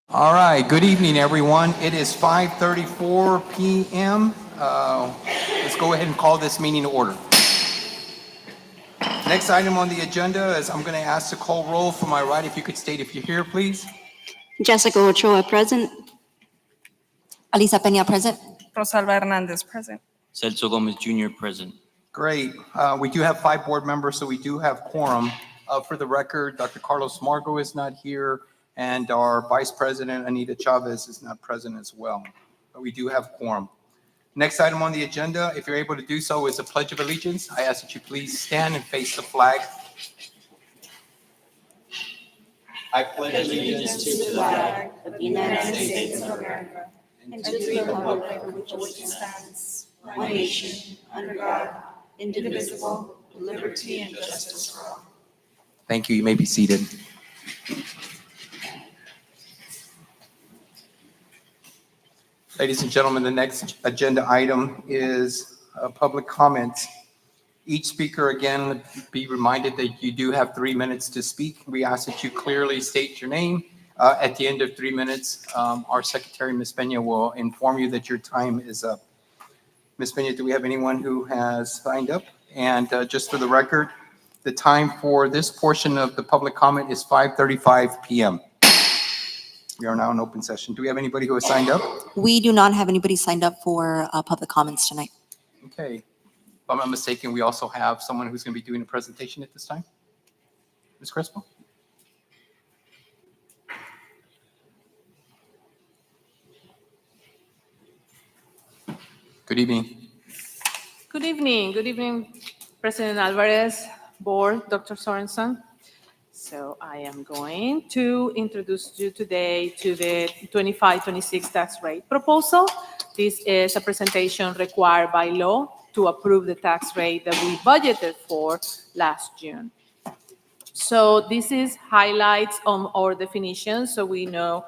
All right, good evening, everyone. It is 5:34 p.m. Let's go ahead and call this meeting to order. Next item on the agenda is I'm going to ask to call roll. For my right, if you could state if you're here, please. Jessica Ochoa, present. Alisa Peña, present. Rosalba Hernandez, present. Celso Gomez Jr., present. Great. We do have 5 board members, so we do have quorum. For the record, Dr. Carlos Margo is not here, and our Vice President, Anita Chavez, is not present as well. But we do have quorum. Next item on the agenda, if you're able to do so, is the Pledge of Allegiance. I ask that you please stand and face the flag. I pledge allegiance to the flag of the United States of America and to the republic for which it stands, one nation, under God, indivisible, with liberty and justice for all. Thank you. You may be seated. Ladies and gentlemen, the next agenda item is public comments. Each speaker, again, be reminded that you do have 3 minutes to speak. We ask that you clearly state your name. At the end of 3 minutes, our secretary, Ms. Peña, will inform you that your time is up. Ms. Peña, do we have anyone who has signed up? And just for the record, the time for this portion of the public comment is 5:35 p.m. We are now in open session. Do we have anybody who has signed up? We do not have anybody signed up for public comments tonight. Okay. If I'm not mistaken, we also have someone who's going to be doing a presentation at this time. Ms. Crespo? Good evening. Good evening. Good evening, President Alvarez, Board, Dr. Sorensen. So I am going to introduce you today to the 25-26 tax rate proposal. This is a presentation required by law to approve the tax rate that we budgeted for last June. So this is highlights on our definitions so we know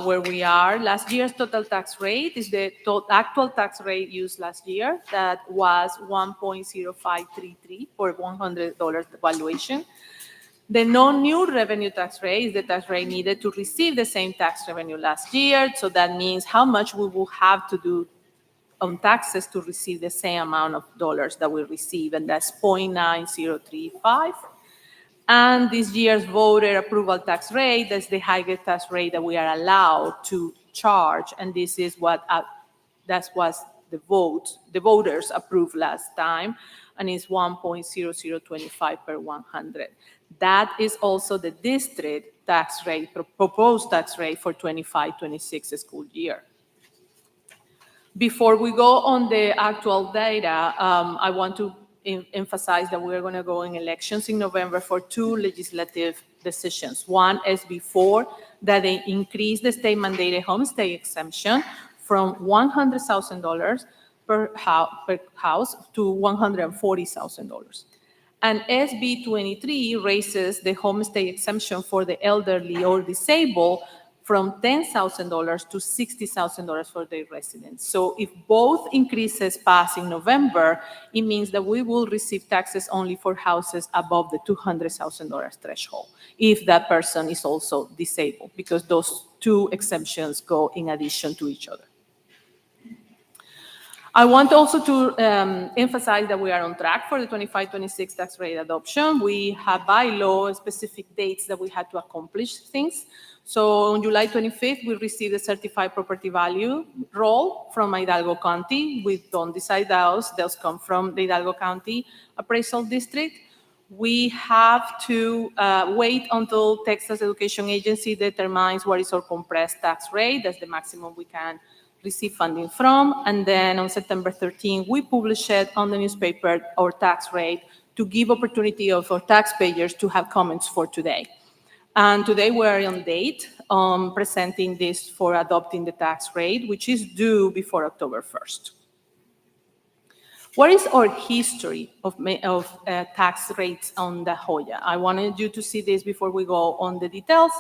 where we are. Last year's total tax rate is the actual tax rate used last year. That was 1.0533 for $100 valuation. The non-new revenue tax rate is the tax rate needed to receive the same tax revenue last year. So that means how much we will have to do on taxes to receive the same amount of dollars that we receive, and that's 0.9035. And this year's voter approval tax rate, that's the highest tax rate that we are allowed to charge, and this is what that was the voters approved last time, and it's 1.0025 per 100. That is also the district tax rate, proposed tax rate for 25-26 school year. Before we go on the actual data, I want to emphasize that we're going to go in elections in November for 2 legislative decisions. One is before that they increase the state mandated homestay exemption from $100,000 per house to $140,000. And SB 23 raises the homestay exemption for the elderly or disabled from $10,000 to $60,000 for their residents. So if both increases pass in November, it means that we will receive taxes only for houses above the $200,000 threshold, if that person is also disabled, because those 2 exemptions go in addition to each other. I want also to emphasize that we are on track for the 25-26 tax rate adoption. We have by law specific dates that we had to accomplish things. So on July 25th, we received a certified property value roll from Hidalgo County. We don't decide those come from the Hidalgo County Appraisal District. We have to wait until Texas Education Agency determines what is our compressed tax rate. That's the maximum we can receive funding from. And then on September 13, we published it on the newspaper, our tax rate, to give opportunity of our taxpayers to have comments for today. And today we're on date presenting this for adopting the tax rate, which is due before October 1st. What is our history of tax rates on La Jolla? I wanted you to see this before we go on the details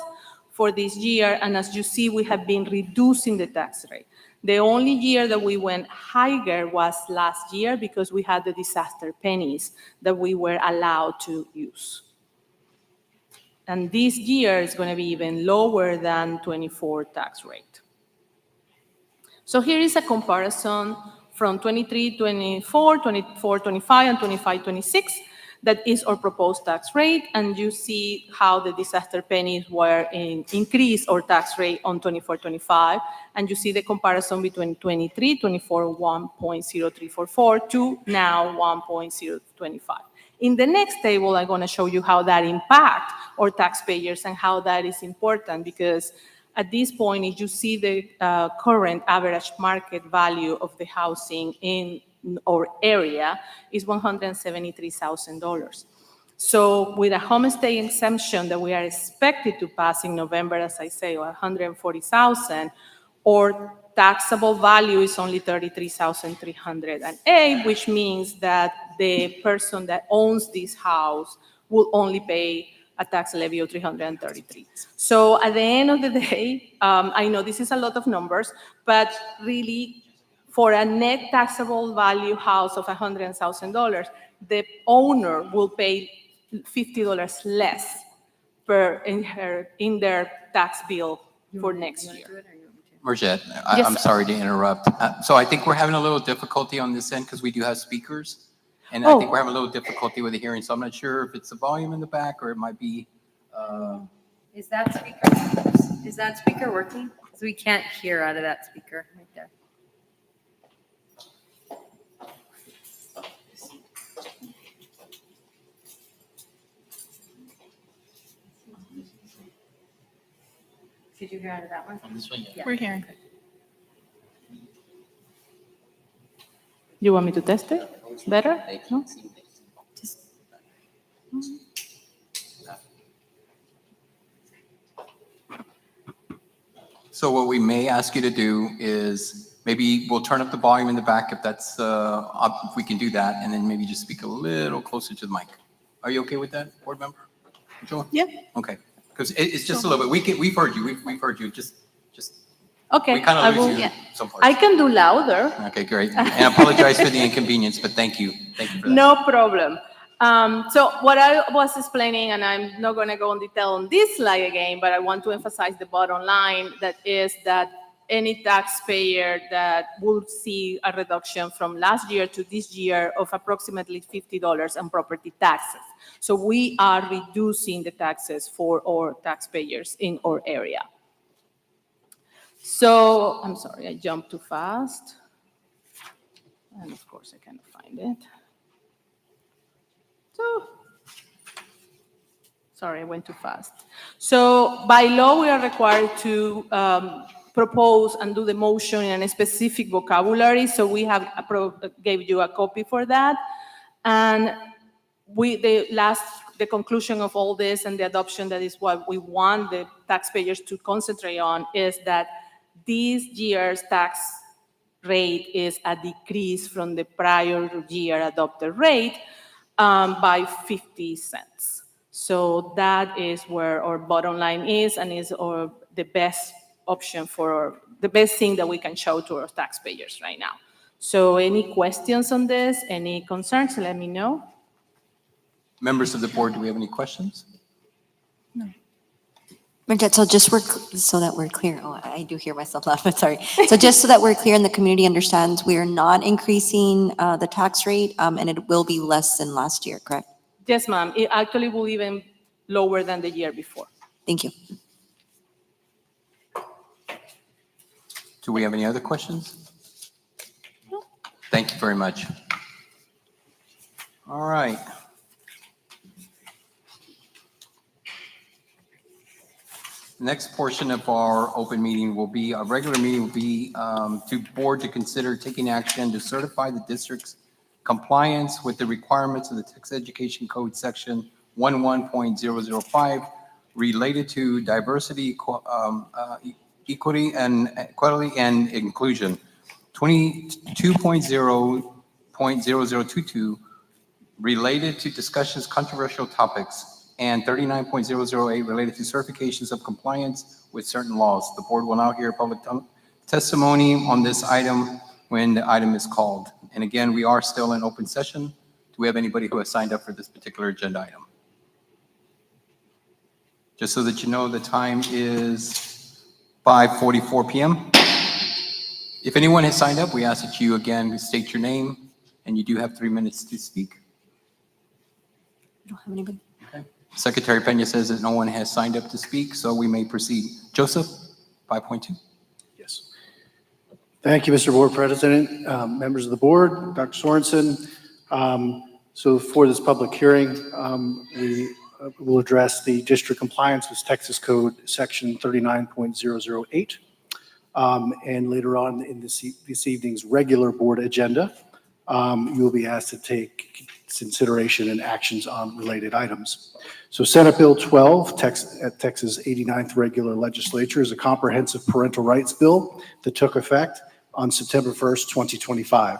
for this year. And as you see, we have been reducing the tax rate. The only year that we went higher was last year because we had the disaster pennies that we were allowed to use. And this year is going to be even lower than 24 tax rate. So here is a comparison from 23, 24, 24, 25, and 25, 26. That is our proposed tax rate, and you see how the disaster pennies were increased our tax rate on 24, 25, and you see the comparison between 23, 24, 1.0344 to now 1.025. In the next table, I'm going to show you how that impacts our taxpayers and how that is important, because at this point, if you see the current average market value of the housing in our area is $173,000. So with a homestay exemption that we are expected to pass in November, as I say, $140,000, our taxable value is only $33,308, which means that the person that owns this house will only pay a tax levy of $333. So at the end of the day, I know this is a lot of numbers, but really, for a net taxable value house of $100,000, the owner will pay $50 less in their tax bill for next year. Marjette, Yes, I'm sir. sorry to interrupt. So I think we're having a little difficulty on this end because we do have speakers. And I think we're having a little difficulty with the hearing, so I'm not sure if it's the volume in the back or it might be, Is that speaker working? Because we can't hear out of that speaker right there. Did you hear out of that one? On this one, yeah. We're hearing. You want me to test it better? No? so what we may ask you to do is maybe we'll turn up the volume in the back if that's, if we can do that, and then maybe just speak a little closer to the mic. Are you okay with that, board member? Joel? Yeah. Okay, because it's just a little bit, we've heard you, we've heard you, just, Okay. we kind I of will- lose you some parts. I can do louder. Okay, great. And I apologize for the inconvenience, but thank you. Thank you for that. No problem. So what I was explaining, and I'm not going to go in detail on this slide again, but I want to emphasize the bottom line, that is that any taxpayer that will see a reduction from last year to this year of approximately $50 on property taxes. So we are reducing the taxes for our taxpayers in our area. So, I'm sorry, I jumped too fast. And of course, I cannot find it. So, sorry, I went too fast. So, by law, we are required to propose and do the motion in a specific vocabulary. So, we have gave you a copy for that. And the conclusion of all this and the adoption, that is what we want the taxpayers to concentrate on, is that this year's tax rate is a decrease from the prior year adopted rate by 50 cents. So that is where our bottom line is, and is the best option the best thing that we can show to our taxpayers right now. So any questions on this, any concerns, let me know. Members of the board, do we have any questions? Bridget, so just so that we're clear, oh, I do hear myself loud, but sorry. So just so that we're clear and the community understands, we are not increasing the tax rate, and it will be less than last year, correct? Yes, ma'am. It actually will even lower than the year before. Thank you. Do we have any other questions? No. Thank you very much. All right. The next portion of our open meeting will be, our regular meeting will be to board to consider taking action to certify the district's compliance with the requirements of the Texas Education Code Section 11.005 related to diversity, equity and inclusion. 22.0.0022 related to discussions controversial topics, and 39.008 related to certifications of compliance with certain laws. The board will now hear public testimony on this item when the item is called. And again, we are still in open session. Do we have anybody who has signed up for this particular agenda item? Just so that you know, the time is 5:44 p.m. If anyone has signed up, we ask that you again state your name, and you do have 3 minutes to speak. I don't have anybody. Okay. Secretary Peña says that no one has signed up to speak, so we may proceed. Joseph, 5.2. Yes. Thank you, Mr. Board President, members of the board, Dr. Sorensen. So for this public hearing, we will address the district compliance with Texas Code Section 39.008. And later on in this evening's regular board agenda, you will be asked to take consideration and actions on related items. So Senate Bill 12, at Texas 89th regular legislature, is a comprehensive parental rights bill that took effect on September 1st, 2025.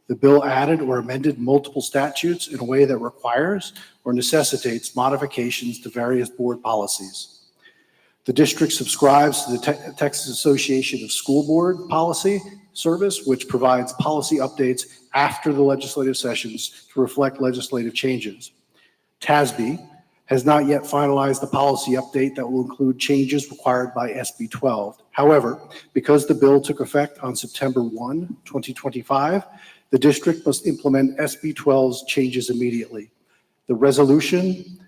The bill added or amended multiple statutes in a way that requires or necessitates modifications to various board policies. The district subscribes to the Texas Association of School Board Policy Service, which provides policy updates after the legislative sessions to reflect legislative changes. TASB has not yet finalized the policy update that will include changes required by SB 12. However, because the bill took effect on September 1, 2025, the district must implement SB 12's changes immediately. The resolution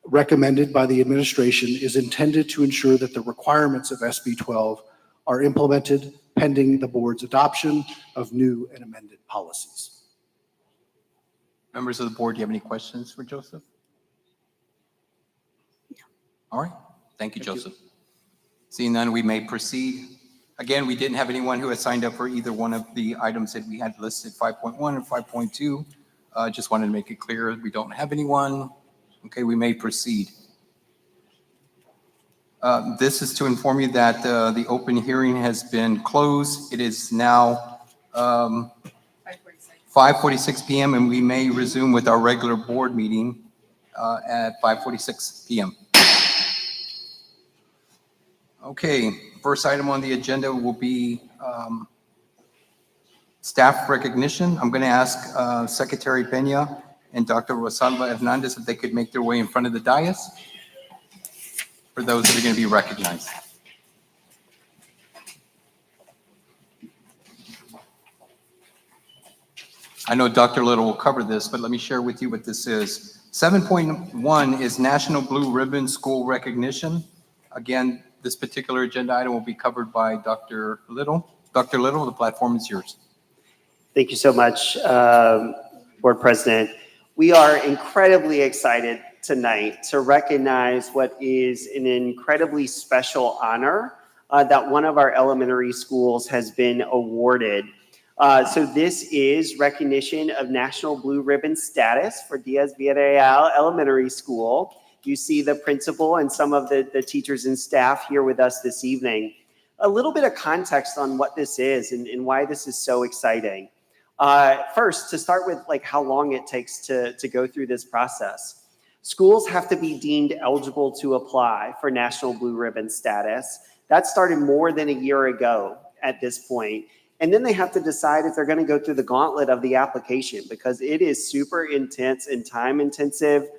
recommended by the administration is intended to ensure that the requirements of SB 12 are implemented pending the board's adoption of new and amended policies. Members of the board, do you have any questions for Joseph? All right. Thank you, Joseph. Seeing none, we may proceed. Again, we didn't have anyone who had signed up for either one of the items that we had listed, 5.1 and 5.2. Just wanted to make it clear we don't have anyone. Okay, we may proceed. This is to inform you that the open hearing has been closed. It is now 5:46 p.m. and we may resume with our regular board meeting at 5:46 p.m. Okay, first item on the agenda will be staff recognition. I'm going to ask Secretary Peña and Dr. Rosalba Hernandez if they could make their way in front of the dais for those that are going to be recognized. I know Dr. Little will cover this, but let me share with you what this is. 7.1 is National Blue Ribbon School Recognition. Again, this particular agenda item will be covered by Dr. Little. Dr. Little, the platform is yours. Thank you so much, Board President. We are incredibly excited tonight to recognize what is an incredibly special honor that one of our elementary schools has been awarded. So this is recognition of National Blue Ribbon status for Diaz-Villarreal Elementary School. You see the principal and some of the teachers and staff here with us this evening. A little bit of context on what this is and why this is so exciting. First, to start with like how long it takes to go through this process. Schools have to be deemed eligible to apply for National Blue Ribbon status. That started more than a year ago at this point. And then they have to decide if they're going to go through the gauntlet of the application because it is super intense and time intensive,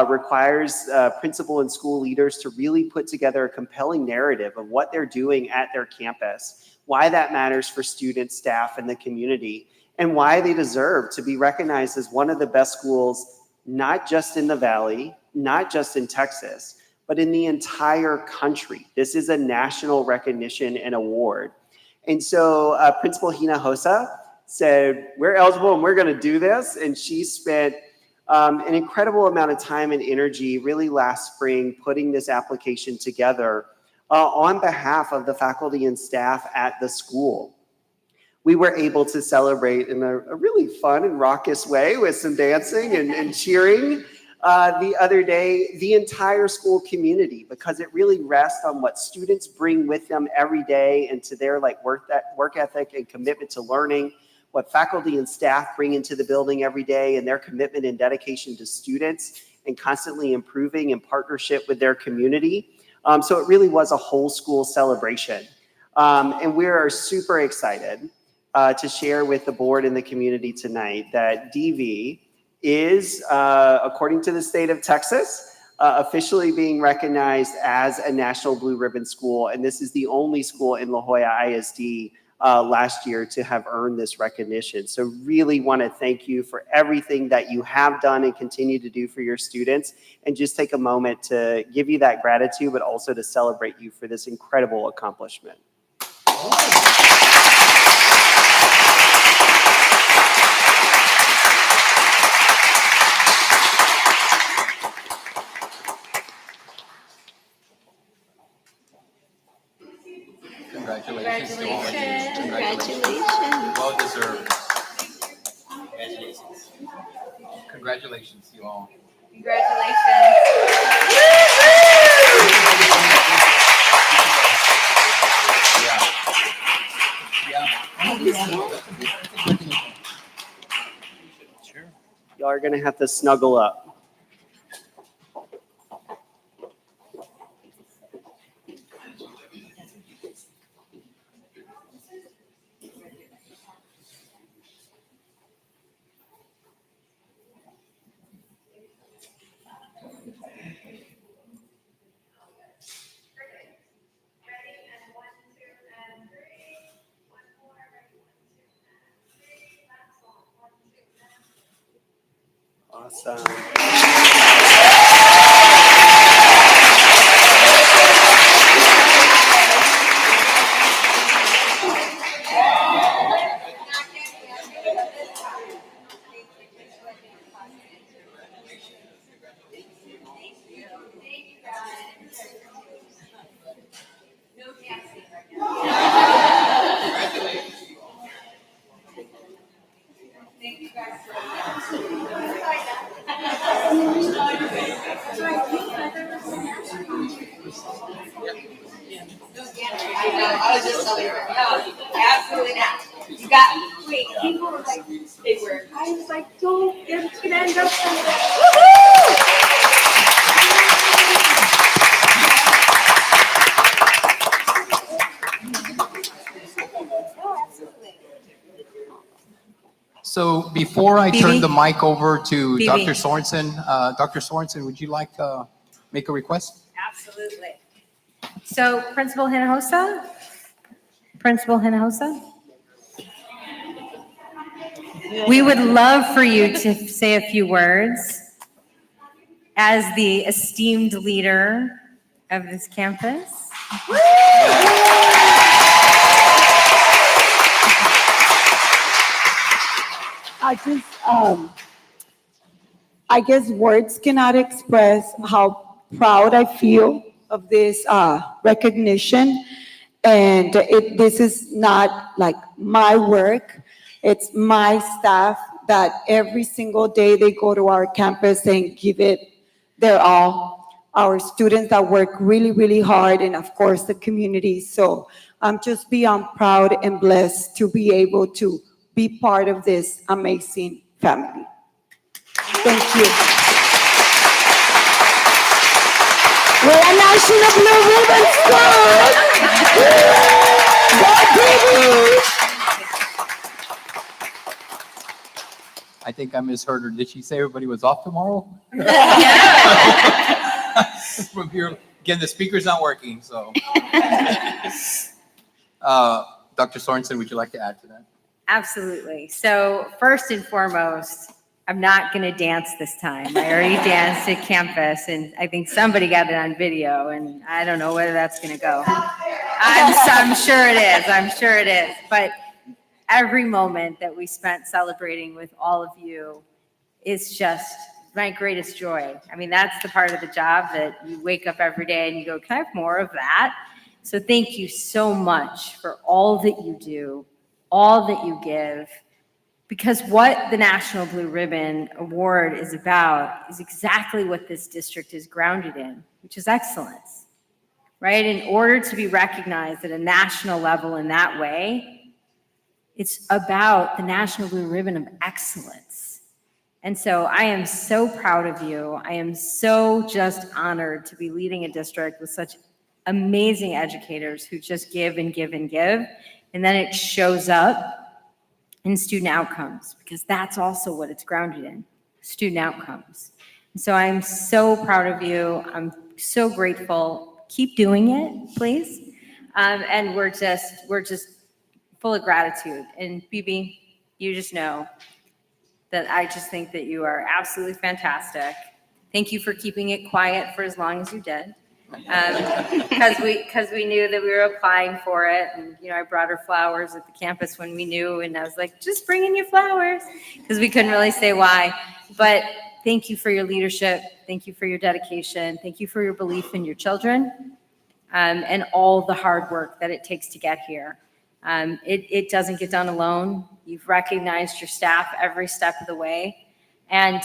requires principal and school leaders to really put together a compelling narrative of what they're doing at their campus, why that matters for students, staff, and the community, and why they deserve to be recognized as one of the best schools, not just in the Valley, not just in Texas, but in the entire country. This is a national recognition and award. And so Principal Hinojosa said, we're eligible and we're going to do this. And she spent an incredible amount of time and energy really last spring putting this application together on behalf of the faculty and staff at the school. We were able to celebrate in a really fun and raucous way with some dancing and cheering the other day, the entire school community, because it really rests on what students bring with them every day and to their like work ethic and commitment to learning, what faculty and staff bring into the building every day and their commitment and dedication to students and constantly improving in partnership with their community. So it really was a whole school celebration. And we are super excited to share with the board and the community tonight that DV is, according to the state of Texas, officially being recognized as a National Blue Ribbon School, and this is the only school in La Jolla ISD last year to have earned this recognition. So really want to thank you for everything that you have done and continue to do for your students, and just take a moment to give you that gratitude, but also to celebrate you for this incredible accomplishment. Congratulations to all of you. Congratulations. Well deserved. Congratulations to you all. Y'all are gonna have to snuggle up. Awesome. Absolutely not. You got, wait, people were like, they were, I was like, don't, it's gonna end up somewhere. So before I turn Phoebe? the mic over to Phoebe. Dr. Sorensen, Dr. Sorensen, would you like to make a request? Absolutely. So Principal Hinojosa? We would love for you to say a few words as the esteemed leader of this campus. I guess words cannot express how proud I feel of this recognition. And this is not like my work, it's my staff that every single day they go to our campus and give it their all. Our students that work really, really hard, and of course the community. So I'm just beyond proud and blessed to be able to be part of this amazing family. Thank you. We're a National Blue Ribbon School. Go baby. I think I misheard her. Did she say everybody was off tomorrow? From here, again, the speaker's not working, so. Dr. Sorensen, would you like to add to that? Absolutely. So first and foremost, I'm not going to dance this time. I already danced at campus, and I think somebody got it on video, and I don't know whether that's going to go. I'm sure it is. I'm sure it is. But every moment that we spent celebrating with all of you is just my greatest joy. I mean, that's the part of the job that you wake up every day and you go, can I have more of that? So thank you so much for all that you do, all that you give, because what the National Blue Ribbon Award is about is exactly what this district is grounded in, which is excellence, right? In order to be recognized at a national level in that way, it's about the National Blue Ribbon of excellence. And so I am so proud of you. I am so just honored to be leading a district with such amazing educators who just give and give and give. And then it shows up in student outcomes, because that's also what it's grounded in, student outcomes. So I'm so proud of you. I'm so grateful. Keep doing it, please. And we're just full of gratitude. And Bibi, you just know that I just think that you are absolutely fantastic. Thank you for keeping it quiet for as long as you did. Because we knew that we were applying for it. And, I brought her flowers at the campus when we knew. And I was like, just bring in your flowers. Because we couldn't really say why. But thank you for your leadership. Thank you for your dedication. Thank you for your belief in your children. And all the hard work that it takes to get here. It doesn't get done alone. You've recognized your staff every step of the way. And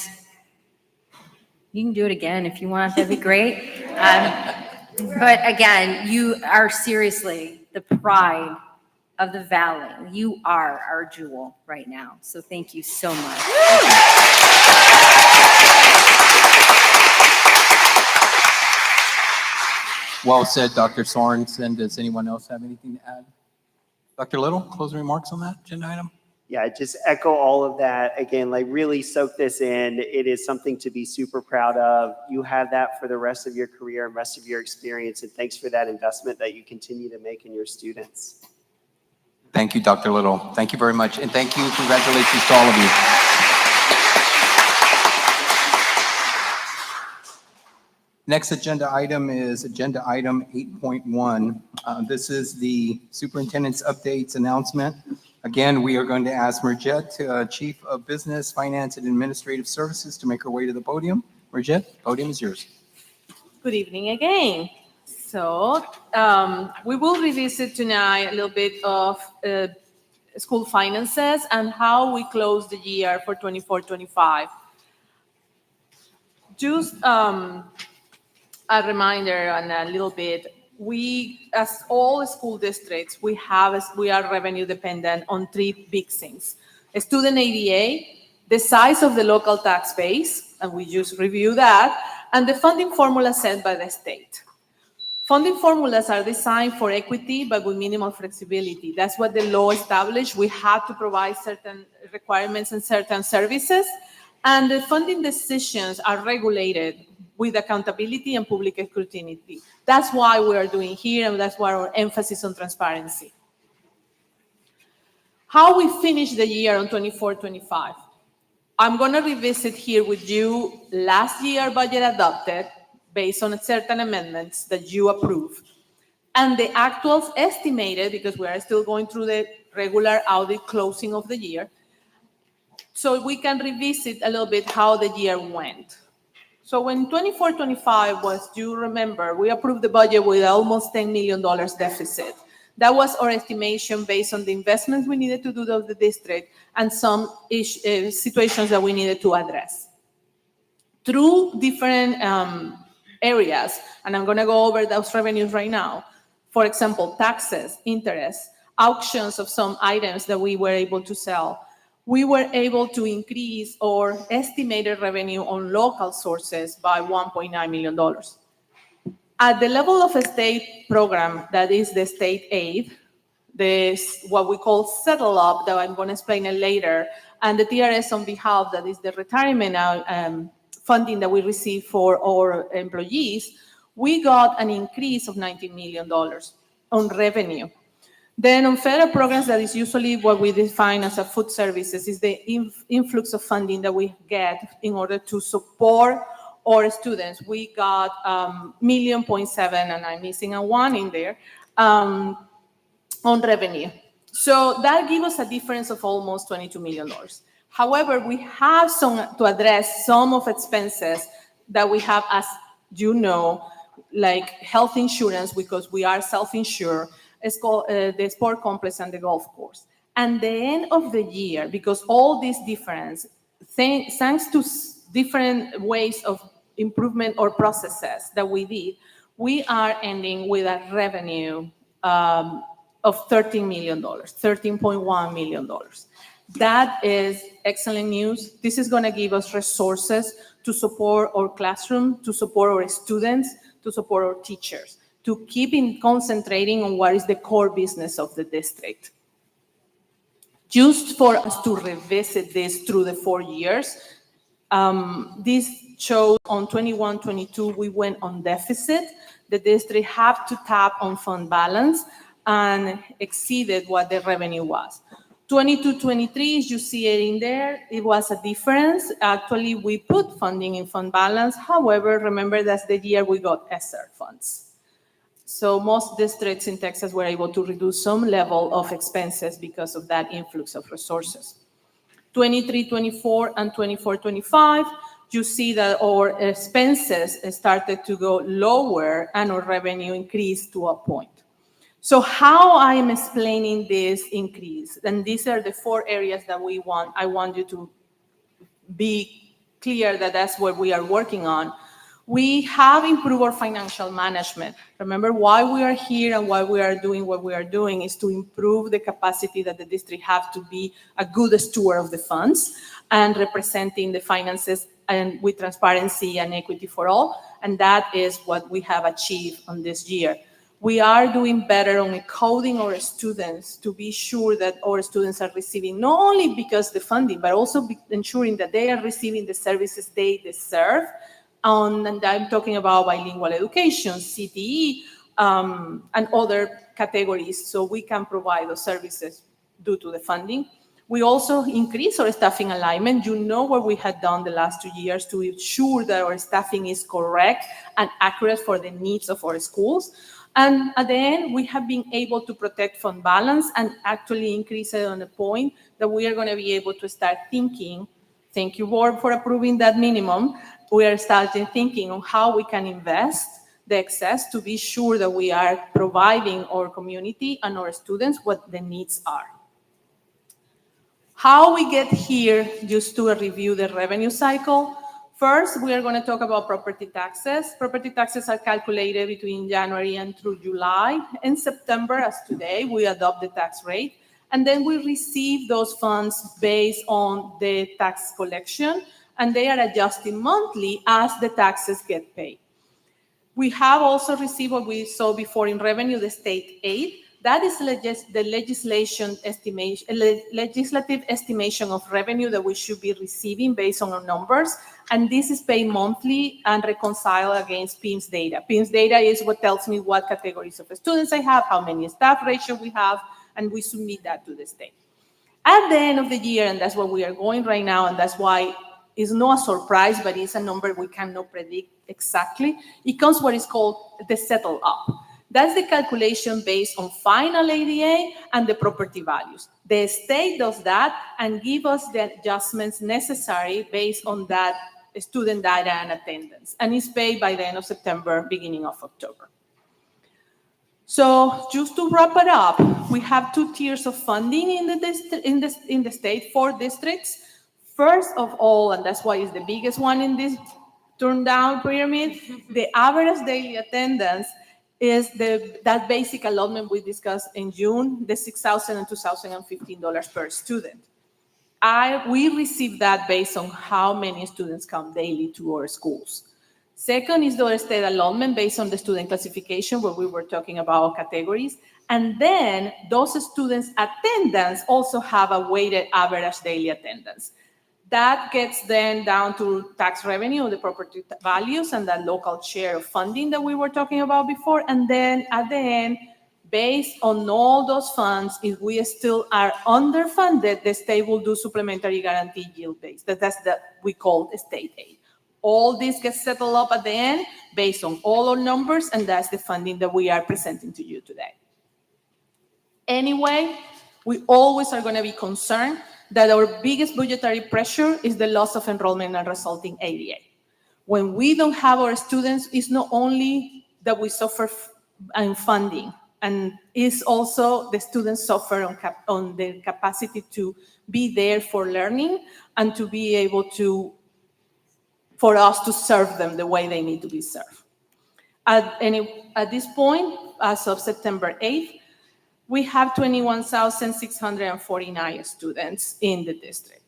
you can do it again if you want. That'd be great. But again, you are seriously the pride of the Valley. You are our jewel right now. So thank you so much. Well said, Dr. Sorensen. Does anyone else have anything to add? Dr. Little, closing remarks on that agenda item? Yeah, just echo all of that. Again, really soak this in. It is something to be super proud of. You have that for the rest of your career and rest of your experience. And thanks for that investment that you continue to make in your students. Thank you, Dr. Little. Thank you very much. And thank you. Congratulations to all of you. Next agenda item is agenda item 8.1. This is the superintendent's updates announcement. Again, we are going to ask Marjette, Chief of Business, Finance, and Administrative Services, to make her way to the podium. Marjette, podium is yours. Good evening again. So we will revisit tonight a little bit of school finances and how we close the year for 24-25. Just a reminder and a little bit, we, as all school districts, we are revenue dependent on three big things: a student ADA, the size of the local tax base, and we just review that, and the funding formula set by the state. Funding formulas are designed for equity, but with minimal flexibility. That's what the law established. We have to provide certain requirements and certain services, and the funding decisions are regulated with accountability and public scrutiny. That's why we are doing here, and that's why our emphasis on transparency. How we finish the year on 24-25. I'm going to revisit here with you last year budget adopted based on certain amendments that you approved, and the actuals estimated, because we are still going through the regular audit closing of the year, so we can revisit a little bit how the year went. So when 24-25 was, you remember, we approved the budget with almost $10 million deficit. That was our estimation based on the investments we needed to do of the district and some situations that we needed to address. Through different areas, and I'm going to go over those revenues right now. For example, taxes, interest, auctions of some items that we were able to sell. We were able to increase our estimated revenue on local sources by $1.9 million. At the level of a state program, that is the state aid, this what we call settle up, that I'm going to explain it later, and the TRS on behalf, that is the retirement funding that we receive for our employees, we got an increase of $19 million on revenue. Then on federal programs, that is usually what we define as a food services, is the influx of funding that we get in order to support our students. We got $1.7 million, and I'm missing a one in there, on revenue. So that gives us a difference of almost $22 million. However, we have to address some of expenses that we have, as you know, like health insurance, because we are self-insured. It's called the sport complex and the golf course. And the end of the year, because all these difference, thanks to different ways of improvement or processes that we did, we are ending with a revenue of $13 million, $13.1 million. That is excellent news. This is going to give us resources to support our classroom, to support our students, to support our teachers, to keep concentrating on what is the core business of the district. Just for us to revisit this through the 4 years, This shows on 21-22, we went on deficit. The district had to tap on fund balance and exceeded what the revenue was. 22-23, as you see it in there, it was a difference. Actually, we put funding in fund balance. However, remember that's the year we got ESSER funds. So most districts in Texas were able to reduce some level of expenses because of that influx of resources. 23-24 and 24-25, you see that our expenses started to go lower and our revenue increased to a point. So how I am explaining this increase, and these are the 4 areas that I want you to be clear that that's what we are working on. We have improved our financial management. Remember why we are here and why we are doing what we are doing is to improve the capacity that the district have to be a good steward of the funds and representing the finances and with transparency and equity for all. And that is what we have achieved on this year. We are doing better on coding our students to be sure that our students are receiving not only because the funding, but also ensuring that they are receiving the services they deserve. And I'm talking about bilingual education, CTE, and other categories, so we can provide those services due to the funding. We also increase our staffing alignment. You know what we had done the last 2 years to ensure that our staffing is correct and accurate for the needs of our schools. And at the end, we have been able to protect fund balance and actually increase it on a point that we are going to be able to start thinking. Thank you, board, for approving that minimum. We are starting thinking on how we can invest the excess to be sure that we are providing our community and our students what the needs are. How we get here, just to review the revenue cycle. First, we are going to talk about property taxes. Property taxes are calculated between January and through July. In September, as today, we adopt the tax rate. And then we receive those funds based on the tax collection, and they are adjusted monthly as the taxes get paid. We have also received what we saw before in revenue, the state aid. That is the legislative estimation of revenue that we should be receiving based on our numbers. And this is paid monthly and reconciled against PIMS data. PIMS data is what tells me what categories of students I have, how many staff ratio we have, and we submit that to the state. At the end of the year, and that's where we are going right now, and that's why it's not a surprise, but it's a number we cannot predict exactly. It comes what is called the settle up. That's the calculation based on final ADA and the property values. The state does that and gives us the adjustments necessary based on that student data and attendance. And it's paid by the end of September, beginning of October. So just to wrap it up, we have 2 tiers of funding in the state for districts. First of all, and that's why it's the biggest one in this turn-down pyramid, the average daily attendance is that basic allotment we discussed in June, the $6,000 and $2,015 per student. We receive that based on how many students come daily to our schools. Second is the state allotment based on the student classification, where we were talking about categories. And then those students' attendance also have a weighted average daily attendance. That gets then down to tax revenue, the property values, and that local share of funding that we were talking about before. And then at the end, based on all those funds, if we still are underfunded, the state will do supplementary guarantee yield base. That's we call the state aid. All this gets settled up at the end based on all our numbers, and that's the funding that we are presenting to you today. Anyway, we always are going to be concerned that our biggest budgetary pressure is the loss of enrollment and resulting ADA. When we don't have our students, it's not only that we suffer in funding, and it's also the students suffer on the capacity to be there for learning and to be able to, for us to serve them the way they need to be served. At this point, as of September 8th, we have 21,649 students in the district.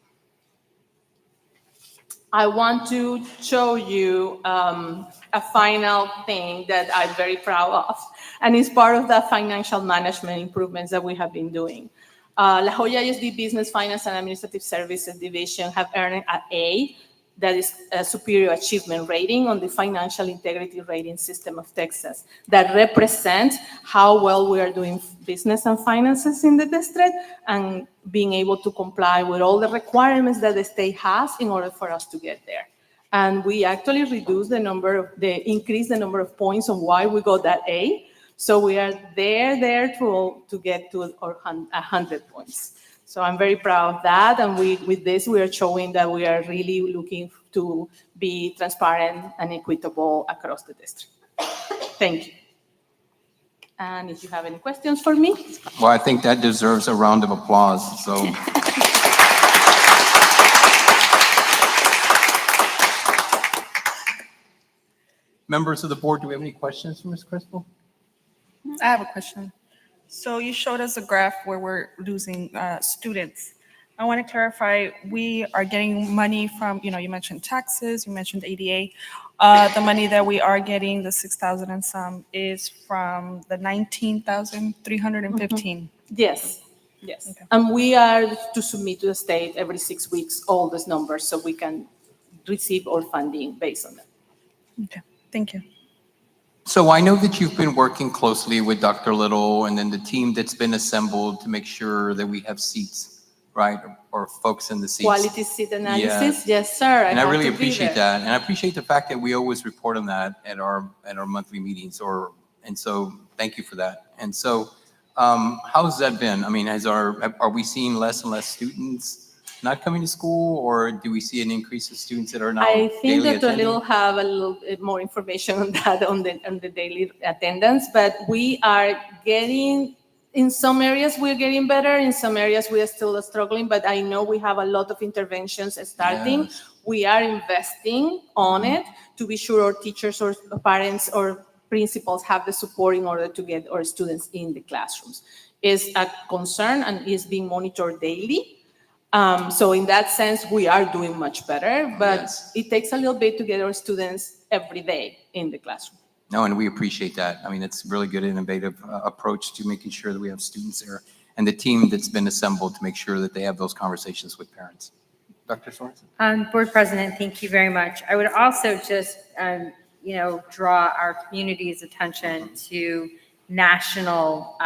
I want to show you a final thing that I'm very proud of, and it's part of the financial management improvements that we have been doing. LJISD Business Finance and Administrative Services Division have earned an A that is a superior achievement rating on the financial integrity rating system of Texas that represents how well we are doing business and finances in the district and being able to comply with all the requirements that the state has in order for us to get there. And we actually increase the number of points on why we got that A. So we are there to get to 100 points. So I'm very proud of that. And with this, we are showing that we are really looking to be transparent and equitable across the district. Thank you. And if you have any questions for me. Well, I think that deserves a round of applause, so. Members of the board, do we have any questions for Ms. Crystal? I have a question. So you showed us a graph where we're losing students. I want to clarify, we are getting money from, you mentioned taxes, you mentioned ADA. The money that we are getting, the 6,000 and some, is from the 19,315. Yes. Okay. And we are to submit to the state every 6 weeks all these numbers so we can receive our funding based on that. Okay, thank you. So I know that you've been working closely with Dr. Little and then the team that's been assembled to make sure that we have seats, right? Or folks in the seats. Quality seat analysis, yes, sir. And I have really to be appreciate there. that. And I appreciate the fact that we always report on that at our monthly meetings and so thank you for that. And so how's that been? I mean, are we seeing less and less students not coming to school, or do we see an increase of students that are now I think daily Dr. attending? Little have a little bit more information on that on the daily attendance, but we are getting, in some areas we're getting better, in some areas we are still struggling, but I know we have a lot of interventions starting. Yes. We are investing on it to be sure our teachers or parents or principals have the support in order to get our students in the classrooms. It's a concern and is being monitored daily. So in that sense, we are doing much better, but Yes. it takes a little bit to get our students every day in the classroom. No, and we appreciate that. I mean, it's a really good innovative approach to making sure that we have students there and the team that's been assembled to make sure that they have those conversations with parents. Dr. Sorensen? Board President, thank you very much. I would also just, draw our community's attention to national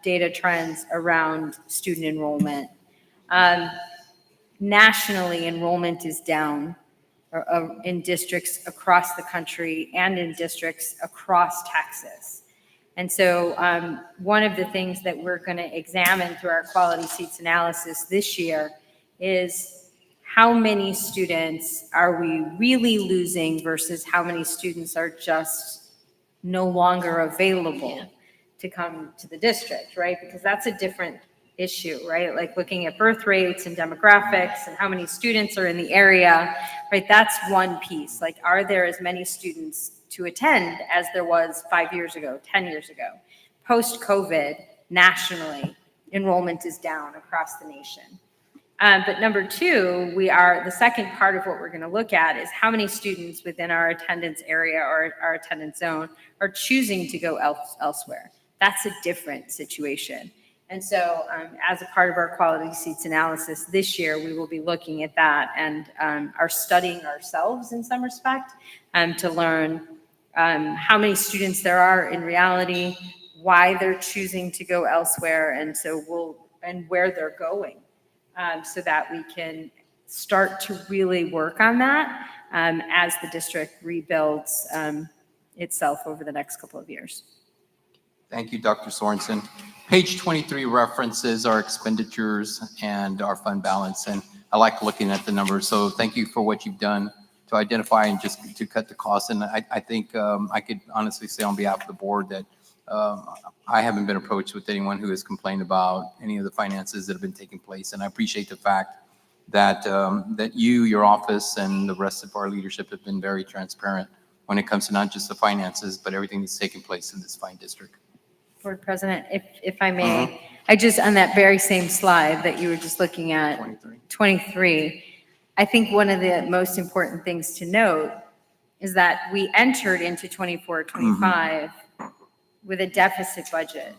data trends around student enrollment. Nationally, enrollment is down in districts across the country and in districts across Texas. And so one of the things that we're going to examine through our quality seats analysis this year is how many students are we really losing versus how many students are just no longer available to come to the district, right? Because that's a different issue, right? Like looking at birth rates and demographics and how many students are in the area, right? That's one piece. Like, are there as many students to attend as there was 5 years ago, 10 years ago? Post-COVID, nationally, enrollment is down across the nation. But number two, the second part of what we're going to look at is how many students within our attendance area or our attendance zone are choosing to go elsewhere. That's a different situation. And so as a part of our quality seats analysis this year, we will be looking at that and are studying ourselves in some respect to learn how many students there are in reality, why they're choosing to go elsewhere, and where they're going, so that we can start to really work on that as the district rebuilds itself over the next couple of years. Thank you, Dr. Sorensen. Page 23 references our expenditures and our fund balance, and I like looking at the numbers. So thank you for what you've done to identify and just to cut the costs. And I think I could honestly say on behalf of the board that I haven't been approached with anyone who has complained about any of the finances that have been taking place. And I appreciate the fact that that you, your office, and the rest of our leadership have been very transparent when it comes to not just the finances, but everything that's taking place in this fine district. Board President, if I may, I just, on that very same slide that you were just looking at, 23, I think one of the most important things to note is that we entered into 24-25 with a deficit budget,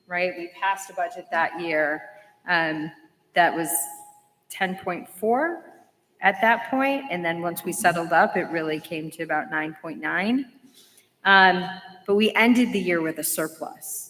right? We passed a budget that year that was 10.4, at that point. And then once we settled up, it really came to about 9.9. But we ended the year with a surplus.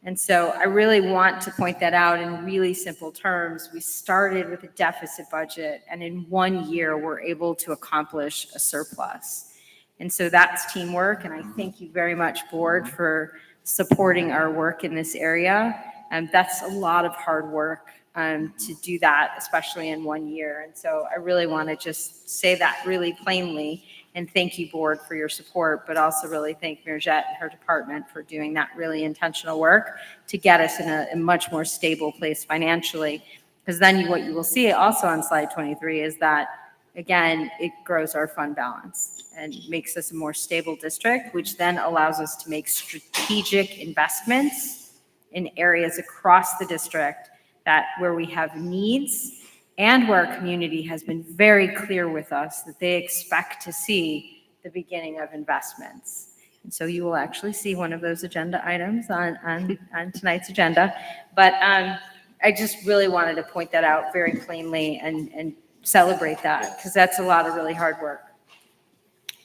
And so I really want to point that out in really simple terms. We started with a deficit budget, and in 1 year, we're able to accomplish a surplus. And so that's teamwork, and I thank you very much, board, for supporting our work in this area. And that's a lot of hard work to do that, especially in 1 year. And so I really want to just say that really plainly, and thank you, board, for your support, but also really thank Mirjette and her department for doing that really intentional work to get us in a much more stable place financially. Because then what you will see also on slide 23 is that, again, it grows our fund balance and makes us a more stable district, which then allows us to make strategic investments in areas across the district that where we have needs and where our community has been very clear with us that they expect to see the beginning of investments. And so you will actually see one of those agenda items on tonight's agenda. But I just really wanted to point that out very plainly and celebrate that, because that's a lot of really hard work.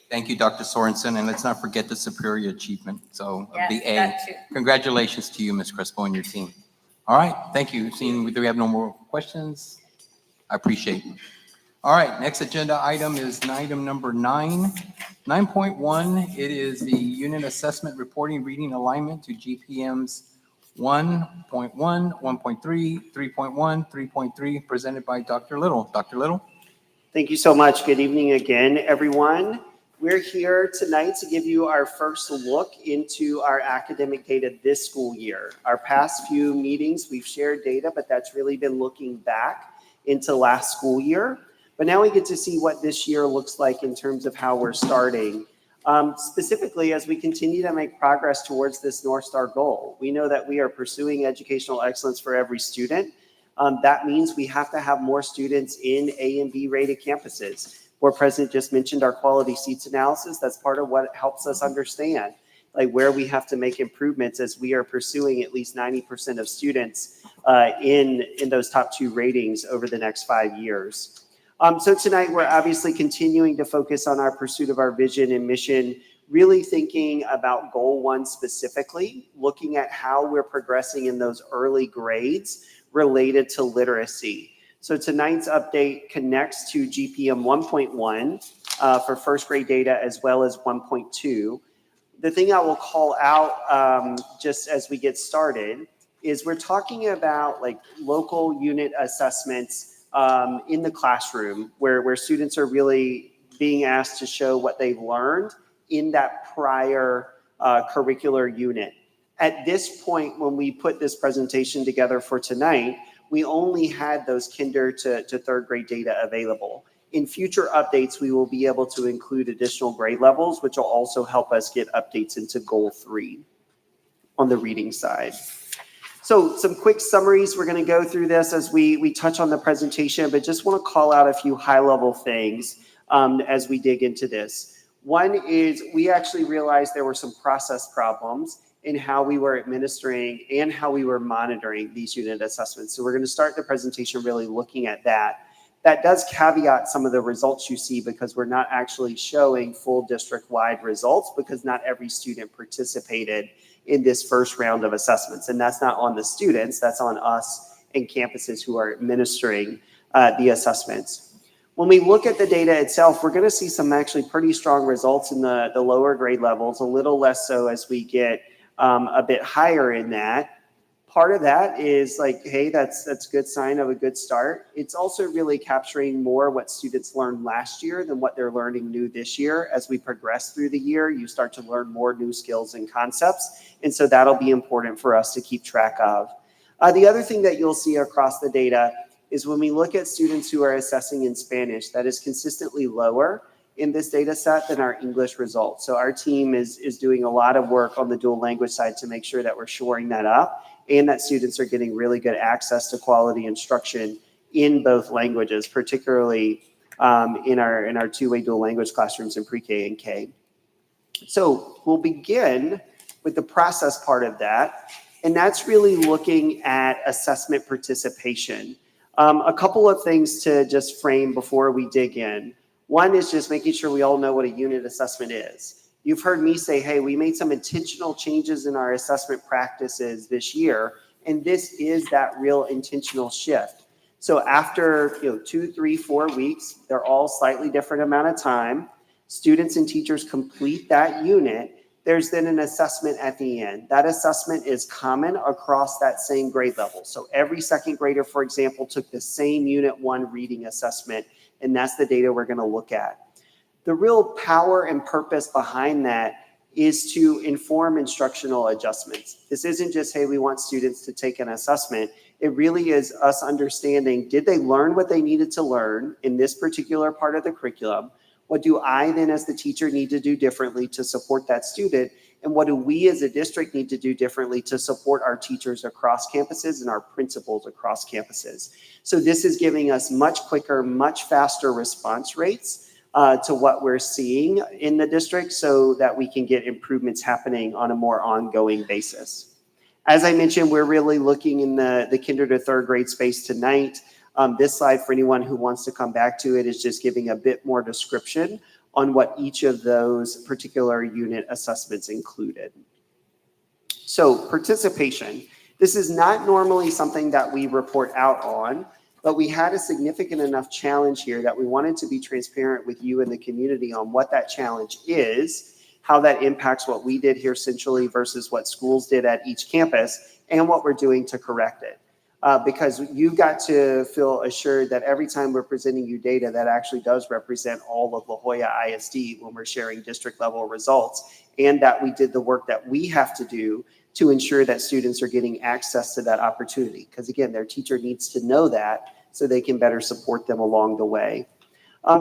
Thank you, Dr. Sorensen, and let's not forget the superior achievement, so Yes, the A. that too. Congratulations to you, Ms. Crespo, and your team. All right, thank you. Seeing do we have no more questions? I appreciate it. All right, next agenda item is item number 9. 9.1, it is the unit assessment reporting reading alignment to GPMs 1.1, 1.3, 3.1, 3.3, presented by Dr. Little. Dr. Little? Thank you so much. Good evening again, everyone. We're here tonight to give you our first look into our academic data this school year. Our past few meetings, we've shared data, but that's really been looking back into last school year. But now we get to see what this year looks like in terms of how we're starting. Specifically, as we continue to make progress towards this North Star goal, we know that we are pursuing educational excellence for every student. That means we have to have more students in A and B rated campuses. Board President just mentioned our quality seats analysis. That's part of what helps us understand like where we have to make improvements as we are pursuing at least 90% of students in those top 2 ratings over the next 5 years. So tonight we're obviously continuing to focus on our pursuit of our vision and mission, really thinking about goal 1 specifically, looking at how we're progressing in those early grades related to literacy. So tonight's update connects to GPM 1.1 for first grade data as well as 1.2. The thing I will call out just as we get started is we're talking about like local unit assessments in the classroom where students are really being asked to show what they've learned in that prior curricular unit. At this point, when we put this presentation together for tonight, we only had those kinder to 3rd grade data available. In future updates, we will be able to include additional grade levels, which will also help us get updates into goal 3 on the reading side. So some quick summaries. We're going to go through this as we touch on the presentation, but just want to call out a few high-level things as we dig into this. One is we actually realized there were some process problems in how we were administering and how we were monitoring these unit assessments. So we're going to start the presentation really looking at that. That does caveat some of the results you see because we're not actually showing full district-wide results because not every student participated in this first round of assessments. And that's not on the students, that's on us and campuses who are administering the assessments. When we look at the data itself, we're going to see some actually pretty strong results in the lower grade levels, a little less so as we get a bit higher in that. Part of that is like, hey, that's a good sign of a good start. It's also really capturing more what students learned last year than what they're learning new this year. As we progress through the year, you start to learn more new skills and concepts. And so that'll be important for us to keep track of. The other thing that you'll see across the data is when we look at students who are assessing in Spanish, that is consistently lower in this data set than our English results. So our team is doing a lot of work on the dual language side to make sure that we're shoring that up and that students are getting really good access to quality instruction in both languages, particularly in our two-way dual language classrooms in pre-K and K. So we'll begin with the process part of that, and that's really looking at assessment participation. A couple of things to just frame before we dig in. One is just making sure we all know what a unit assessment is. You've heard me say, hey, we made some intentional changes in our assessment practices this year, and this is that real intentional shift. So after 2, 3, 4 weeks, they're all slightly different amount of time. Students and teachers complete that unit. There's then an assessment at the end. That assessment is common across that same grade level. So every second grader, for example, took the same Unit 1 reading assessment, and that's the data we're going to look at. The real power and purpose behind that is to inform instructional adjustments. This isn't just, hey, we want students to take an assessment. It really is us understanding, did they learn what they needed to learn in this particular part of the curriculum? What do I then as the teacher need to do differently to support that student? And what do we as a district need to do differently to support our teachers across campuses and our principals across campuses? So this is giving us much quicker, much faster response rates to what we're seeing in the district so that we can get improvements happening on a more ongoing basis. As I mentioned, we're really looking in the kinder to third grade space tonight. This slide, for anyone who wants to come back to it, is just giving a bit more description on what each of those particular unit assessments included. So participation. This is not normally something that we report out on, but we had a significant enough challenge here that we wanted to be transparent with you and the community on what that challenge is, how that impacts what we did here centrally versus what schools did at each campus, and what we're doing to correct it. Because you've got to feel assured that every time we're presenting you data, that actually does represent all of La Jolla ISD when we're sharing district level results, and that we did the work that we have to do to ensure that students are getting access to that opportunity. Because again, their teacher needs to know that so they can better support them along the way.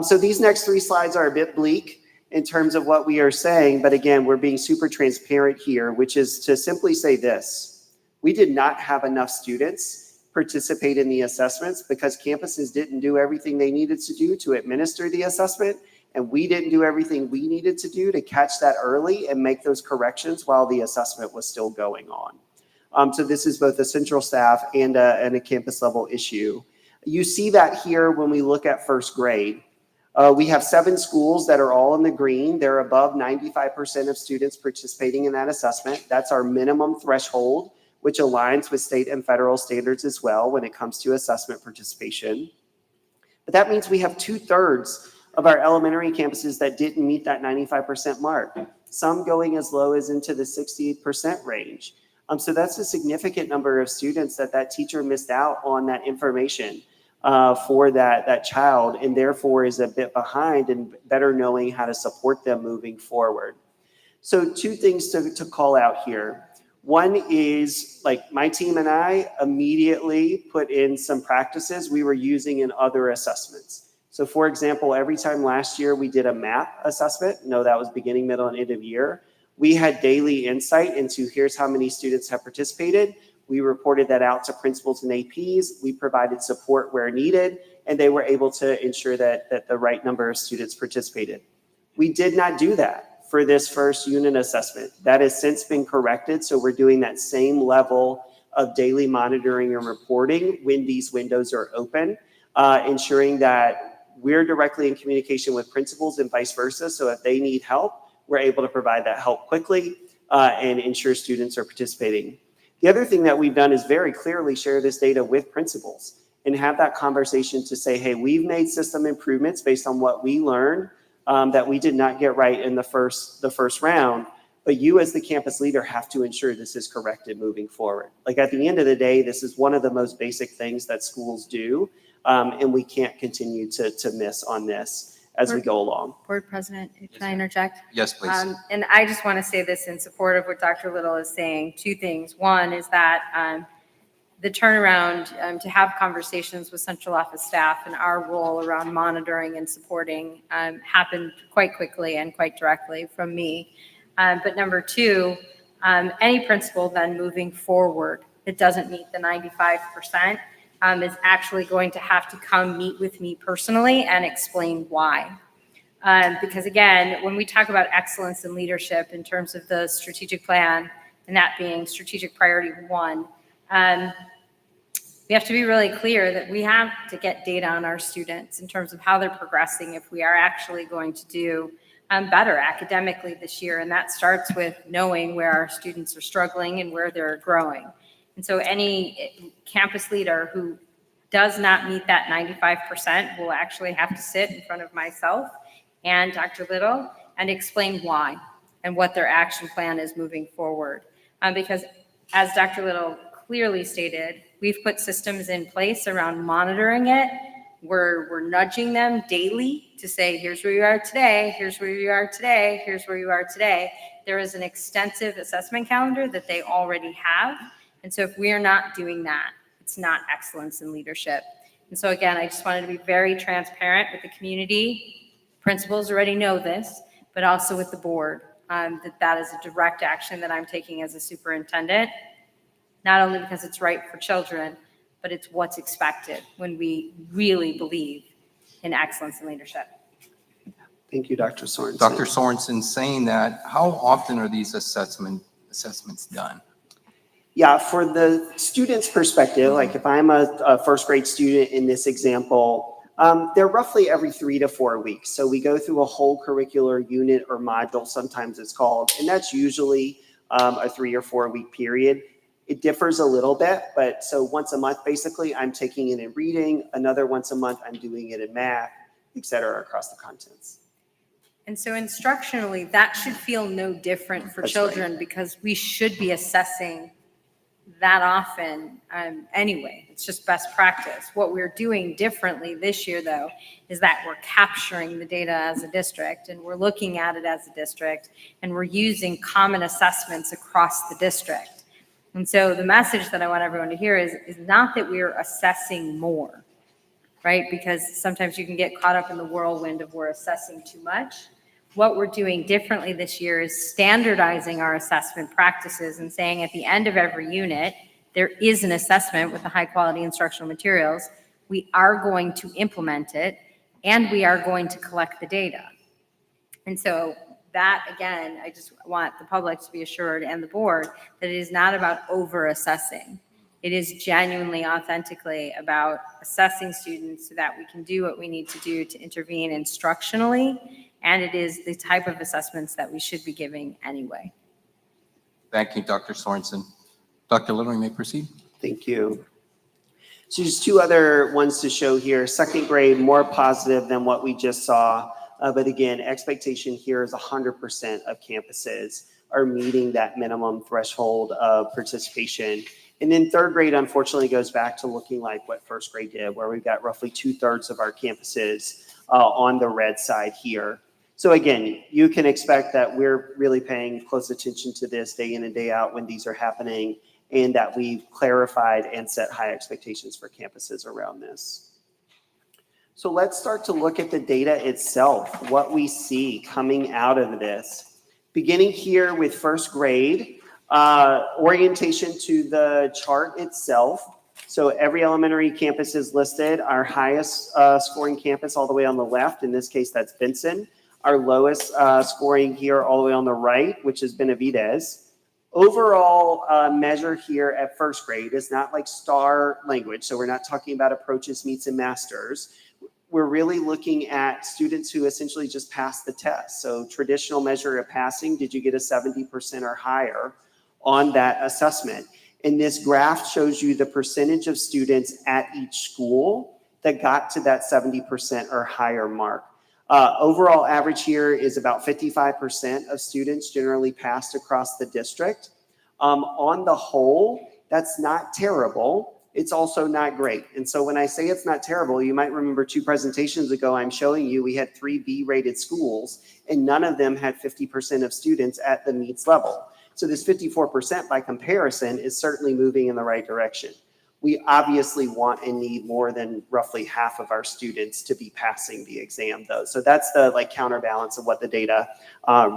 So these next 3 slides are a bit bleak in terms of what we are saying, but again, we're being super transparent here, which is to simply say this: we did not have enough students participate in the assessments because campuses didn't do everything they needed to do to administer the assessment, and we didn't do everything we needed to do to catch that early and make those corrections while the assessment was still going on. So this is both a central staff and a campus level issue. You see that here when we look at first grade. We have 7 schools that are all in the green. They're above 95% of students participating in that assessment. That's our minimum threshold, which aligns with state and federal standards as well when it comes to assessment participation. But that means we have 2/3 of our elementary campuses that didn't meet that 95% mark, some going as low as into the 60% range. So that's a significant number of students that teacher missed out on that information for that child, and therefore is a bit behind in better knowing how to support them moving forward. So 2 things to call out here. One is, like, my team and I immediately put in some practices we were using in other assessments. So for example, every time last year we did a MAP assessment, no, that was beginning, middle, and end of year, we had daily insight into here's how many students have participated. We reported that out to principals and APs. We provided support where needed, and they were able to ensure that the right number of students participated. We did not do that for this first unit assessment. That has since been corrected, so we're doing that same level of daily monitoring and reporting when these windows are open, ensuring that we're directly in communication with principals and vice versa, so if they need help, we're able to provide that help quickly and ensure students are participating. The other thing that we've done is very clearly share this data with principals and have that conversation to say, hey, we've made system improvements based on what we learned that we did not get right in the first round, but you as the campus leader have to ensure this is corrected moving forward. Like, at the end of the day, this is one of the most basic things that schools do, and we can't continue to miss on this as we go along. Board President, can I interject? Yes, please. And I just want to say this in support of what Dr. Little is saying. 2 things. One is that the turnaround to have conversations with central office staff and our role around monitoring and supporting happened quite quickly and quite directly from me. But number 2, any principal then moving forward that doesn't meet the 95% is actually going to have to come meet with me personally and explain why. Because again, when we talk about excellence in leadership in terms of the strategic plan, and that being strategic priority 1, we have to be really clear that we have to get data on our students in terms of how they're progressing if we are actually going to do better academically this year. And that starts with knowing where our students are struggling and where they're growing. And so any campus leader who does not meet that 95% will actually have to sit in front of myself and Dr. Little and explain why and what their action plan is moving forward. Because as Dr. Little clearly stated, we've put systems in place around monitoring it. We're nudging them daily to say, here's where you are today, here's where you are today, here's where you are today. There is an extensive assessment calendar that they already have. And so if we are not doing that, it's not excellence in leadership. And so again, I just wanted to be very transparent with the community. Principals already know this, but also with the board, that is a direct action that I'm taking as a superintendent, not only because it's right for children, but it's what's expected when we really believe in excellence in leadership. Thank you, Dr. Sorensen. Dr. Sorensen, saying that, how often are these assessments done? Yeah, for the student's perspective, like if I'm a first grade student in this example, they're roughly every 3 to 4 weeks. So we go through a whole curricular unit or module, sometimes it's called, and that's usually a 3 or 4 week period. It differs a little bit, but so once a month, basically, I'm taking it in reading, another once a month, I'm doing it in math, et cetera, across the contents. And so instructionally, that should feel no different for That's children because we should be assessing that often anyway. It's just best practice. What we're doing differently this year, though, is that we're capturing the data as a district and we're looking at it as a district and we're using common assessments across the district. And so the message that I want everyone to hear is not that we're assessing more, right? Because sometimes you can get caught up in the whirlwind of we're assessing too much. What we're doing differently this year is standardizing our assessment practices and saying at the end of every unit, there is an assessment with the high quality instructional materials. We are going to implement it and we are going to collect the data. And so that, again, I just want the public to be assured and the board that it is not about over-assessing. It is genuinely, authentically about assessing students so that we can do what we need to do to intervene instructionally, and it is the type of assessments that we should be giving anyway. Thank you, Dr. Sorensen. Dr. Little, you may proceed. Thank you. So just 2 other ones to show here. Second grade, more positive than what we just saw. But again, expectation here is 100% of campuses are meeting that minimum threshold of participation. And then third grade, unfortunately, goes back to looking like what first grade did, where we've got roughly 2/3 of our campuses on the red side here. So again, you can expect that we're really paying close attention to this day in and day out when these are happening, and that we've clarified and set high expectations for campuses around this. So let's start to look at the data itself, what we see coming out of this. Beginning here with first grade, orientation to the chart itself. So every elementary campus is listed. Our highest scoring campus all the way on the left, in this case, that's Benson. Our lowest scoring here all the way on the right, which is Benavides. Overall measure here at first grade is not like star language. So we're not talking about approaches, meets, and masters. We're really looking at students who essentially just passed the test. So traditional measure of passing, did you get a 70% or higher on that assessment? And this graph shows you the percentage of students at each school that got to that 70% or higher mark. Overall average here is about 55% of students generally passed across the district. On the whole, that's not terrible. It's also not great. And so when I say it's not terrible, you might remember 2 presentations ago, I'm showing you we had 3 B-rated schools and none of them had 50% of students at the meets level. So this 54% by comparison is certainly moving in the right direction. We obviously want and need more than roughly half of our students to be passing the exam though. So that's the counterbalance of what the data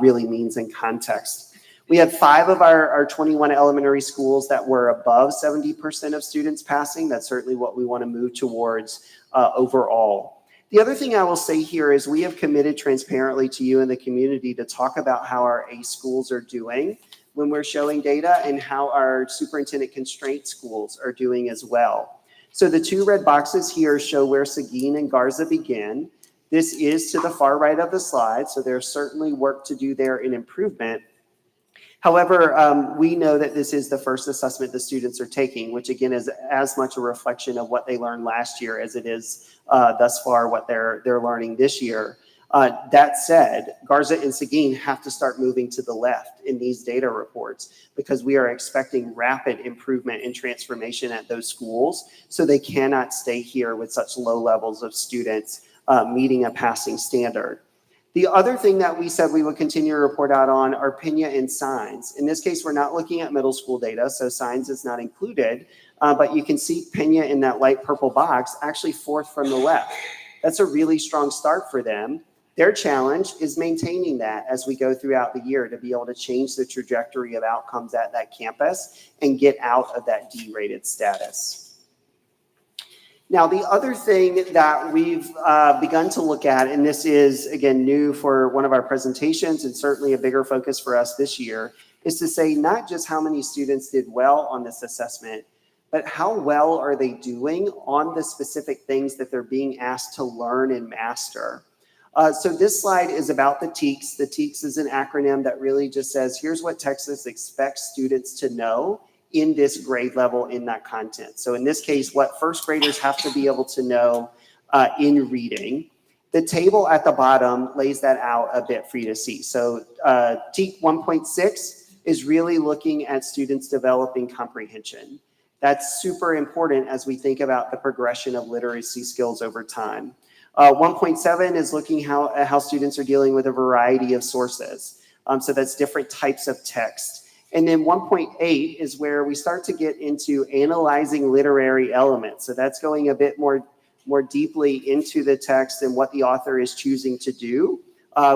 really means in context. We had 5 of our 21 elementary schools that were above 70% of students passing. That's certainly what we want to move towards overall. The other thing I will say here is we have committed transparently to you and the community to talk about how our ACE schools are doing when we're showing data and how our superintendent constraint schools are doing as well. So the two red boxes here show where Seguin and Garza begin. This is to the far right of the slide, so there's certainly work to do there in improvement. However, we know that this is the first assessment the students are taking, which again is as much a reflection of what they learned last year as it is thus far what they're learning this year. That said, Garza and Seguin have to start moving to the left in these data reports because we are expecting rapid improvement and transformation at those schools, so they cannot stay here with such low levels of students meeting a passing standard. The other thing that we said we would continue to report out on are Pena and Signs. In this case, we're not looking at middle school data, so Signs is not included, but you can see Pena in that light purple box, actually fourth from the left. That's a really strong start for them. Their challenge is maintaining that as we go throughout the year to be able to change the trajectory of outcomes at that campus and get out of that D-rated status. Now, the other thing that we've begun to look at, and this is, again, new for one of our presentations and certainly a bigger focus for us this year, is to say not just how many students did well on this assessment, but how well are they doing on the specific things that they're being asked to learn and master. So this slide is about the TEACS. The TEACS is an acronym that really just says, here's what Texas expects students to know in this grade level in that content. So in this case, what first graders have to be able to know in reading. The table at the bottom lays that out a bit for you to see. So TEAC 1.6 is really looking at students developing comprehension. That's super important as we think about the progression of literacy skills over time. 1.7 is looking at how students are dealing with a variety of sources. So that's different types of text. And then 1.8 is where we start to get into analyzing literary elements. So that's going a bit more deeply into the text and what the author is choosing to do,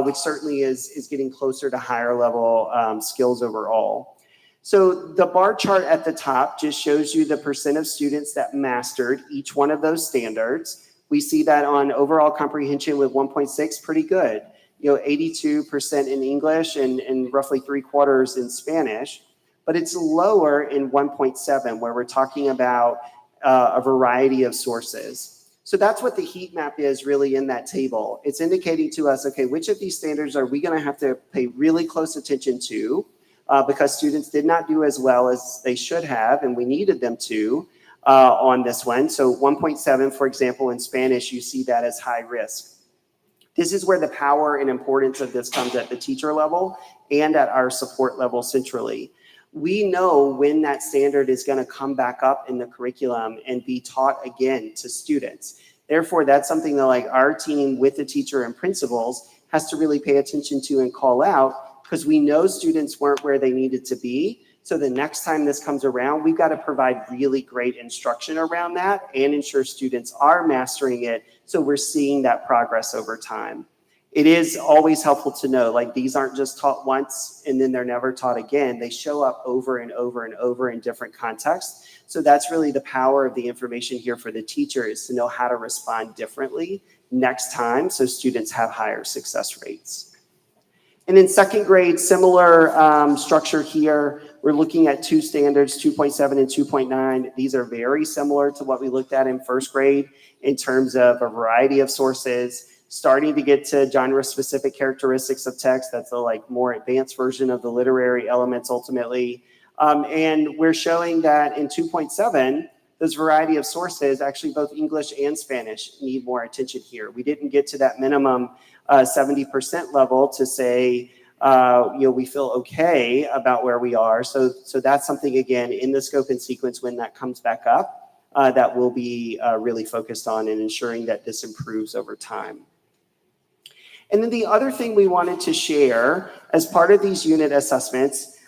which certainly is getting closer to higher level skills overall. So the bar chart at the top just shows you the percent of students that mastered each one of those standards. We see that on overall comprehension with 1.6, pretty good. 82% in English and roughly 3/4 in Spanish, but it's lower in 1.7 where we're talking about a variety of sources. So that's what the heat map is really in that table. It's indicating to us, okay, which of these standards are we going to have to pay really close attention to because students did not do as well as they should have and we needed them to on this one. So 1.7, for example, in Spanish, you see that as high risk. This is where the power and importance of this comes at the teacher level and at our support level centrally. We know when that standard is going to come back up in the curriculum and be taught again to students. Therefore, that's something that like our team with the teacher and principals has to really pay attention to and call out because we know students weren't where they needed to be. So the next time this comes around, we've got to provide really great instruction around that and ensure students are mastering it so we're seeing that progress over time. It is always helpful to know, like these aren't just taught once and then they're never taught again. They show up over and over and over in different contexts. So that's really the power of the information here for the teacher is to know how to respond differently next time so students have higher success rates. And in second grade, similar structure here. We're looking at two standards, 2.7 and 2.9. These are very similar to what we looked at in first grade in terms of a variety of sources, starting to get to genre-specific characteristics of text. That's a like more advanced version of the literary elements ultimately. And we're showing that in 2.7, those variety of sources, actually both English and Spanish need more attention here. We didn't get to that minimum 70% level to say, we feel okay about where we are. So that's something, again, in the scope and sequence when that comes back up, that we'll be really focused on in ensuring that this improves over time. And then the other thing we wanted to share as part of these unit assessments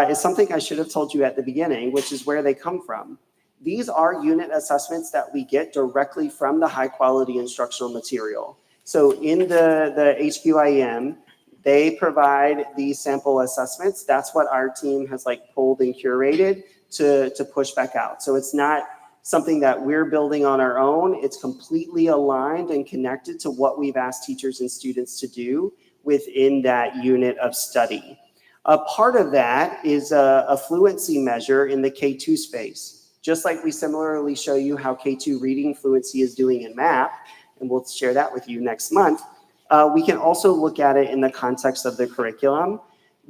is something I should have told you at the beginning, which is where they come from. These are unit assessments that we get directly from the high quality instructional material. So in the HQIM, they provide these sample assessments. That's what our team has like pulled and curated to push back out. So it's not something that we're building on our own. It's completely aligned and connected to what we've asked teachers and students to do within that unit of study. A part of that is a fluency measure in the K2 space. Just like we similarly show you how K2 reading fluency is doing in math, and we'll share that with you next month, we can also look at it in the context of the curriculum.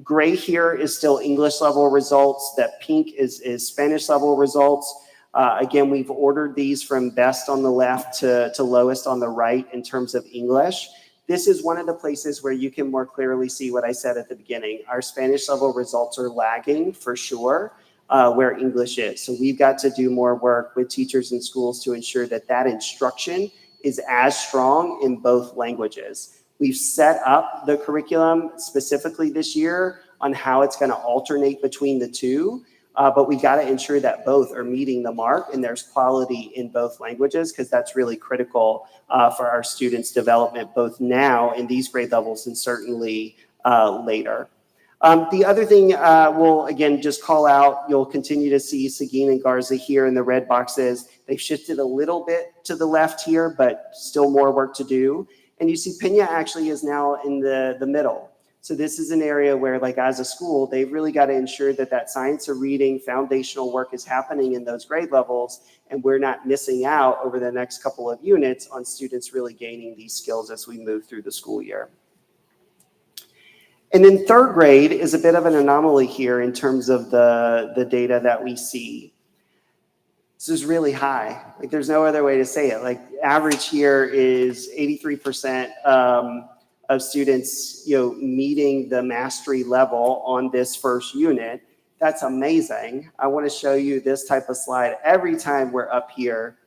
Gray here is still English level results. That pink is Spanish level results. Again, we've ordered these from best on the left to lowest on the right in terms of English. This is one of the places where you can more clearly see what I said at the beginning. Our Spanish level results are lagging for sure, where English is. So we've got to do more work with teachers and schools to ensure that that instruction is as strong in both languages. We've set up the curriculum specifically this year on how it's going to alternate between the two, but we got to ensure that both are meeting the mark and there's quality in both languages, because that's really critical for our students' development, both now in these grade levels and certainly later. The other thing we'll, again, just call out, you'll continue to see Seguin and Garza here in the red boxes. They've shifted a little bit to the left here, but still more work to do. And you see Pena actually is now in the middle. So this is an area where, like, as a school, they've really got to ensure that that science of reading foundational work is happening in those grade levels, and we're not missing out over the next couple of units on students really gaining these skills as we move through the school year. And then third grade is a bit of an anomaly here in terms of the data that we see. This is really high. Like, there's no other way to say it. Like, average here is 83% of students, meeting the mastery level on this first unit. That's amazing. I want to show you this type of slide every time we're up here.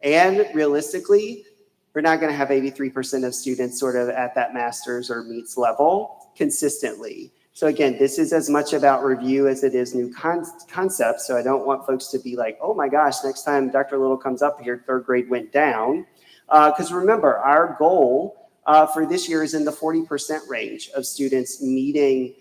And realistically, we're not going to have 83% of students sort of at that master's or meets level consistently. So again, this is as much about review as it is new concepts. So I don't want folks to be like, oh my gosh, next time Dr. Little comes up here, third grade went down. Because remember, our goal for this year is in the 40% range of students meeting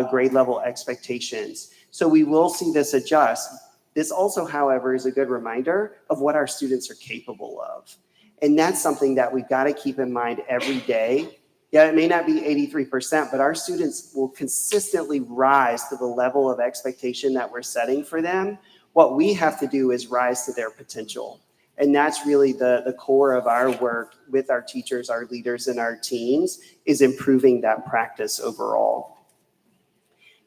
grade level expectations. So we will see this adjust. This also, however, is a good reminder of what our students are capable of. And that's something that we've got to keep in mind every day. Yeah, it may not be 83%, but our students will consistently rise to the level of expectation that we're setting for them. What we have to do is rise to their potential. And that's really the core of our work with our teachers, our leaders, and our teams, is improving that practice overall.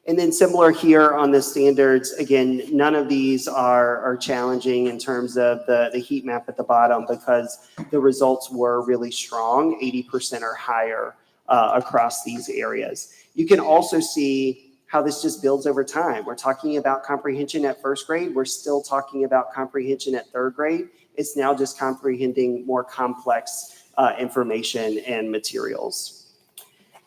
And then similar here on the standards, again, none of these are challenging in terms of the heat map at the bottom, because the results were really strong, 80% or higher across these areas. You can also see how this just builds over time. We're talking about comprehension at first grade. We're still talking about comprehension at third grade. It's now just comprehending more complex information and materials.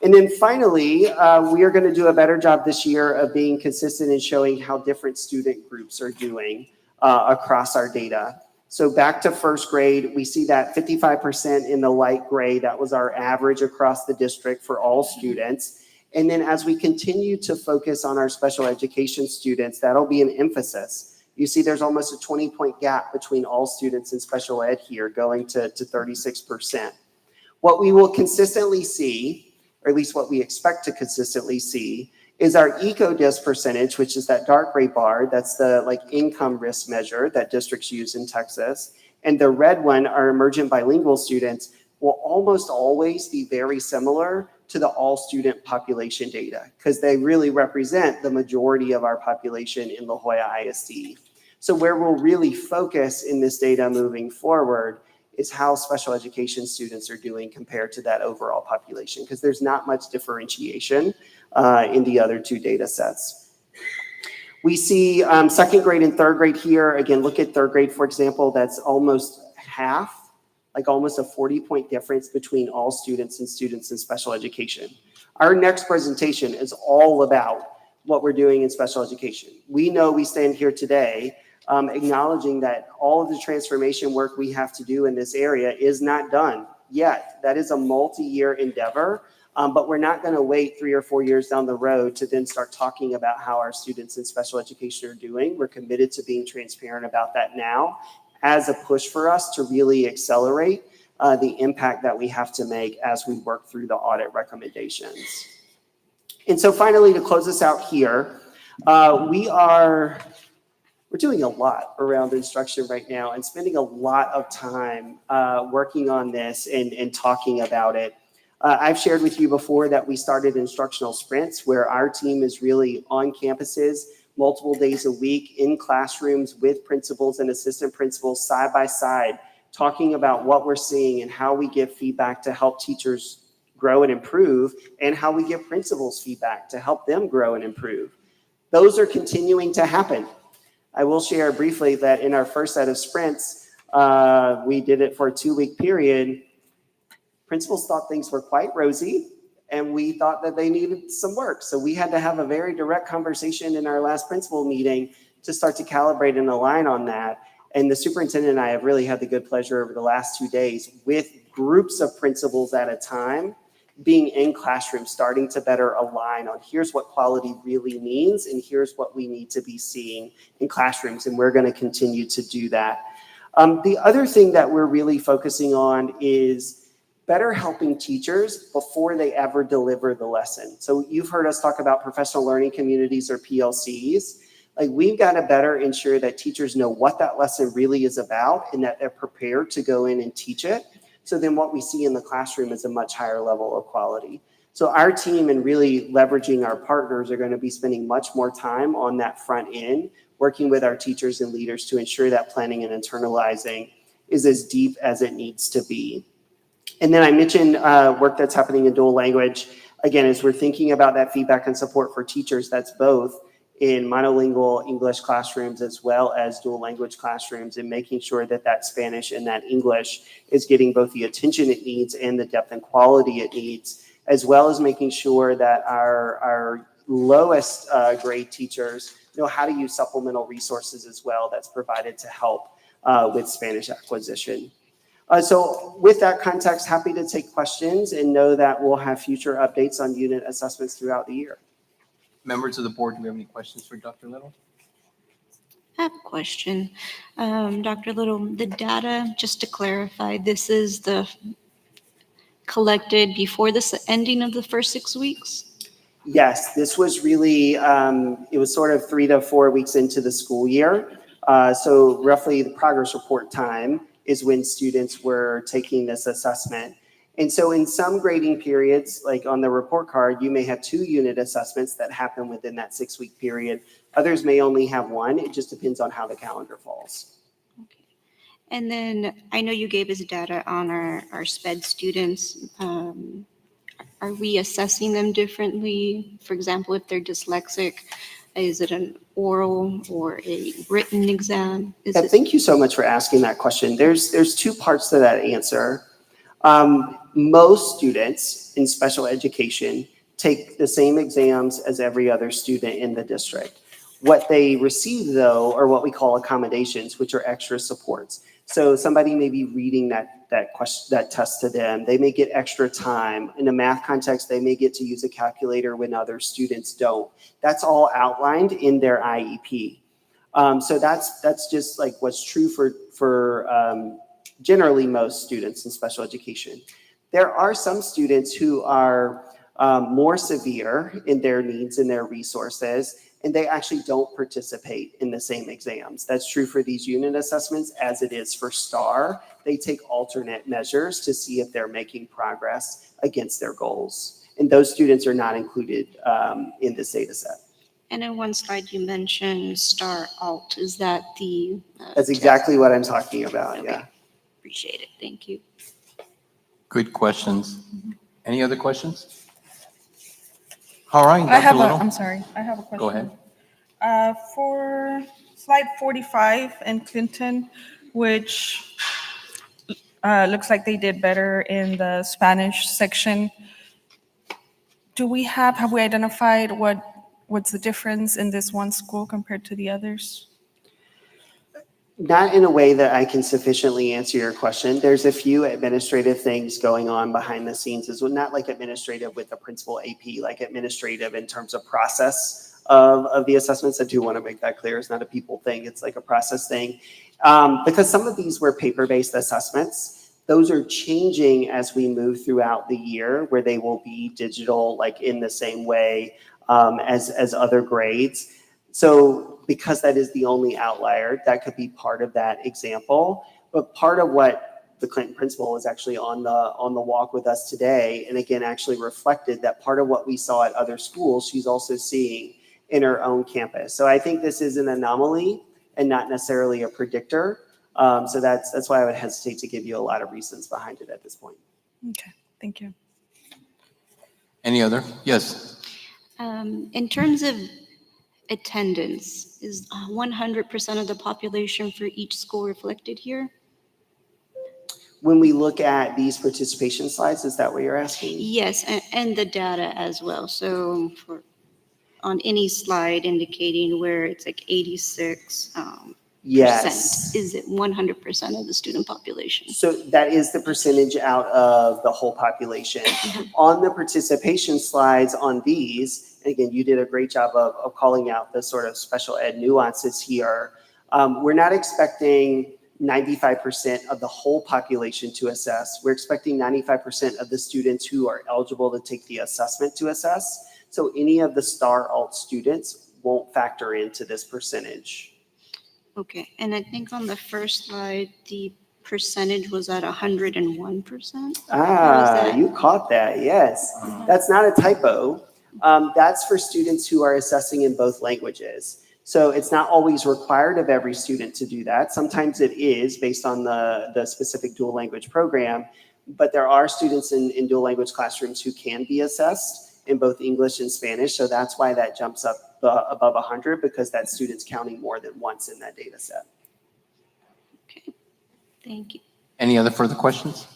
And then finally, we are going to do a better job this year of being consistent in showing how different student groups are doing across our data. So back to first grade, we see that 55% in the light gray. That was our average across the district for all students. And then as we continue to focus on our special education students, that'll be an emphasis. You see there's almost a 20-point gap between all students in special ed here, going to 36%. What we will consistently see, or at least what we expect to consistently see, is our ECODIS percentage, which is that dark gray bar. That's the income risk measure that districts use in Texas. And the red one, our emergent bilingual students, will almost always be very similar to the all student population data, because they really represent the majority of our population in La Jolla ISD. So where we'll really focus in this data moving forward is how special education students are doing compared to that overall population, because there's not much differentiation in the other two data sets. We see second grade and third grade here. Again, look at third grade, for example, that's almost half, like almost a 40-point difference between all students and students in special education. Our next presentation is all about what we're doing in special education. We know we stand here today acknowledging that all of the transformation work we have to do in this area is not done yet. That is a multi-year endeavor, but we're not going to wait 3 or 4 years down the road to then start talking about how our students in special education are doing. We're committed to being transparent about that now as a push for us to really accelerate the impact that we have to make as we work through the audit recommendations. And so finally, to close us out here, we are we're doing a lot around instruction right now and spending a lot of time working on this and talking about it. I've shared with you before that we started instructional sprints where our team is really on campuses multiple days a week in classrooms with principals and assistant principals side by side, talking about what we're seeing and how we give feedback to help teachers grow and improve, and how we give principals feedback to help them grow and improve. Those are continuing to happen. I will share briefly that in our first set of sprints, we did it for a 2-week period. Principals thought things were quite rosy, and we thought that they needed some work. So we had to have a very direct conversation in our last principal meeting to start to calibrate and align on that. And the superintendent and I have really had the good pleasure over the last 2 days with groups of principals at a time being in classrooms, starting to better align on here's what quality really means and here's what we need to be seeing in classrooms. And we're going to continue to do that. The other thing that we're really focusing on is better helping teachers before they ever deliver the lesson. So you've heard us talk about professional learning communities or PLCs. Like, we've got to better ensure that teachers know what that lesson really is about and that they're prepared to go in and teach it. So then what we see in the classroom is a much higher level of quality. So our team and really leveraging our partners are going to be spending much more time on that front end, working with our teachers and leaders to ensure that planning and internalizing is as deep as it needs to be. And then I mentioned work that's happening in dual language. Again, as we're thinking about that feedback and support for teachers, that's both in monolingual English classrooms as well as dual language classrooms, and making sure that that Spanish and that English is getting both the attention it needs and the depth and quality it needs, as well as making sure that our lowest grade teachers know how to use supplemental resources as well that's provided to help with Spanish acquisition. So with that context, happy to take questions and know that we'll have future updates on unit assessments throughout the year. Members of the board, do we have any questions for Dr. Little? I have a question. Dr. Little, the data, just to clarify, this is the collected before the ending of the first 6 weeks? Yes, this was really, it was sort of 3 to 4 weeks into the school year. So roughly the progress report time is when students were taking this assessment. And so in some grading periods, like on the report card, you may have 2 unit assessments that happen within that 6-week period. Others may only have 1. It just depends on how the calendar falls. Okay. And then I know you gave us data on our SPED students. Are we assessing them differently? For example, if they're dyslexic, is it an oral or a written exam? Thank you so much for asking that question. There's 2 parts to that answer. Most students in special education take the same exams as every other student in the district. What they receive, though, are what we call accommodations, which are extra supports. So somebody may be reading that test to them. They may get extra time. In a math context, they may get to use a calculator when other students don't. That's all outlined in their IEP. So that's just like what's true for generally most students in special education. There are some students who are more severe in their needs and their resources, and they actually don't participate in the same exams. That's true for these unit assessments as it is for STAR. They take alternate measures to see if they're making progress against their goals. And those students are not included in this data set. And in one slide, you mentioned STAR Alt. Is that the? That's exactly what I'm talking about, Okay. yeah. Appreciate it. Thank you. Good questions. Any other questions? All right, Dr. Little. I'm sorry, I have a question. Go ahead. For slide 45 in Clinton, which looks like they did better in the Spanish section, have we identified what's the difference in this one school compared to the others? Not in a way that I can sufficiently answer your question. There's a few administrative things going on behind the scenes as well, not like administrative with the principal AP, like administrative in terms of process of the assessments. I do want to make that clear. It's not a people thing. It's like a process thing. Because some of these were paper-based assessments. Those are changing as we move throughout the year, where they will be digital, like in the same way as other grades. So because that is the only outlier, that could be part of that example. But part of what the Clinton principal was actually on the walk with us today, and again, actually reflected that part of what we saw at other schools, she's also seeing in her own campus. So I think this is an anomaly and not necessarily a predictor. So that's why I would hesitate to give you a lot of reasons behind it at this point. Okay, thank you. Any other? Yes. In terms of attendance, is 100% of the population for each school reflected here? When we look at these participation slides, is that what you're asking? Yes, and the data as well. So on any slide indicating where it's like 86, Yes. is it 100% of the student population? So that is the percentage out of the whole population. On the participation slides on these, and again, you did a great job of calling out the sort of special ed nuances here. We're not expecting 95% of the whole population to assess. We're expecting 95% of the students who are eligible to take the assessment to assess. So any of the STAR alt students won't factor into this percentage. Okay, and I think on the first slide, the percentage was at 101%. Ah, you caught that, yes. That's not a typo. That's for students who are assessing in both languages. So it's not always required of every student to do that. Sometimes it is based on the specific dual language program, but there are students in dual language classrooms who can be assessed in both English and Spanish. So that's why that jumps up above 100, because that student's counting more than once in that data set. Okay, thank you. Any other further questions?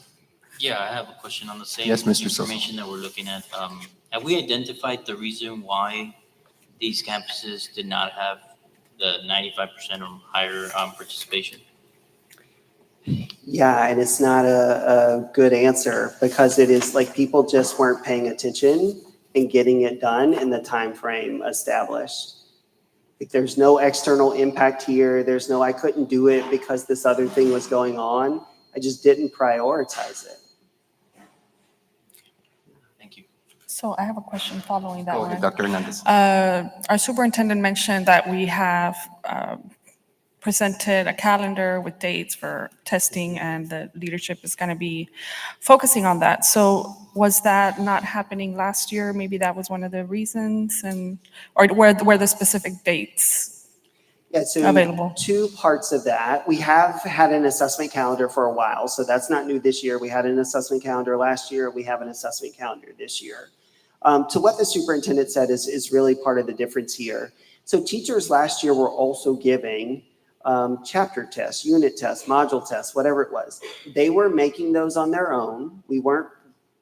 Yeah, I have a question on the same Yes, Mr. Sosa. information that we're looking at. Have we identified the reason why these campuses did not have the 95% or higher participation? Yeah, and it's not a good answer, because it is like people just weren't paying attention and getting it done in the time frame established. Like, there's no external impact here. There's no, I couldn't do it because this other thing was going on. I just didn't prioritize it. Thank you. So I have a question following that Go one. ahead, Dr. Hernandez. Our superintendent mentioned that we have presented a calendar with dates for testing, and the leadership is going to be focusing on that. So was that not happening last year? Maybe that was one of the reasons, or were the specific dates Yeah, so available? two parts of that. We have had an assessment calendar for a while, so that's not new this year. We had an assessment calendar last year. We have an assessment calendar this year. To what the superintendent said is really part of the difference here. So teachers last year were also giving chapter tests, unit tests, module tests, whatever it was. They were making those on their own. We weren't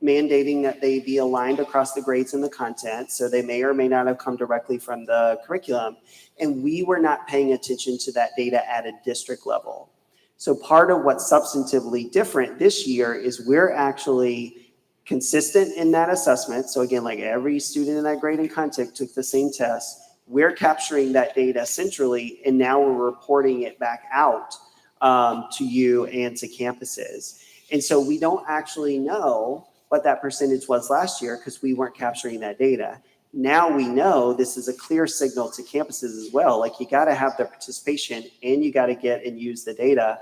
mandating that they be aligned across the grades and the content, so they may or may not have come directly from the curriculum. And we were not paying attention to that data at a district level. So part of what's substantively different this year is we're actually consistent in that assessment. So again, like every student in that grade and content took the same test. We're capturing that data centrally, and now we're reporting it back out to you and to campuses. And so we don't actually know what that percentage was last year because we weren't capturing that data. Now we know this is a clear signal to campuses as well. Like, you got to have the participation and you got to get and use the data.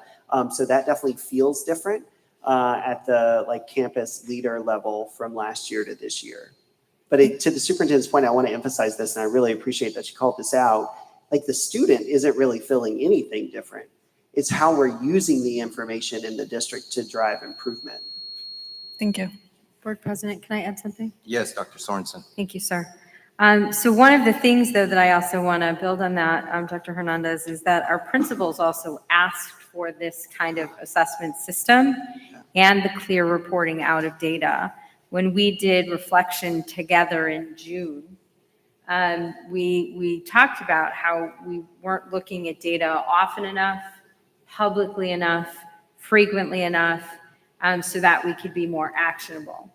So that definitely feels different at the campus leader level from last year to this year. But to the superintendent's point, I want to emphasize this, and I really appreciate that you called this out. Like, the student isn't really feeling anything different. It's how we're using the information in the district to drive improvement. Thank you. Board President, can I add something? Yes, Dr. Sorensen. Thank you, sir. So one of the things, though, that I also want to build on that, Dr. Hernandez, is that our principals also asked for this kind of assessment system and the clear reporting out of data. When we did reflection together in June, we talked about how we weren't looking at data often enough, publicly enough, frequently enough, so that we could be more actionable.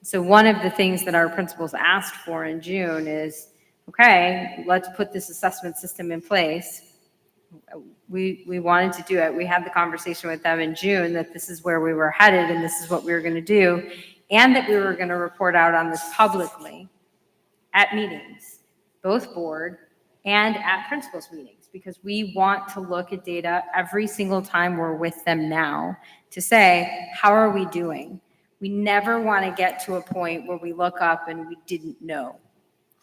So one of the things that our principals asked for in June is, okay, let's put this assessment system in place. We wanted to do it. We had the conversation with them in June that this is where we were headed and this is what we were going to do, and that we were going to report out on this publicly at meetings, both board and at principals meetings, because we want to look at data every single time we're with them now to say, how are we doing? We never want to get to a point where we look up and we didn't know,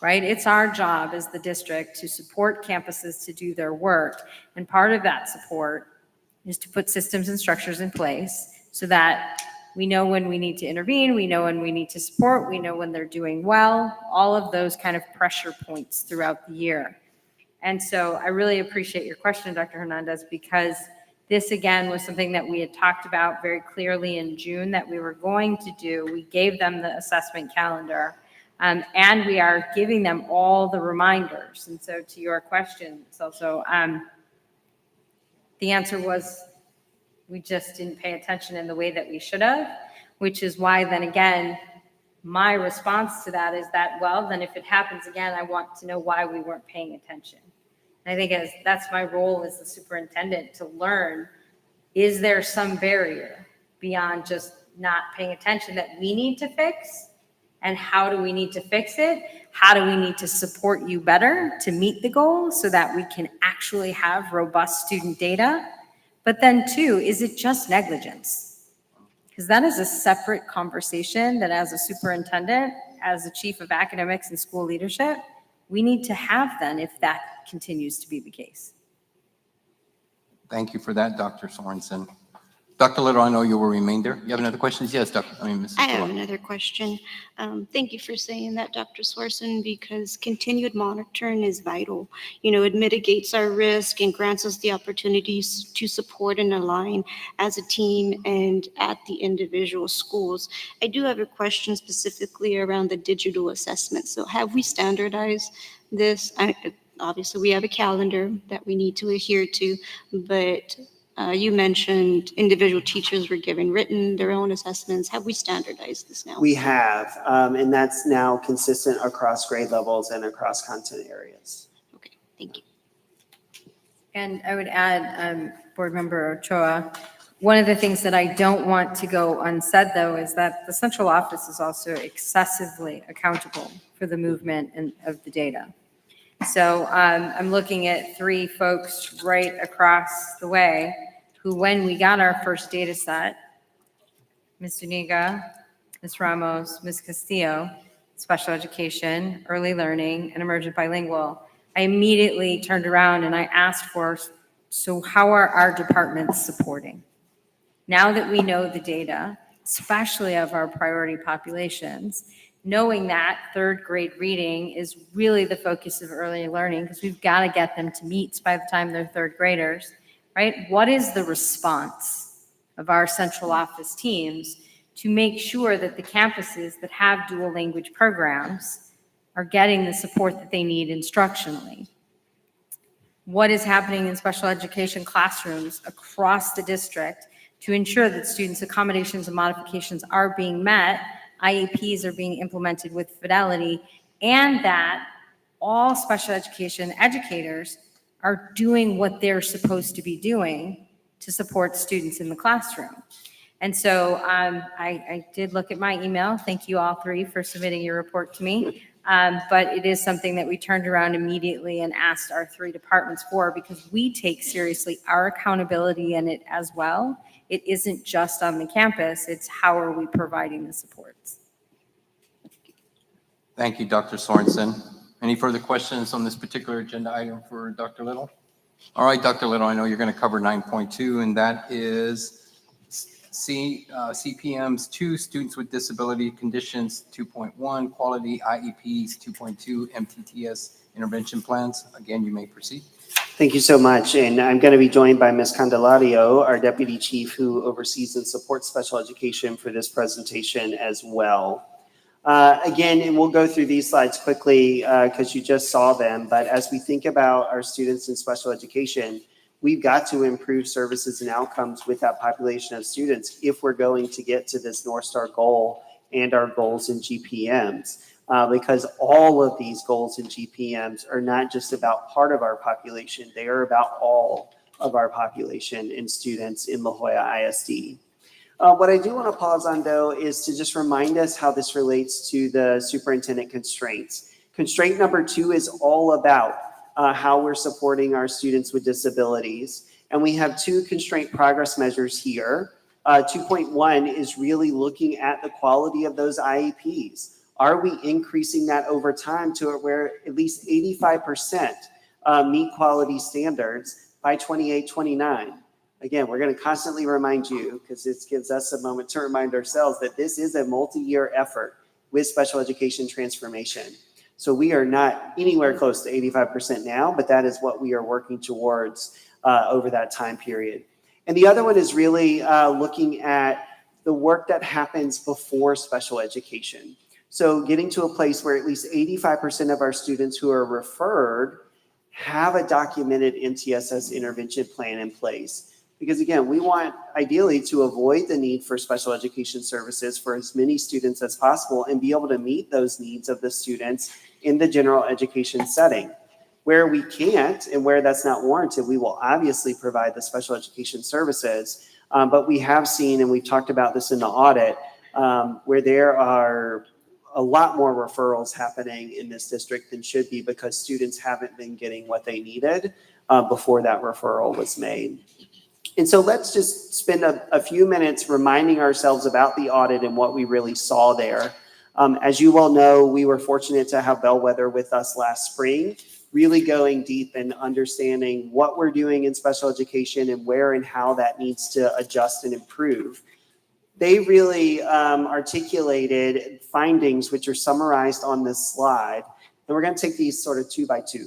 right? It's our job as the district to support campuses to do their work. And part of that support is to put systems and structures in place so that we know when we need to intervene, we know when we need to support, we know when they're doing well, all of those kind of pressure points throughout the year. And so I really appreciate your question, Dr. Hernandez, because this again was something that we had talked about very clearly in June that we were going to do. We gave them the assessment calendar, and we are giving them all the reminders. And so to your question, it's also, the answer was we just didn't pay attention in the way that we should have, which is why then again, my response to that is that, well, then if it happens again, I want to know why we weren't paying attention. And I think that's my role as the superintendent, to learn, is there some barrier beyond just not paying attention that we need to fix? And how do we need to fix it? How do we need to support you better to meet the goal so that we can actually have robust student data? But then two, is it just negligence? Because that is a separate conversation that as a superintendent, as a chief of academics and school leadership, we need to have then if that continues to be the case. Thank you for that, Dr. Sorensen. Dr. Little, I know you will remain there. You have another question? Yes, Mrs. I have Little. another question. Thank you for saying that, Dr. Swarson, because continued monitoring is vital. You know, it mitigates our risk and grants us the opportunities to support and align as a team and at the individual schools. I do have a question specifically around the digital assessment. So have we standardized this? Obviously, we have a calendar that we need to adhere to, but you mentioned individual teachers were given their own assessments. Have we standardized this now? We have, and that's now consistent across grade levels and across content areas. Okay, thank you. And I would add, Board Member Ochoa, one of the things that I don't want to go unsaid, though, is that the central office is also excessively accountable for the movement of the data. So I'm looking at three folks right across the way who, when we got our first data set, Ms. Zuniga, Ms. Ramos, Ms. Castillo, special education, early learning, and emergent bilingual, I immediately turned around and I asked for, so how are our departments supporting? Now that we know the data, especially of our priority populations, knowing that third grade reading is really the focus of early learning, because we've got to get them to meets by the time they're third graders, right? What is the response of our central office teams to make sure that the campuses that have dual language programs are getting the support that they need instructionally? What is happening in special education classrooms across the district to ensure that students' accommodations and modifications are being met, IEPs are being implemented with fidelity, and that all special education educators are doing what they're supposed to be doing to support students in the classroom? And so I did look at my email. Thank you all three for submitting your report to me. But it is something that we turned around immediately and asked our three departments for, because we take seriously our accountability in it as well. It isn't just on the campus, it's how are we providing the supports. Thank you, Dr. Sorensen. Any further questions on this particular agenda item for Dr. Little? All right, Dr. Little, I know you're going to cover 9.2, and that is CPMs 2, Students with Disability Conditions 2.1, Quality IEPs 2.2, MTTS Intervention Plans. Again, you may proceed. Thank you so much. And I'm going to be joined by Ms. Candelario, our Deputy Chief, who oversees and supports special education for this presentation as well. Again, and we'll go through these slides quickly because you just saw them, but as we think about our students in special education, we've got to improve services and outcomes with that population of students if we're going to get to this North Star goal and our goals in GPMs. Because all of these goals and GPMs are not just about part of our population, they are about all of our population and students in La Jolla ISD. What I do want to pause on, though, is to just remind us how this relates to the superintendent constraints. Constraint number 2 is all about how we're supporting our students with disabilities. And we have 2 constraint progress measures here. 2.1 is really looking at the quality of those IEPs. Are we increasing that over time to where at least 85% meet quality standards by 28, 29? Again, we're going to constantly remind you, because this gives us a moment to remind ourselves that this is a multi-year effort with special education transformation. So we are not anywhere close to 85% now, but that is what we are working towards over that time period. And the other one is really looking at the work that happens before special education. So getting to a place where at least 85% of our students who are referred have a documented MTSS intervention plan in place. Because again, we want ideally to avoid the need for special education services for as many students as possible and be able to meet those needs of the students in the general education setting. Where we can't and where that's not warranted, we will obviously provide the special education services. But we have seen, and we've talked about this in the audit, where there are a lot more referrals happening in this district than should be because students haven't been getting what they needed before that referral was made. And so let's just spend a few minutes reminding ourselves about the audit and what we really saw there. As you well know, we were fortunate to have Bellwether with us last spring, really going deep and understanding what we're doing in special education and where and how that needs to adjust and improve. They really articulated findings which are summarized on this slide. And we're going to take these sort of 2 by 2.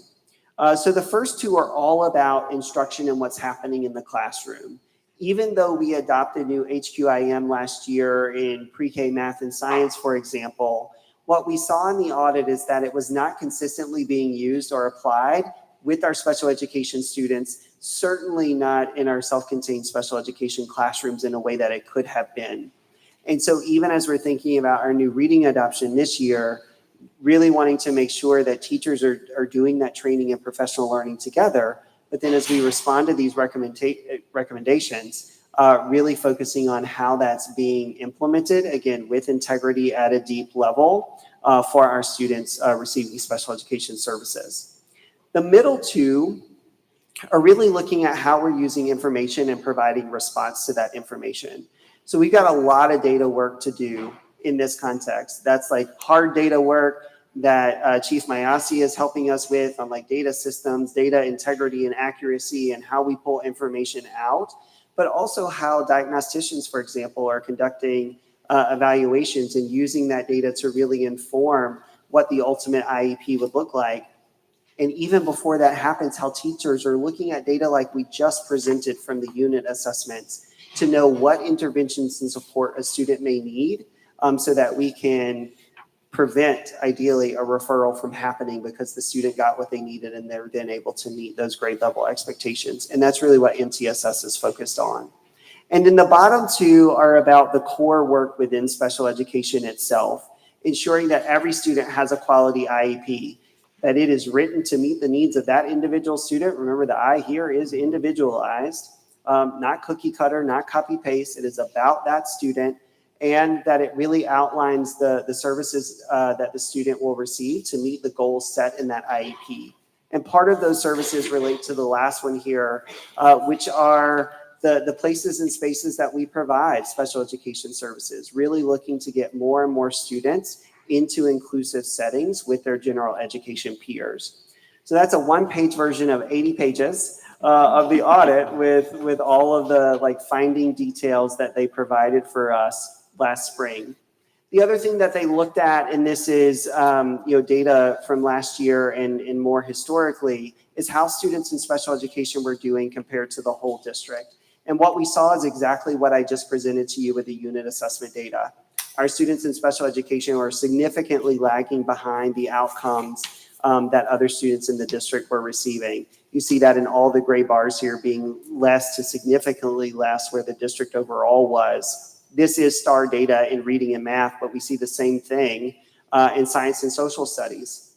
So the first 2 are all about instruction and what's happening in the classroom. Even though we adopted new HQIM last year in pre-K math and science, for example, what we saw in the audit is that it was not consistently being used or applied with our special education students, certainly not in our self-contained special education classrooms in a way that it could have been. And so even as we're thinking about our new reading adoption this year, really wanting to make sure that teachers are doing that training and professional learning together. But then as we respond to these recommendations, really focusing on how that's being implemented, again, with integrity at a deep level for our students receiving special education services. The middle 2 are really looking at how we're using information and providing response to that information. So we've got a lot of data work to do in this context. That's like hard data work that Chief Mayasi is helping us with on like data systems, data integrity and accuracy, and how we pull information out, but also how diagnosticians, for example, are conducting evaluations and using that data to really inform what the ultimate IEP would look like. And even before that happens, how teachers are looking at data like we just presented from the unit assessments to know what interventions and support a student may need, so that we can prevent, ideally, a referral from happening because the student got what they needed and they're then able to meet those grade level expectations. And that's really what MTSS is focused on. And then the bottom 2 are about the core work within special education itself, ensuring that every student has a quality IEP, that it is written to meet the needs of that individual student. Remember, the I here is individualized, not cookie cutter, not copy paste. It is about that student, and that it really outlines the services that the student will receive to meet the goals set in that IEP. And part of those services relate to the last one here, which are the places and spaces that we provide special education services, really looking to get more and more students into inclusive settings with their general education peers. So that's a 1-page version of 80 pages of the audit with all of the like finding details that they provided for us last spring. The other thing that they looked at, and this is data from last year and more historically, is how students in special education were doing compared to the whole district. And what we saw is exactly what I just presented to you with the unit assessment data. Our students in special education were significantly lagging behind the outcomes that other students in the district were receiving. You see that in all the gray bars here being less to significantly less where the district overall was. This is STAR data in reading and math, but we see the same thing in science and social studies.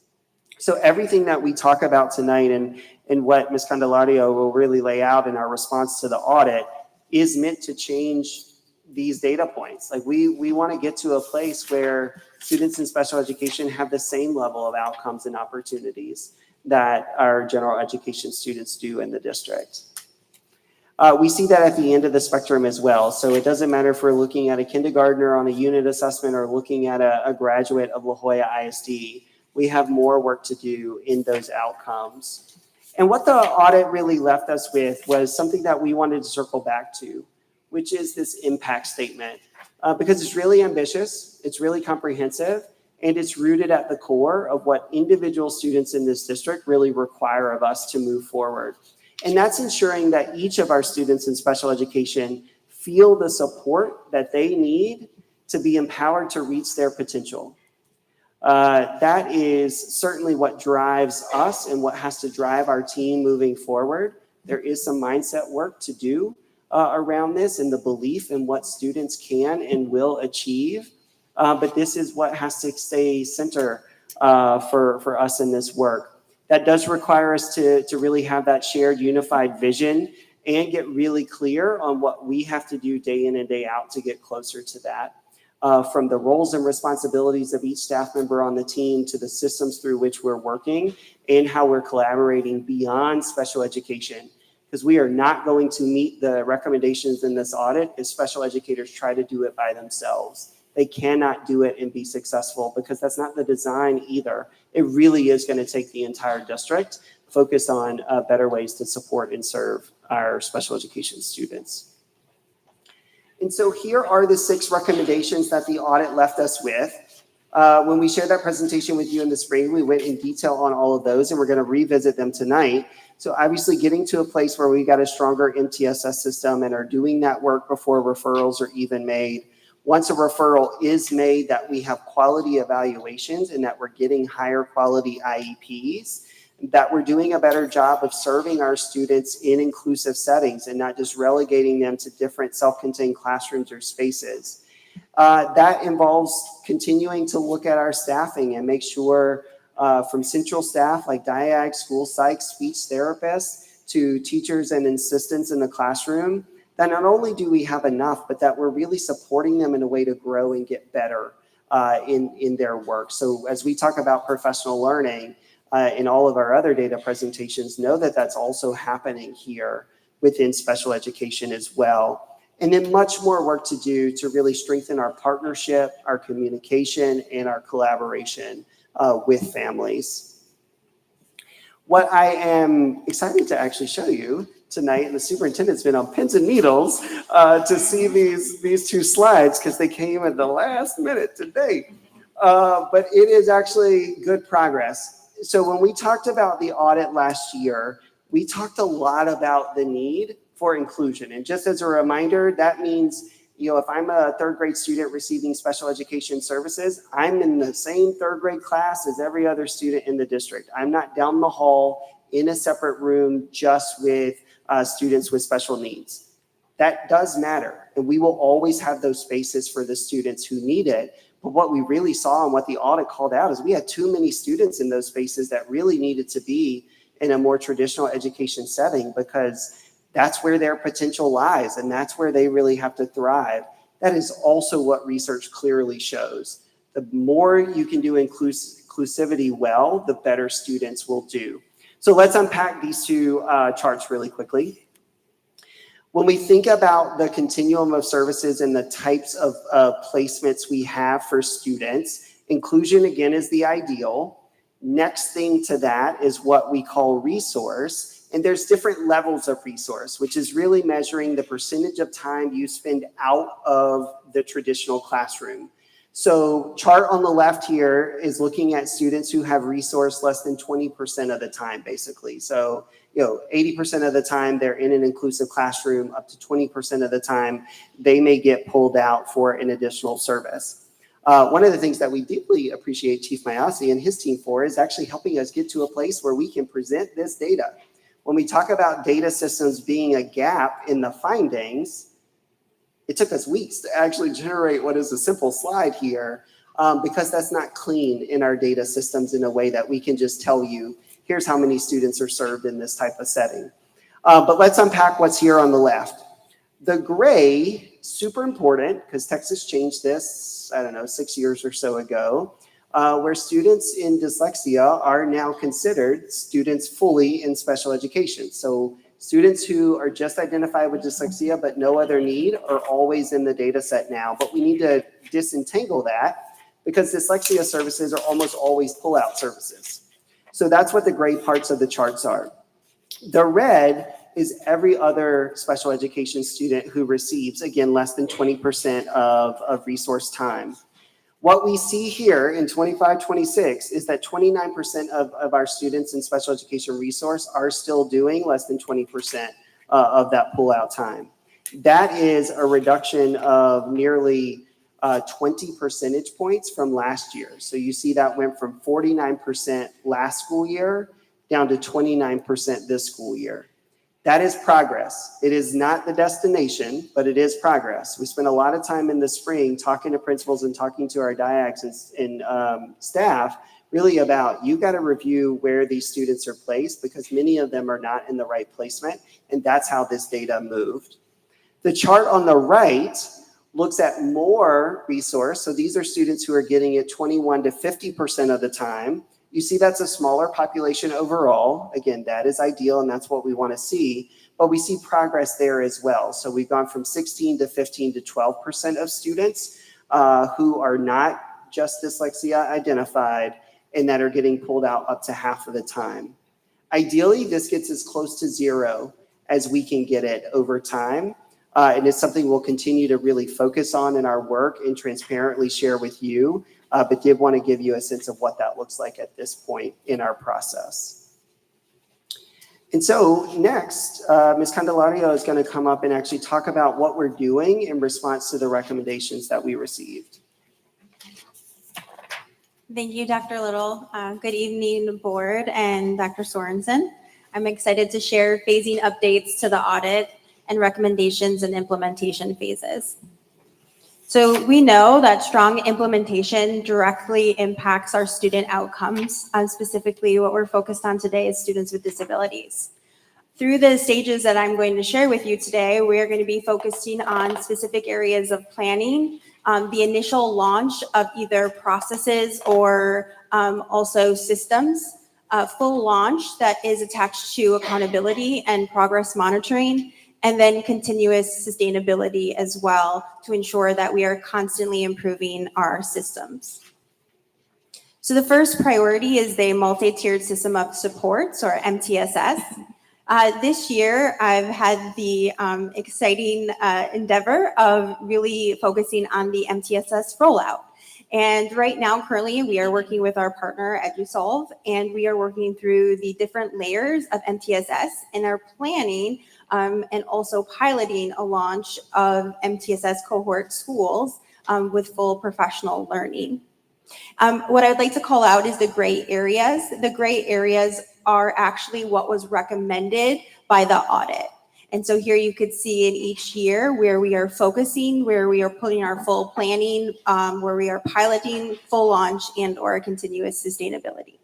So everything that we talk about tonight and what Ms. Candelario will really lay out in our response to the audit is meant to change these data points. Like we want to get to a place where students in special education have the same level of outcomes and opportunities, that our general education students do in the district. We see that at the end of the spectrum as well. So it doesn't matter if we're looking at a kindergartner on a unit assessment or looking at a graduate of La Jolla ISD, we have more work to do in those outcomes. And what the audit really left us with was something that we wanted to circle back to, which is this impact statement. Because it's really ambitious, it's really comprehensive, and it's rooted at the core of what individual students in this district really require of us to move forward. And that's ensuring that each of our students in special education feel the support that they need to be empowered to reach their potential. That is certainly what drives us and what has to drive our team moving forward. There is some mindset work to do around this and the belief in what students can and will achieve. But this is what has to stay center for us in this work. That does require us to really have that shared unified vision and get really clear on what we have to do day in and day out to get closer to that. From the roles and responsibilities of each staff member on the team to the systems through which we're working and how we're collaborating beyond special education. Because we are not going to meet the recommendations in this audit if special educators try to do it by themselves. They cannot do it and be successful because that's not the design either. It really is going to take the entire district focused on better ways to support and serve our special education students. And so here are the 6 recommendations that the audit left us with. When we shared that presentation with you in the spring, we went in detail on all of those and we're going to revisit them tonight. So obviously getting to a place where we got a stronger MTSS system and are doing that work before referrals are even made. Once a referral is made, that we have quality evaluations and that we're getting higher quality IEPs, that we're doing a better job of serving our students in inclusive settings and not just relegating them to different self-contained classrooms or spaces. That involves continuing to look at our staffing and make sure from central staff like DIAG, school psych, speech therapists, to teachers and assistants in the classroom, that not only do we have enough, but that we're really supporting them in a way to grow and get better in their work. So as we talk about professional learning in all of our other data presentations, know that that's also happening here within special education as well. And then much more work to do to really strengthen our partnership, our communication, and our collaboration with families. What I am excited to actually show you tonight, and the superintendent's been on pins and needles to see these 2 slides because they came at the last minute today. But it is actually good progress. So when we talked about the audit last year, we talked a lot about the need for inclusion. And just as a reminder, that means, if I'm a 3rd grade student receiving special education services, I'm in the same 3rd grade class as every other student in the district. I'm not down the hall in a separate room just with students with special needs. That does matter, and we will always have those spaces for the students who need it. But what we really saw and what the audit called out is we had too many students in those spaces that really needed to be in a more traditional education setting because that's where their potential lies and that's where they really have to thrive. That is also what research clearly shows. The more you can do inclusivity well, the better students will do. So let's unpack these 2 charts really quickly. When we think about the continuum of services and the types of placements we have for students, inclusion again is the ideal. Next thing to that is what we call resource. And there's different levels of resource, which is really measuring the percentage of time you spend out of the traditional classroom. So chart on the left here is looking at students who have resource less than 20% of the time, basically. So, 80% of the time they're in an inclusive classroom, up to 20% of the time they may get pulled out for an additional service. One of the things that we deeply appreciate Chief Mayasi and his team for is actually helping us get to a place where we can present this data. When we talk about data systems being a gap in the findings, it took us weeks to actually generate what is a simple slide here because that's not clean in our data systems in a way that we can just tell you, here's how many students are served in this type of setting. But let's unpack what's here on the left. The gray, super important because Texas changed this, 6 years or so ago. where students in dyslexia are now considered students fully in special education. So students who are just identified with dyslexia but no other need are always in the data set now, but we need to disentangle that because dyslexia services are almost always pull-out services. So that's what the gray parts of the charts are. The red is every other special education student who receives, again, less than 20% of resource time. What we see here in 25-26 is that 29% of our students in special education resource are still doing less than 20% of that pull-out time. That is a reduction of nearly 20 percentage points from last year. So you see that went from 49% last school year down to 29% this school year. That is progress. It is not the destination, but it is progress. We spent a lot of time in the spring talking to principals and talking to our DIACs and staff really about, you got to review where these students are placed because many of them are not in the right placement, and that's how this data moved. The chart on the right looks at more resource. So these are students who are getting it 21 to 50% of the time. You see that's a smaller population overall. Again, that is ideal and that's what we want to see, but we see progress there as well. So we've gone from 16 to 15 to 12% of students who are not just dyslexia identified and that are getting pulled out up to half of the time. Ideally, this gets as close to zero as we can get it over time. And it's something we'll continue to really focus on in our work and transparently share with you. But did want to give you a sense of what that looks like at this point in our process. And so next, Ms. Candelario is going to come up and actually talk about what we're doing in response to the recommendations that we received. Thank you, Dr. Little. Good evening, board and Dr. Sorensen. I'm excited to share phasing updates to the audit and recommendations and implementation phases. So we know that strong implementation directly impacts our student outcomes. Specifically, what we're focused on today is students with disabilities. Through the stages that I'm going to share with you today, we are going to be focusing on specific areas of planning, the initial launch of either processes or also systems, full launch that is attached to accountability and progress monitoring, and then continuous sustainability as well to ensure that we are constantly improving our systems. So the first priority is the multi-tiered system of supports, or MTSS. This year, I've had the exciting endeavor of really focusing on the MTSS rollout. And right now, currently, we are working with our partner EduSolve, and we are working through the different layers of MTSS and are planning and also piloting a launch of MTSS cohort schools with full professional learning. What I'd like to call out is the gray areas. The gray areas are actually what was recommended by the audit. And so here you could see in each year where we are focusing, where we are putting our full planning, where we are piloting full launch and or continuous sustainability.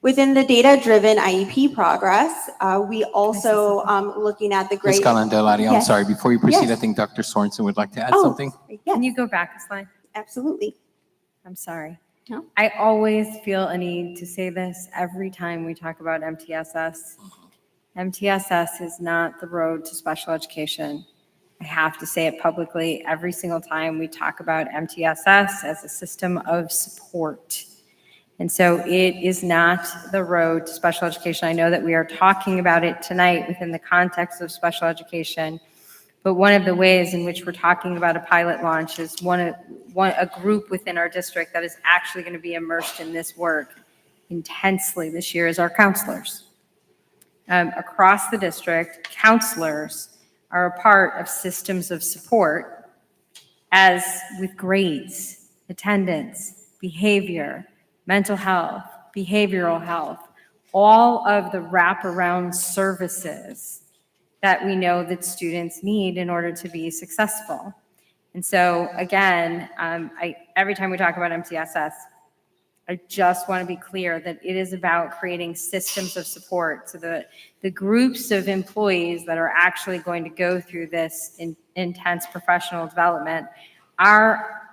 Within the data-driven IEP progress, we also looking at the Ms. great. Candelario, I'm Yes. sorry, before you proceed, I Yes. think Dr. Sorensen would like to add Oh, something. yes, Can you go back a slide? absolutely. I'm sorry. No. I always feel a need to say this every time we talk about MTSS. MTSS is not the road to special education. I have to say it publicly every single time we talk about MTSS as a system of support. And so it is not the road to special education. I know that we are talking about it tonight within the context of special education, but one of the ways in which we're talking about a pilot launch is a group within our district that is actually going to be immersed in this work intensely this year is our counselors. Across the district, counselors are a part of systems of support, as with grades, attendance, behavior, mental health, behavioral health, all of the wraparound services that we know that students need in order to be successful. And so again, every time we talk about MTSS, I just want to be clear that it is about creating systems of support so that the groups of employees that are actually going to go through this intense professional development are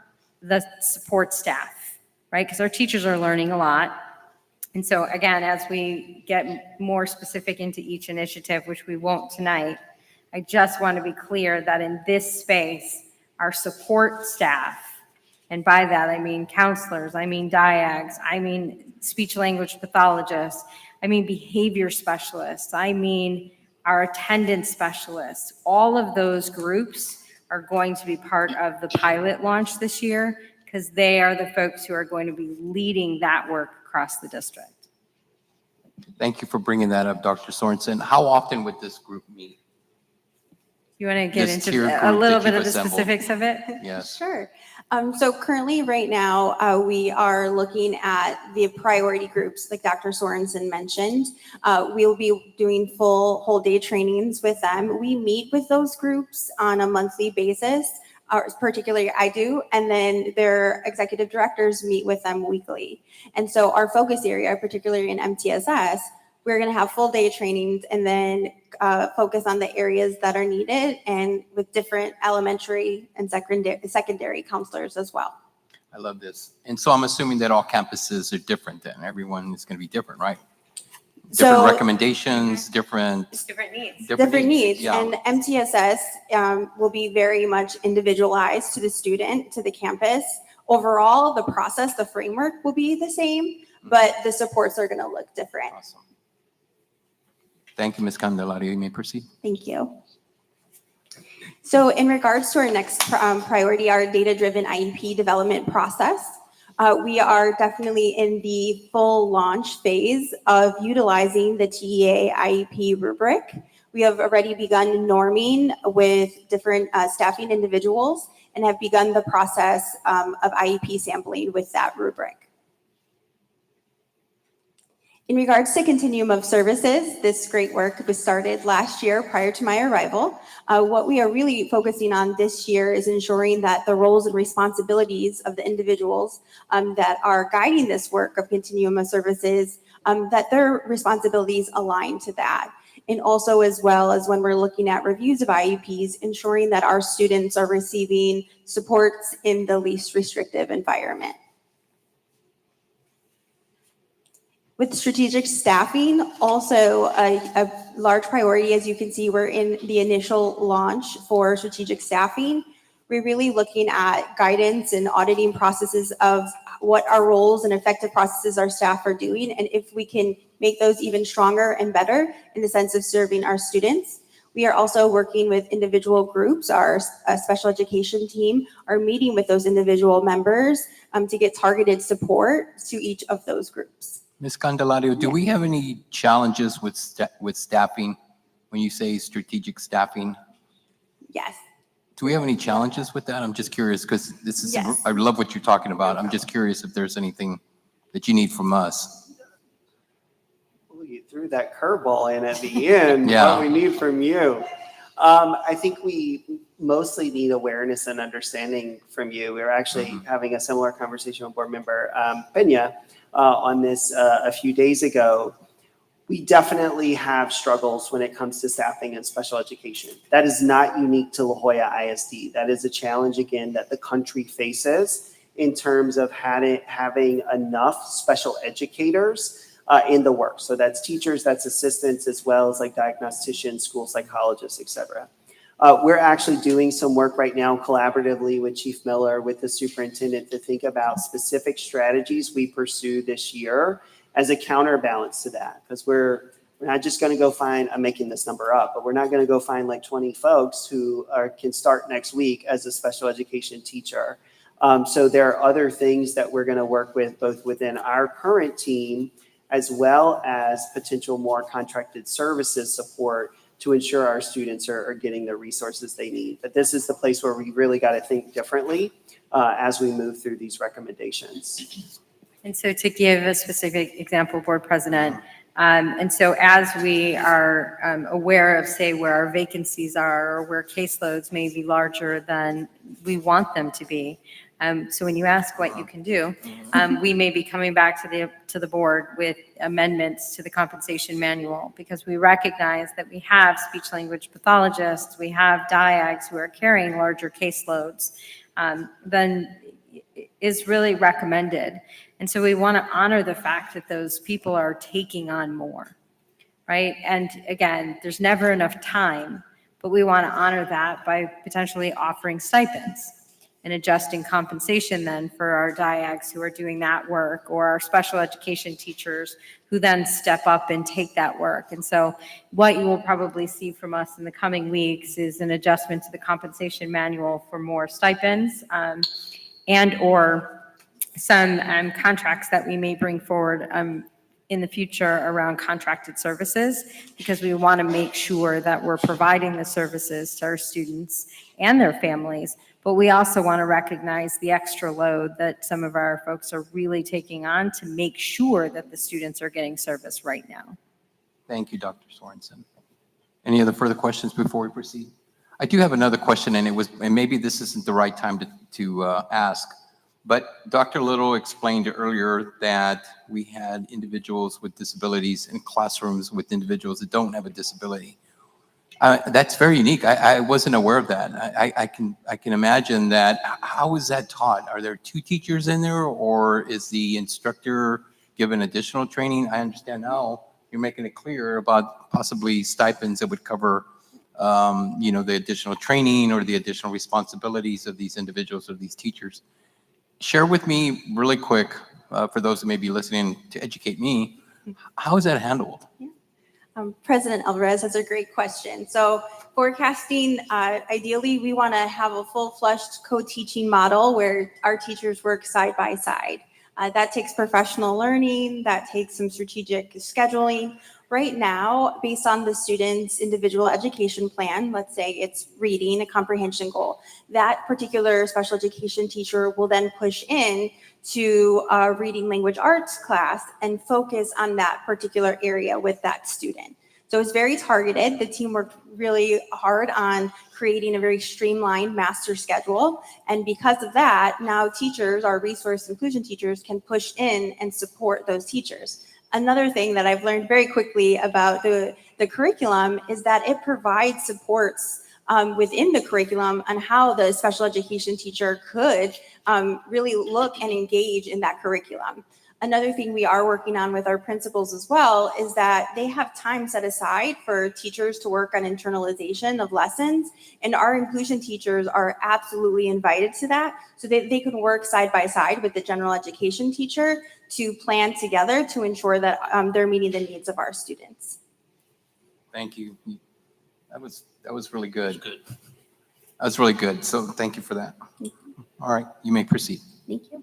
the support staff. right? Because our teachers are learning a lot. And so again, as we get more specific into each initiative, which we won't tonight, I just want to be clear that in this space, our support staff, and by that I mean counselors, I mean diags, I mean speech language pathologists, I mean behavior specialists, I mean our attendance specialists, all of those groups are going to be part of the pilot launch this year because they are the folks who are going to be leading that work across the district. Thank you for bringing that up, Dr. Sorensen. How often would this group meet? You want to get This into tier a group little that bit you've of the assembled. specifics of it? Yes. Sure. So currently, right now, we are looking at the priority groups, like Dr. Sorensen mentioned. We'll be doing full whole day trainings with them. We meet with those groups on a monthly basis, particularly I do, and then their executive directors meet with them weekly. And so our focus area, particularly in MTSS, we're going to have full day trainings and then focus on the areas that are needed and with different elementary and secondary counselors as well. I love this. And so I'm assuming that all campuses are different then. Everyone is going to be different, right? Different So- recommendations, different. It's different needs. Different needs. Yeah. And MTSS will be very much individualized to the student, to the campus. Overall, the process, the framework will be the same, but the supports are going to look different. Awesome. Thank you, Ms. Candelario. You may proceed. Thank you. So in regards to our next priority, our data-driven IEP development process, we are definitely in the full launch phase of utilizing the TEA IEP rubric. We have already begun norming with different staffing individuals and have begun the process of IEP sampling with that rubric. In regards to continuum of services, this great work was started last year prior to my arrival. What we are really focusing on this year is ensuring that the roles and responsibilities of the individuals that are guiding this work of continuum of services, that their responsibilities align to that. And also as well as when we're looking at reviews of IEPs, ensuring that our students are receiving supports in the least restrictive environment. With strategic staffing, also a large priority, as you can see, we're in the initial launch for strategic staffing. We're really looking at guidance and auditing processes of what our roles and effective processes our staff are doing, and if we can make those even stronger and better in the sense of serving our students. We are also working with individual groups. Our special education team are meeting with those individual members to get targeted support to each of those groups. Ms. Candelario, do we have any challenges with staffing when you say strategic staffing? Yes. Do we have any challenges with that? I'm just curious because this is, Yes. I love what you're talking about. I'm just curious if there's anything that you need from us. Well, you threw that curveball in at the end. Yeah. What we need from you. I think we mostly need awareness and understanding from you. We were actually having a similar conversation with board member Pena on this a few days ago. We definitely have struggles when it comes to staffing and special education. That is not unique to La Jolla ISD. That is a challenge, again, that the country faces in terms of having enough special educators in the work. So that's teachers, that's assistants, as well as like diagnosticians, school psychologists, et cetera. We're actually doing some work right now collaboratively with Chief Miller, with the superintendent, to think about specific strategies we pursue this year as a counterbalance to that. Because we're not just going to go find, I'm making this number up, but we're not going to go find like 20 folks who can start next week as a special education teacher. So there are other things that we're going to work with, both within our current team, as well as potential more contracted services support to ensure our students are getting the resources they need. But this is the place where we really got to think differently as we move through these recommendations. And so to give a specific example, Board President, and so as we are aware of, say, where our vacancies are or where caseloads may be larger than we want them to be, so when you ask what you can do, we may be coming back to the board with amendments to the compensation manual, because we recognize that we have speech language pathologists, we have diags who are carrying larger caseloads. Then is really recommended. And so we want to honor the fact that those people are taking on more, right? And again, there's never enough time, but we want to honor that by potentially offering stipends and adjusting compensation then for our diags who are doing that work, or our special education teachers who then step up and take that work. And so what you will probably see from us in the coming weeks is an adjustment to the compensation manual for more stipends, and or some contracts that we may bring forward in the future around contracted services, because we want to make sure that we're providing the services to our students and their families, but we also want to recognize the extra load that some of our folks are really taking on to make sure that the students are getting service right now. Thank you, Dr. Sorensen. Any other further questions before we proceed? I do have another question, and maybe this isn't the right time to ask, but Dr. Little explained earlier that we had individuals with disabilities in classrooms with individuals that don't have a disability. That's very unique. I wasn't aware of that. I can imagine that. How is that taught? Are there two teachers in there, or is the instructor given additional training? I understand now you're making it clear about possibly stipends that would cover, the additional training or the additional responsibilities of these individuals or these teachers. Share with me really quick, for those who may be listening to educate me, how is that handled? President Alvarez has a great question. So forecasting, ideally, we want to have a full-fledged co-teaching model where our teachers work side by side. That takes professional learning, that takes some strategic scheduling. Right now, based on the student's individual education plan, let's say it's reading, a comprehension goal, that particular special education teacher will then push in to a reading language arts class and focus on that particular area with that student. So it's very targeted. The team worked really hard on creating a very streamlined master schedule. And because of that, now teachers, our resource inclusion teachers, can push in and support those teachers. Another thing that I've learned very quickly about the curriculum is that it provides supports within the curriculum on how the special education teacher could really look and engage in that curriculum. Another thing we are working on with our principals as well is that they have time set aside for teachers to work on internalization of lessons, and our inclusion teachers are absolutely invited to that, so that they can work side by side with the general education teacher to plan together to ensure that they're meeting the needs of our students. Thank you. That was really good. Good. That was really good. So thank you for that. All right, you may proceed. Thank you.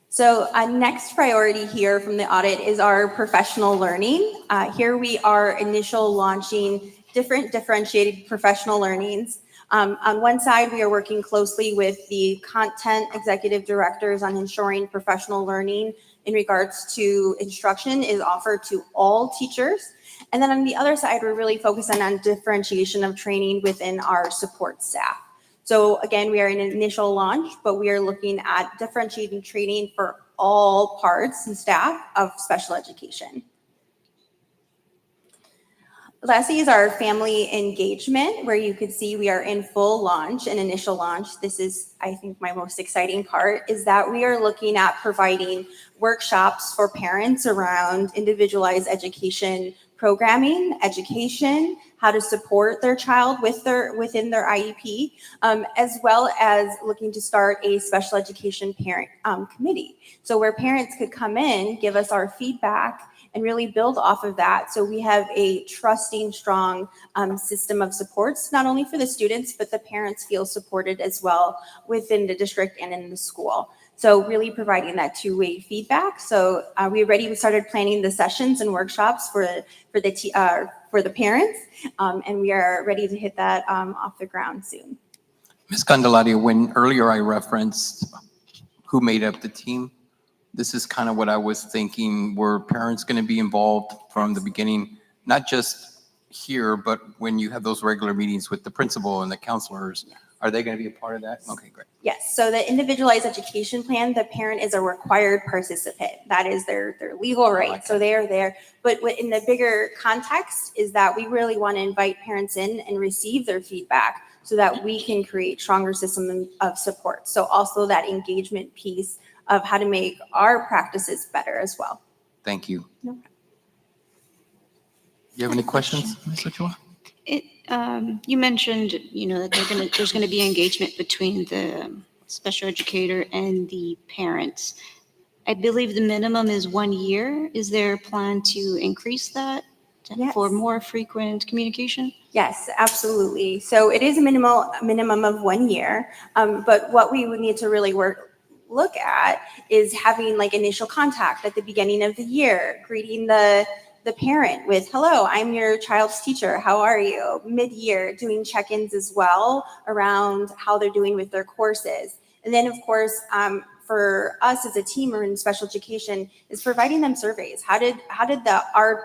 So next priority here from the audit is our professional learning. Here we are initial launching different differentiated professional learnings. On one side, we are working closely with the content executive directors on ensuring professional learning in regards to instruction is offered to all teachers. And then on the other side, we're really focusing on differentiation of training within our support staff. So again, we are in an initial launch, but we are looking at differentiating training for all parts and staff of special education. Lastly is our family engagement, where you could see we are in full launch, an initial launch. This is, I think, my most exciting part, is that we are looking at providing workshops for parents around individualized education programming, education, how to support their child within their IEP, as well as looking to start a special education parent committee. So where parents could come in, give us our feedback, and really build off of that. So we have a trusting, strong system of supports, not only for the students, but the parents feel supported as well within the district and in the school. So really providing that two-way feedback. So we already started planning the sessions and workshops for the parents, and we are ready to hit that off the ground soon. Ms. Candelaria, when earlier I referenced who made up the team, this is kind of what I was thinking. Were parents going to be involved from the beginning, not just here, but when you have those regular meetings with the principal and the counselors? Are they going to be a part of that? Okay, great. Yes, so the individualized education plan, the parent is a required participant. That is their legal right, so they are there. But in the bigger context is that we really want to invite parents in and receive their feedback so that we can create stronger system of support. So also that engagement piece of how to make our practices better as well. Thank you. No. You have any questions, Ms. Ochoa? You mentioned, that there's gonna be engagement between the special educator and the parents. I believe the minimum is 1 year. Is there a plan to increase that for Yes. more frequent communication? Yes, absolutely. So it is a minimum of 1 year. But what we would need to really look at is having like initial contact at the beginning of the year, greeting the parent with, hello, I'm your child's teacher. How are you? Mid-year, doing check-ins as well around how they're doing with their courses. And then, of course, for us as a team or in special education is providing them surveys. How did the art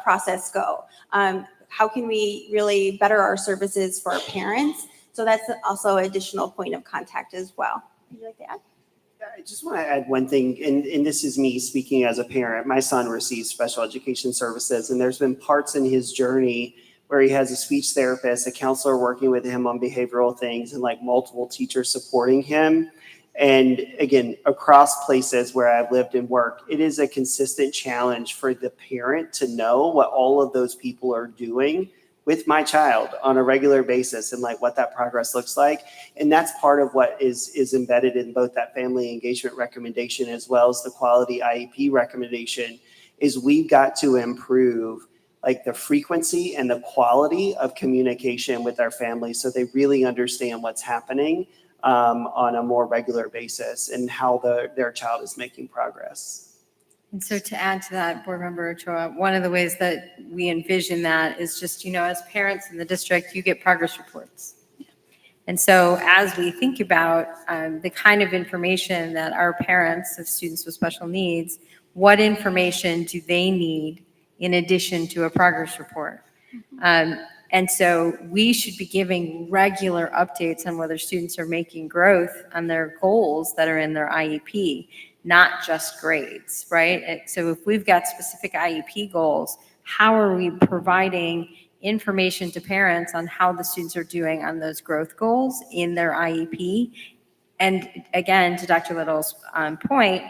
process go? How can we really better our services for our parents? So that's also an additional point of contact as well. Would you like to add? I just want to add one thing, and this is me speaking as a parent. My son receives special education services, and there's been parts in his journey where he has a speech therapist, a counselor working with him on behavioral things, and like multiple teachers supporting him. And again, across places where I've lived and worked, it is a consistent challenge for the parent to know what all of those people are doing with my child on a regular basis and like what that progress looks like. And that's part of what is embedded in both that family engagement recommendation as well as the quality IEP recommendation is we've got to improve like the frequency and the quality of communication with our families so they really understand what's happening on a more regular basis and how their child is making progress. And so to add to that, Board Member Ochoa, one of the ways that we envision that is just, as parents in the district, you get progress reports. And so as we think about the kind of information that our parents of students with special needs, what information do they need in addition to a progress report? And so we should be giving regular updates on whether students are making growth on their goals that are in their IEP, not just grades, right? So if we've got specific IEP goals, how are we providing information to parents on how the students are doing on those growth goals in their IEP? And again, to Dr. Little's point,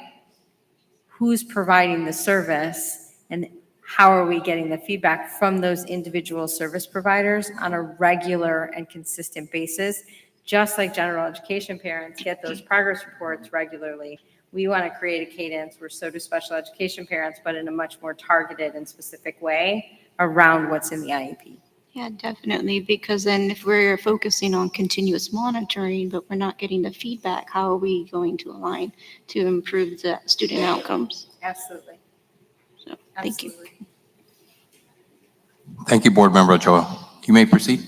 who's providing the service and how are we getting the feedback from those individual service providers on a regular and consistent basis? Just like general education parents get those progress reports regularly, we want to create a cadence where so do special education parents, but in a much more targeted and specific way around what's in the IEP. Yeah, definitely, because then if we're focusing on continuous monitoring, but we're not getting the feedback, how are we going to align to improve the student outcomes? Absolutely. So, thank you. Absolutely. Thank you, Board Member Ochoa. You may proceed.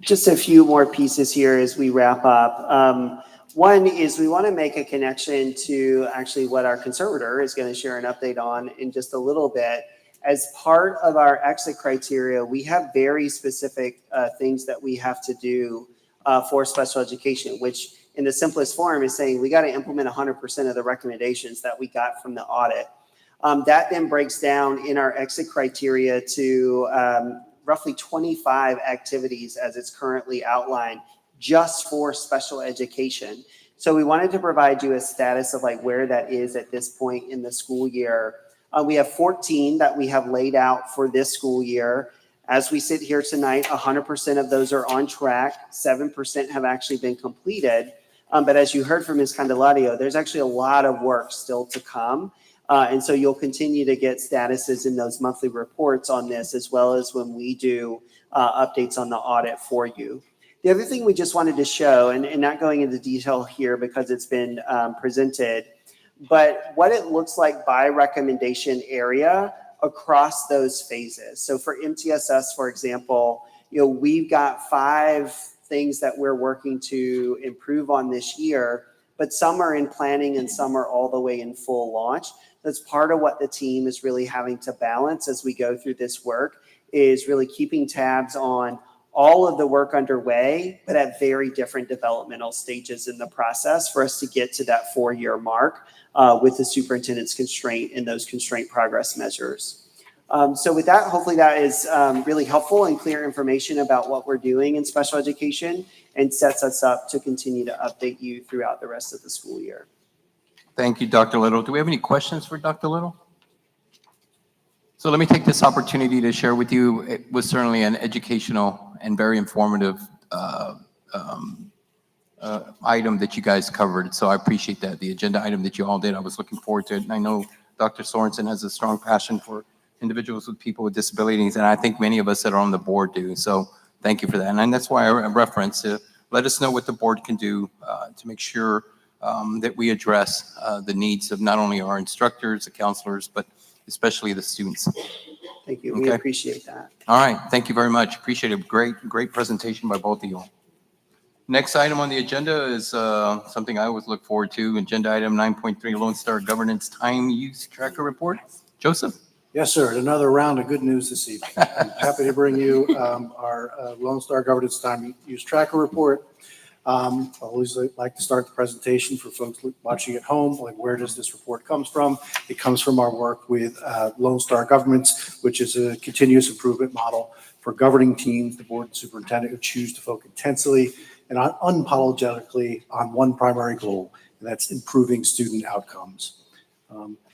Just a few more pieces here as we wrap up. One is we want to make a connection to actually what our conservator is going to share an update on in just a little bit. As part of our exit criteria, we have very specific things that we have to do for special education, which in the simplest form is saying we got to implement 100% of the recommendations that we got from the audit. That then breaks down in our exit criteria to roughly 25 activities as it's currently outlined just for special education. So we wanted to provide you a status of like where that is at this point in the school year. We have 14 that we have laid out for this school year. As we sit here tonight, 100% of those are on track. 7% have actually been completed. But as you heard from Ms. Candelario, there's actually a lot of work still to come. And so you'll continue to get statuses in those monthly reports on this, as well as when we do updates on the audit for you. The other thing we just wanted to show, and not going into detail here because it's been presented, but what it looks like by recommendation area across those phases. So for MTSS, for example, we've got 5 things that we're working to improve on this year, but some are in planning and some are all the way in full launch. That's part of what the team is really having to balance as we go through this work, is really keeping tabs on all of the work underway, but at very different developmental stages in the process for us to get to that 4-year mark with the superintendent's constraint and those constraint progress measures. So with that, hopefully that is really helpful and clear information about what we're doing in special education and sets us up to continue to update you throughout the rest of the school year. Thank you, Dr. Little. Do we have any questions for Dr. Little? So let me take this opportunity to share with you, it was certainly an educational and very informative item that you guys covered. So I appreciate that. The agenda item that you all did, I was looking forward to it. And I know Dr. Sorensen has a strong passion for individuals with people with disabilities, and I think many of us that are on the board do. So thank you for that. And that's why I reference let us know what the board can do to make sure that we address the needs of not only our instructors, the counselors, but especially the students. Thank you. We Okay. appreciate that. All right. Thank you very much. Appreciate it. Great presentation by both of you. Next item on the agenda is something I always look forward to. Agenda item 9.3, Lone Star Governance Time Use Tracker Report. Joseph? Yes, sir. Another round of good news this evening. I'm happy to bring you our Lone Star Governance Time Use Tracker Report. I always like to start the presentation for folks watching at home, like where does this report comes from? It comes from our work with Lone Star Governments, which is a continuous improvement model for governing teams, the board and superintendent who choose to focus intensely and unapologetically on one primary goal, and that's improving student outcomes.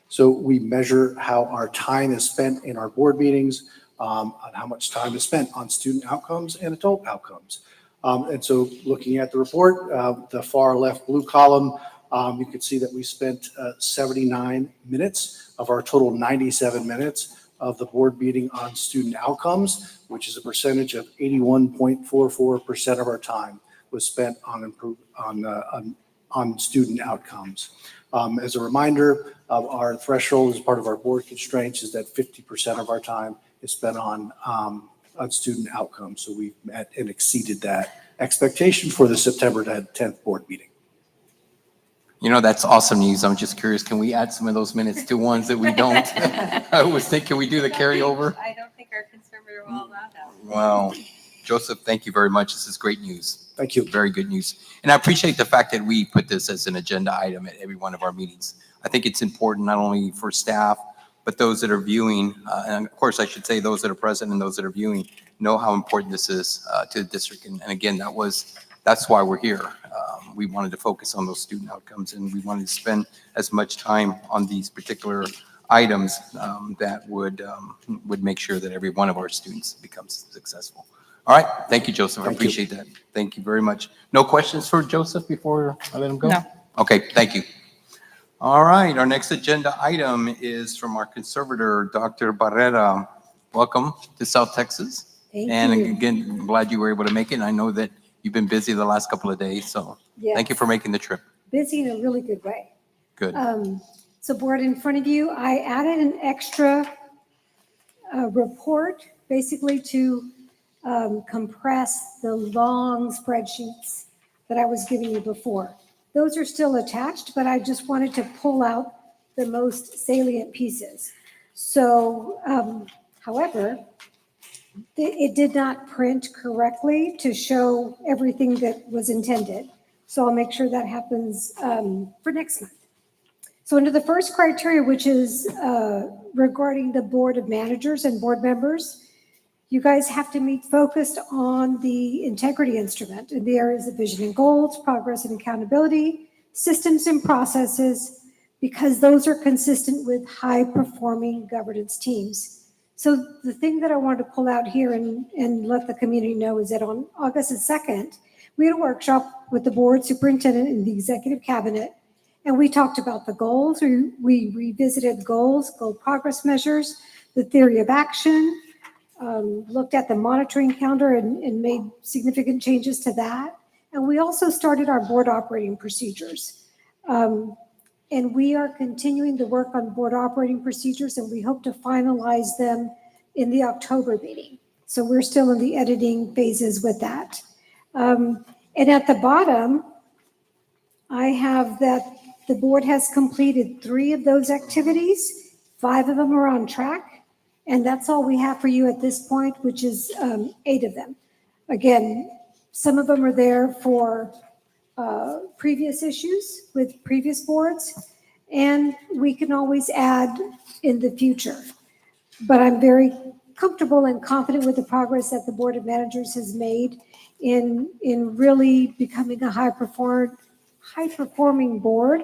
So we measure how our time is spent in our board meetings, on how much time is spent on student outcomes and adult outcomes. And so looking at the report, the far left blue column, you can see that we spent 79 minutes of our total 97 minutes of the board meeting on student outcomes, which is a percentage of 81.44% of our time was spent on student outcomes. As a reminder, our threshold as part of our board constraints is that 50% of our time is spent on student outcomes. So we've met and exceeded that expectation for the September 10th board meeting. You know, that's awesome news. I'm just curious, can we add some of those minutes to ones that we don't? I was thinking, can we do the carryover? I don't think our conservator will allow that. Wow. Joseph, thank you very much. This is great news. Thank you. Very good news. And I appreciate the fact that we put this as an agenda item at every one of our meetings. I think it's important not only for staff, but those that are viewing, and of course I should say those that are present and those that are viewing know how important this is to the district. And again, that's why we're here. We wanted to focus on those student outcomes, and we wanted to spend as much time on these particular items that would make sure that every one of our students becomes successful. All right. Thank you, Joseph. I appreciate that. Thank you very much. No questions for Joseph before I let him go? No. Okay. Thank you. All right. Our next agenda item is from our conservator, Dr. Barrera. Welcome to South Texas. And again, I'm glad you were able to make it. I know that you've been busy the last couple of days, so thank you for making the trip. Busy in a really good way. Good. So board, in front of you, I added an extra report, basically to compress the long spreadsheets that I was giving you before. Those are still attached, but I just wanted to pull out the most salient pieces. So, however, it did not print correctly to show everything that was intended. So I'll make sure that happens for next month. So under the first criteria, which is regarding the board of managers and board members, you guys have to meet focused on the integrity instrument in the areas of vision and goals, progress and accountability, systems and processes, because those are consistent with high-performing governance teams. So the thing that I wanted to pull out here and let the community know is that on August 2nd, we had a workshop with the board superintendent and the executive cabinet, and we talked about the goals. We revisited goals, goal progress measures, the theory of action, looked at the monitoring calendar and made significant changes to that. And we also started our board operating procedures. And we are continuing to work on board operating procedures, and we hope to finalize them in the October meeting. So we're still in the editing phases with that. And at the bottom, I have that the board has completed 3 of those activities. 5 of them are on track. And that's all we have for you at this point, which is 8 of them. Again, some of them are there for previous issues with previous boards, and we can always add in the future. but I'm very comfortable and confident with the progress that the Board of Managers has made in really becoming a high-performing board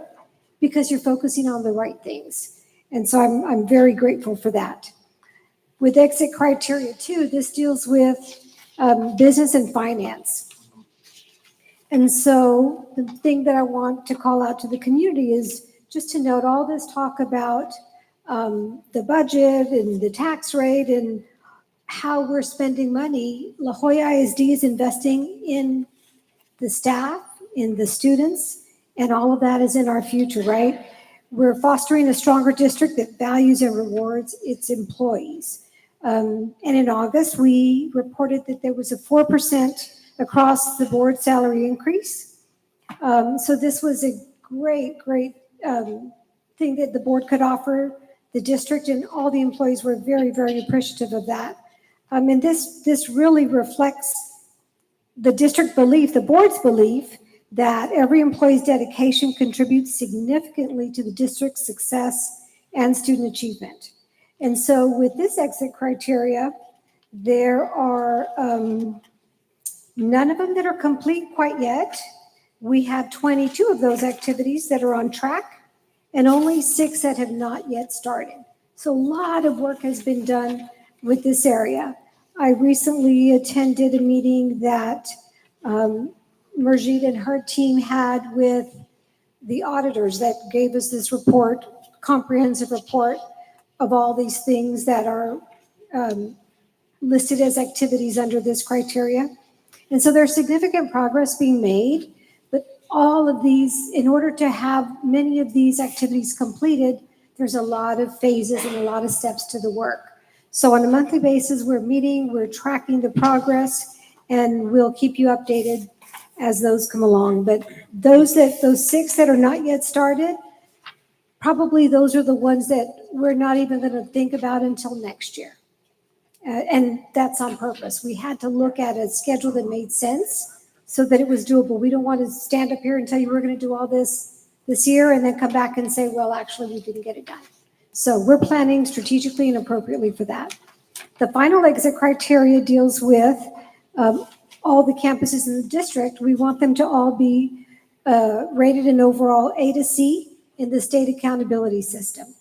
because you're focusing on the right things. And so I'm very grateful for that. With exit criteria 2, this deals with business and finance. And so the thing that I want to call out to the community is just to note all this talk about the budget and the tax rate and how we're spending money. La Jolla ISD is investing in the staff, in the students, and all of that is in our future, right? We're fostering a stronger district that values and rewards its employees. And in August, we reported that there was a 4% across the board salary increase. So this was a great thing that the board could offer the district, and all the employees were very, very appreciative of that. And this really reflects the district belief, the board's belief, that every employee's dedication contributes significantly to the district's success and student achievement. And so with this exit criteria, there are none of them that are complete quite yet. We have 22 of those activities that are on track and only 6 that have not yet started. So a lot of work has been done with this area. I recently attended a meeting that Marjit and her team had with the auditors that gave us this report, comprehensive report of all these things that are listed as activities under this criteria. And so there's significant progress being made, but all of these, in order to have many of these activities completed, there's a lot of phases and a lot of steps to the work. So on a monthly basis, we're meeting, we're tracking the progress, and we'll keep you updated as those come along. But those 6 that are not yet started, probably those are the ones that we're not even going to think about until next year. And that's on purpose. We had to look at a schedule that made sense so that it was doable. We don't want to stand up here and tell you we're going to do all this year and then come back and say, well, actually, we didn't get it done. So we're planning strategically and appropriately for that. The final exit criteria deals with all the campuses in the district. We want them to all be rated an overall A to C in the state accountability system.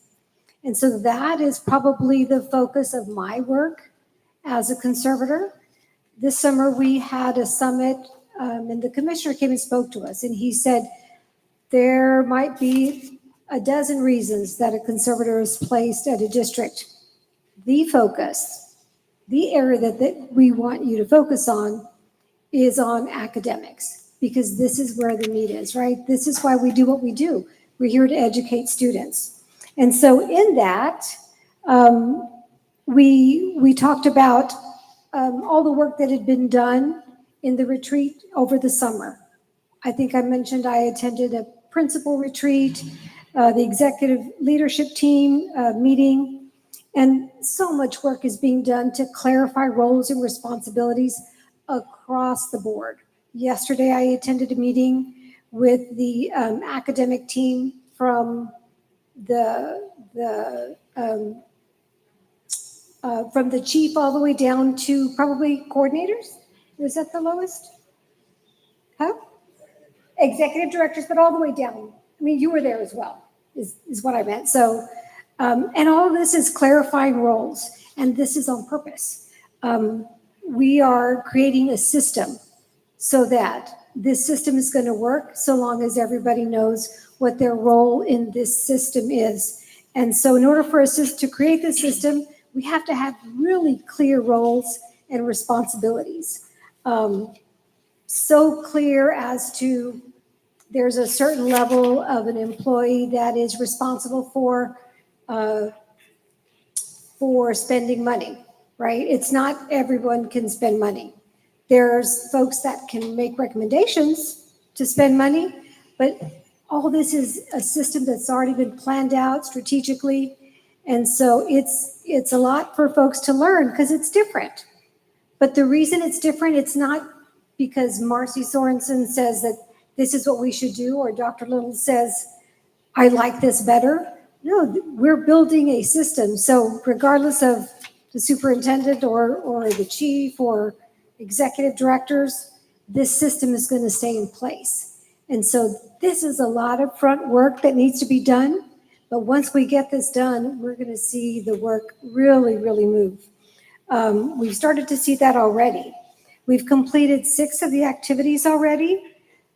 And so that is probably the focus of my work as a conservator. This summer, we had a summit, and the commissioner came and spoke to us, and he said, there might be a dozen reasons that a conservator is placed at a district. The focus, the area that we want you to focus on is on academics, because this is where the meat is, right? This is why we do what we do. We're here to educate students. And so in that, we talked about all the work that had been done in the retreat over the summer. I think I mentioned I attended a principal retreat, the executive leadership team meeting, and so much work is being done to clarify roles and responsibilities across the board. Yesterday, I attended a meeting with the academic team from from the chief all the way down to probably coordinators. Was that the lowest? Huh? Executive directors, but all the way down. I mean, you were there as well, is what I meant. So, and all of this is clarifying roles, and this is on purpose. We are creating a system so that this system is going to work so long as everybody knows what their role in this system is. And so in order for us to create this system, we have to have really clear roles and responsibilities. So clear as to there's a certain level of an employee that is responsible for spending money, right? It's not everyone can spend money. There's folks that can make recommendations to spend money, but all this is a system that's already been planned out strategically. And so it's a lot for folks to learn because it's different. But the reason it's different, it's not because Marcy Sorensen says that this is what we should do, or Dr. Little says, I like this better. no, we're building a system. So regardless of the superintendent or the chief or executive directors, this system is going to stay in place. And so this is a lot of front work that needs to be done. But once we get this done, we're going to see the work really, really move. We've started to see that already. We've completed 6 of the activities already.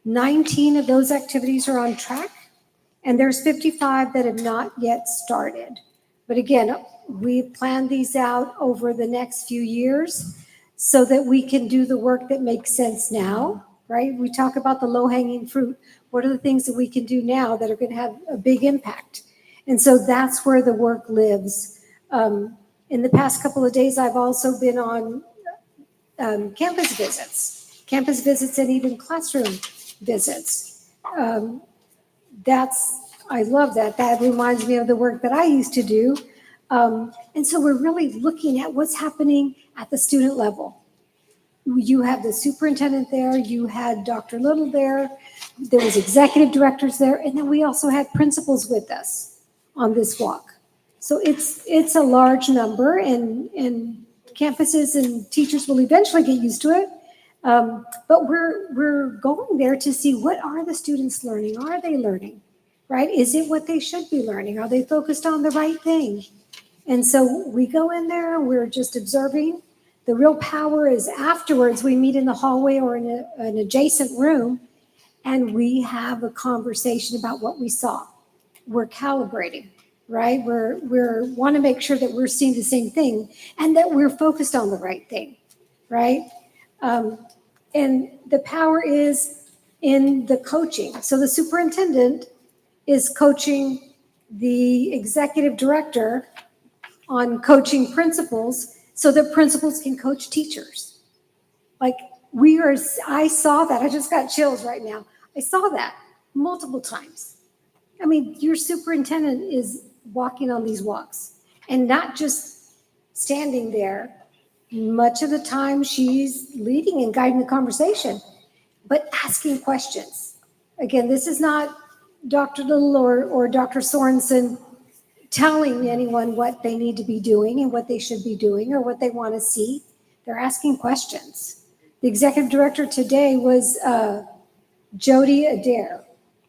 19 of those activities are on track, and there's 55 that have not yet started. But again, we plan these out over the next few years so that we can do the work that makes sense now, right? We talk about the low-hanging fruit. What are the things that we can do now that are going to have a big impact? And so that's where the work lives. In the past couple of days, I've also been on campus visits and even classroom visits. I love that. That reminds me of the work that I used to do. And so we're really looking at what's happening at the student level. You have the superintendent there, you had Dr. Little there, there was executive directors there, and then we also had principals with us on this walk. So it's a large number, and campuses and teachers will eventually get used to it. But we're going there to see, what are the students learning? Are they learning, right? Is it what they should be learning? Are they focused on the right thing? And so we go in there, we're just observing. The real power is afterwards, we meet in the hallway or in an adjacent room, and we have a conversation about what we saw. We're calibrating, right? We're want to make sure that we're seeing the same thing and that we're focused on the right thing, right? And the power is in the coaching. So the superintendent is coaching the executive director on coaching principals so that principals can coach teachers. Like I saw that. I just got chills right now. I saw that multiple times. I mean, your superintendent is walking on these walks and not just standing there. Much of the time she's leading and guiding the conversation, but asking questions. Again, this is not Dr. Little or Dr. Sorensen telling anyone what they need to be doing and what they should be doing or what they want to see. They're asking questions. The executive director today was Jody Adair.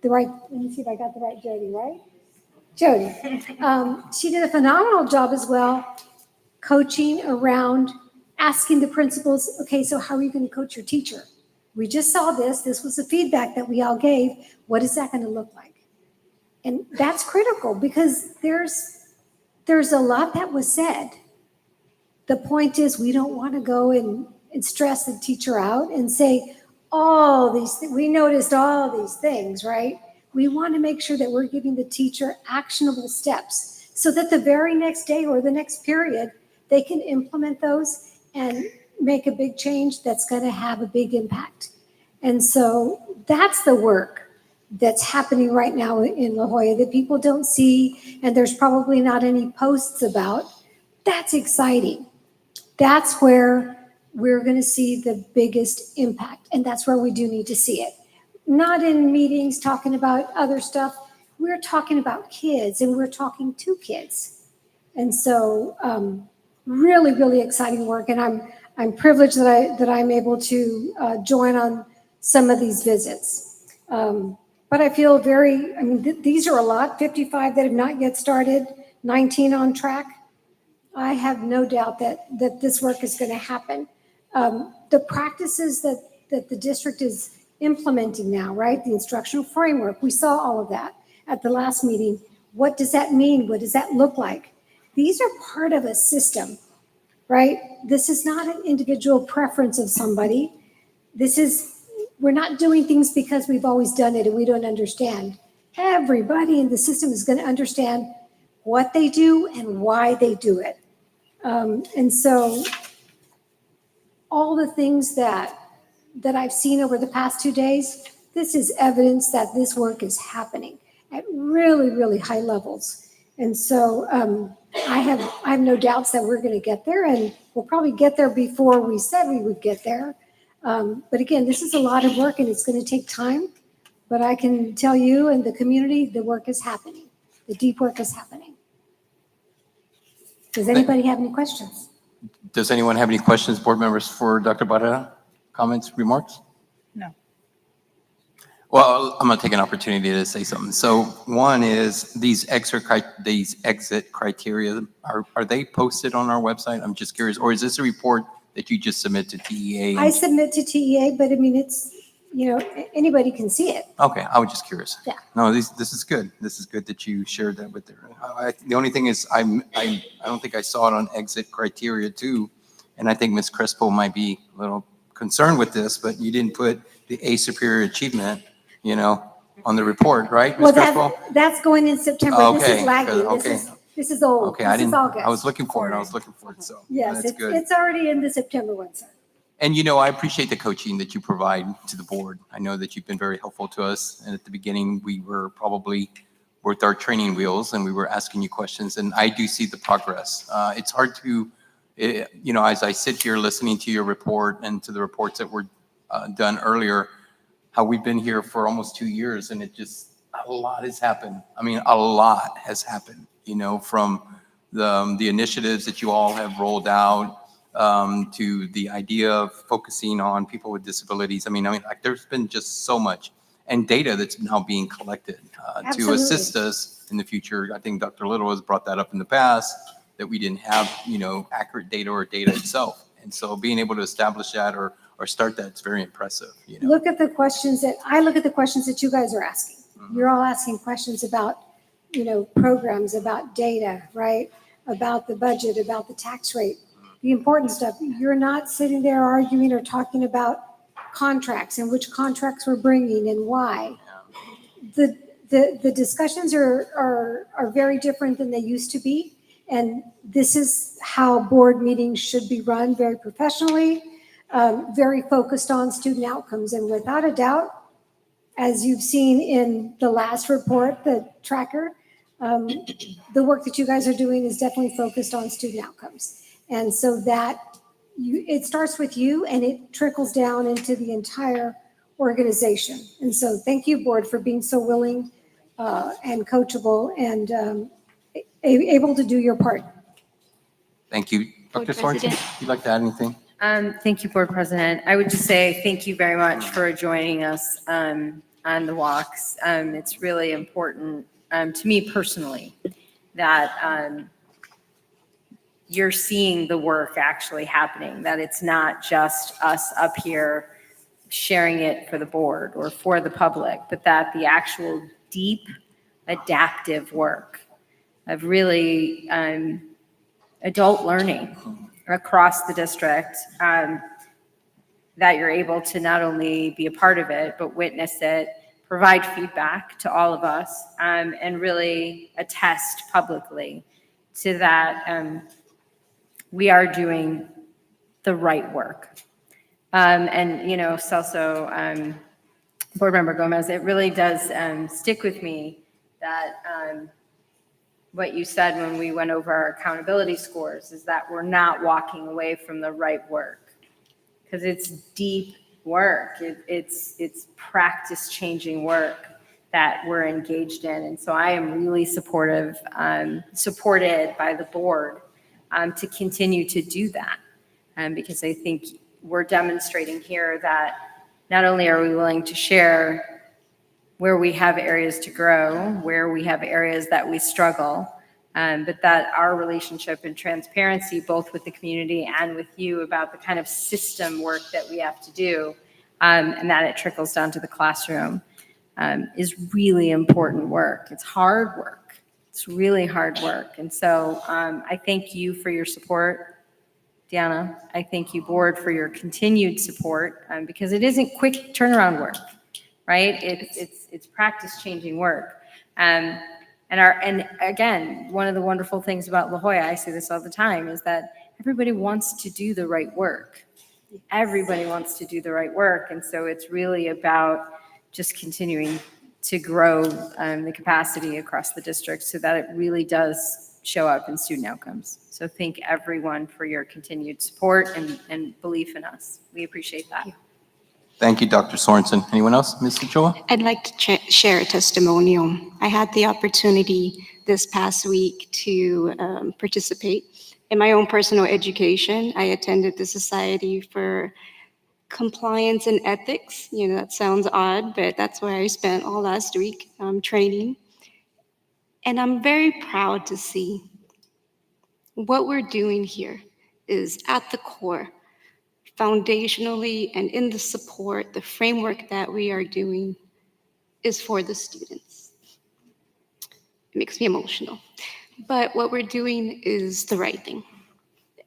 Let me see if I got the right Jody, right? Jody. She did a phenomenal job as well, coaching around, asking the principals, okay, so how are you going to coach your teacher? We just saw this. This was the feedback that we all gave. What is that going to look like? And that's critical because there's a lot that was said. The point is, we don't want to go and stress the teacher out and say, we noticed all these things, right? We want to make sure that we're giving the teacher actionable steps so that the very next day or the next period, they can implement those and make a big change that's going to have a big impact. And so that's the work that's happening right now in La Jolla that people don't see, and there's probably not any posts about. That's exciting. That's where we're going to see the biggest impact, and that's where we do need to see it. Not in meetings talking about other stuff. We're talking about kids, and we're talking to kids. And so really, really exciting work, and I'm privileged that I'm able to join on some of these visits. But I feel these are a lot, 55 that have not yet started, 19 on track. I have no doubt that this work is going to happen. The practices that the district is implementing now, right? The instructional framework, we saw all of that at the last meeting. What does that mean? What does that look like? These are part of a system, right? This is not an individual preference of somebody. We're not doing things because we've always done it and we don't understand. Everybody in the system is going to understand what they do and why they do it. And so all the things that I've seen over the past 2 days, this is evidence that this work is happening at really, really high levels. And so I have no doubts that we're going to get there, and we'll probably get there before we said we would get there. But again, this is a lot of work and it's going to take time, but I can tell you and the community, the work is happening. The deep work is happening. Does anybody have any questions? Does anyone have any questions, board members, for Dr. Barrera? Comments, remarks? No. Well, I'm going to take an opportunity to say something. So one is these exit criteria, are they posted on our website? I'm just curious. Or is this a report that you just submit to TEA? I submit to TEA, but I mean, it's, anybody can see it. Okay, I was just curious. Yeah. No, this is good. This is good that you shared that with her. The only thing is, I don't think I saw it on exit criteria too. And I think Ms. Crespo might be a little concerned with this, but you didn't put the A superior achievement, on the report, right, Ms. Well, Crespo? that's going in September. This Okay, is lagging. okay. This is old. Okay, This is August. I was looking for it, so Yes, that's good. it's already in the September one, sir. And I appreciate the coaching that you provide to the board. I know that you've been very helpful to us. And at the beginning, we were probably with our training wheels and we were asking you questions. And I do see the progress. It's hard to, as I sit here listening to your report and to the reports that were done earlier, how we've been here for almost 2 years and a lot has happened. I mean, a lot has happened, from the initiatives that you all have rolled out, to the idea of focusing on people with disabilities. I mean, like there's been just so much and data that's now being collected to Absolutely. assist us in the future. I think Dr. Little has brought that up in the past, that we didn't have, accurate data or data itself. And so being able to establish that or start that, it's very impressive. Look at the questions that you guys are asking. You're all asking questions about, programs, about data, right? About the budget, about the tax rate, the important stuff. You're not sitting there arguing or talking about contracts and which contracts we're bringing and why. The discussions are very different than they used to be. And this is how board meetings should be run, very professionally, very focused on student outcomes. And without a doubt, as you've seen in the last report, the tracker, the work that you guys are doing is definitely focused on student outcomes. And so it starts with you and it trickles down into the entire organization. And so thank you, board, for being so willing and coachable and able to do your part. Thank you. Board Dr. Sorensen, President. you'd like to add anything? Thank you, Board President. I would just say thank you very much for joining us on the walks. It's really important to me personally that you're seeing the work actually happening, that it's not just us up here sharing it for the board or for the public, but that the actual deep adaptive work of really adult learning across the district, that you're able to not only be a part of it, but witness it, provide feedback to all of us, and really attest publicly to that we are doing the right work. Celso, Board Member Gomez, it really does stick with me that what you said when we went over our accountability scores is that we're not walking away from the right work, because it's deep work. It's practice changing work that we're engaged in. And so I am really supported by the board to continue to do that. Because I think we're demonstrating here that not only are we willing to share where we have areas to grow, where we have areas that we struggle, but that our relationship and transparency, both with the community and with you about the kind of system work that we have to do, and that it trickles down to the classroom, is really important work. It's hard work. It's really hard work. And so I thank you for your support, Deanna. I thank you, board, for your continued support, because it isn't quick turnaround work, right? It's practice changing work. And again, one of the wonderful things about La Jolla, I say this all the time, is that everybody wants to do the right work. Everybody wants to do the right work. And so it's really about just continuing to grow the capacity across the district so that it really does show up in student outcomes. So thank everyone for your continued support and belief in us. We appreciate that. Thank you, Dr. Sorensen. Anyone else? Ms. Ochoa? I'd like to share a testimonial. I had the opportunity this past week to participate in my own personal education. I attended the Society for Compliance and Ethics. You know, that sounds odd, but that's where I spent all last week training. And I'm very proud to see what we're doing here is at the core, foundationally, and in the support, the framework that we are doing is for the students. It makes me emotional. But what we're doing is the right thing.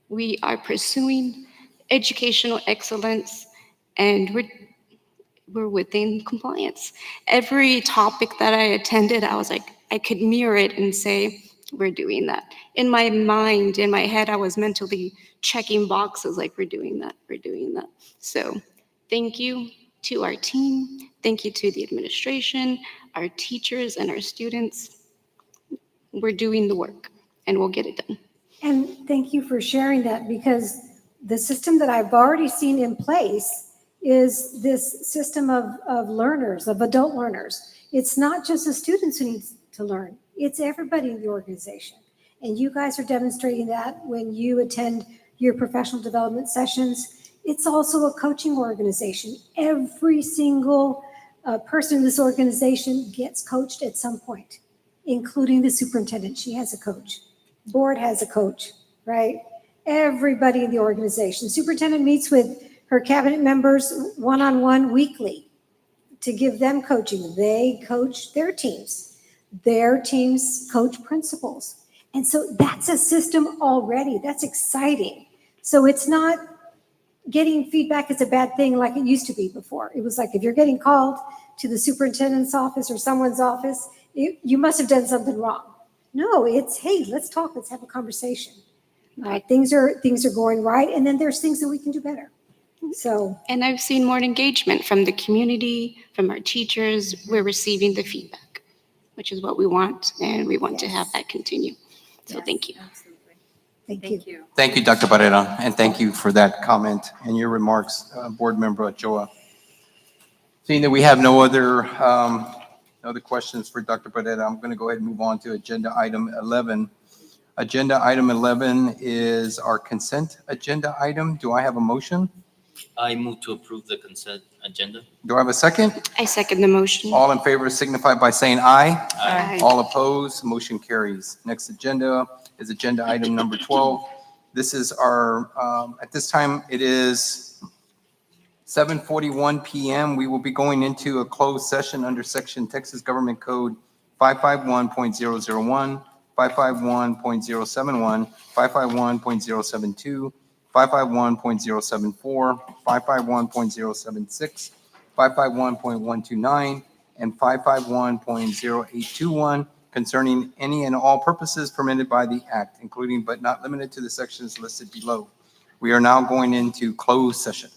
We are pursuing educational excellence, and we're within compliance. Every topic that I attended, I was like, I could mirror it and say, we're doing that. In my mind, in my head, I was mentally checking boxes like, we're doing that, we're doing that. So thank you to our team. Thank you to the administration, our teachers, and our students. We're doing the work, and we'll get it done. And thank you for sharing that, because the system that I've already seen in place is this system of learners, of adult learners. It's not just the students who need to learn, it's everybody in the organization. And you guys are demonstrating that when you attend your professional development sessions. It's also a coaching organization. Every single person in this organization gets coached at some point, including the superintendent. She has a coach. Board has a coach, right? Everybody in the organization. Superintendent meets with her cabinet members one-on-one weekly to give them coaching. They coach their teams. Their teams coach principals. And so that's a system already. That's exciting. So it's not getting feedback is a bad thing like it used to be before. It was like if you're getting called to the superintendent's office or someone's office, you must have done something wrong. No, it's, hey, let's talk, let's have a conversation. Things are going right, and then there's things that we can do better. So, And I've seen more engagement from the community, from our teachers. We're receiving the feedback, which is what we want, and we want to have that continue. So thank you. thank you. Thank you, Dr. Barrera, and thank you for that comment and your remarks, Board Member Ochoa. Seeing that we have no other questions for Dr. Barrera, I'm going to go ahead and move on to agenda item 11. Agenda item 11 is our consent agenda item. Do I have a motion? I move to approve the consent agenda. Do I have a second? I second the motion. All in favor signify by saying aye. Aye. All opposed, motion carries. Next agenda is agenda item number 12. This is our, at this time, it is 7:41 PM. We will be going into a closed session under section Texas Government Code 551.001, 551.071, 551.072, 551.074, 551.076, 551.129, and 551.0821 concerning any and all purposes permitted by the act, including but not limited to the sections listed below. We are now going into closed session.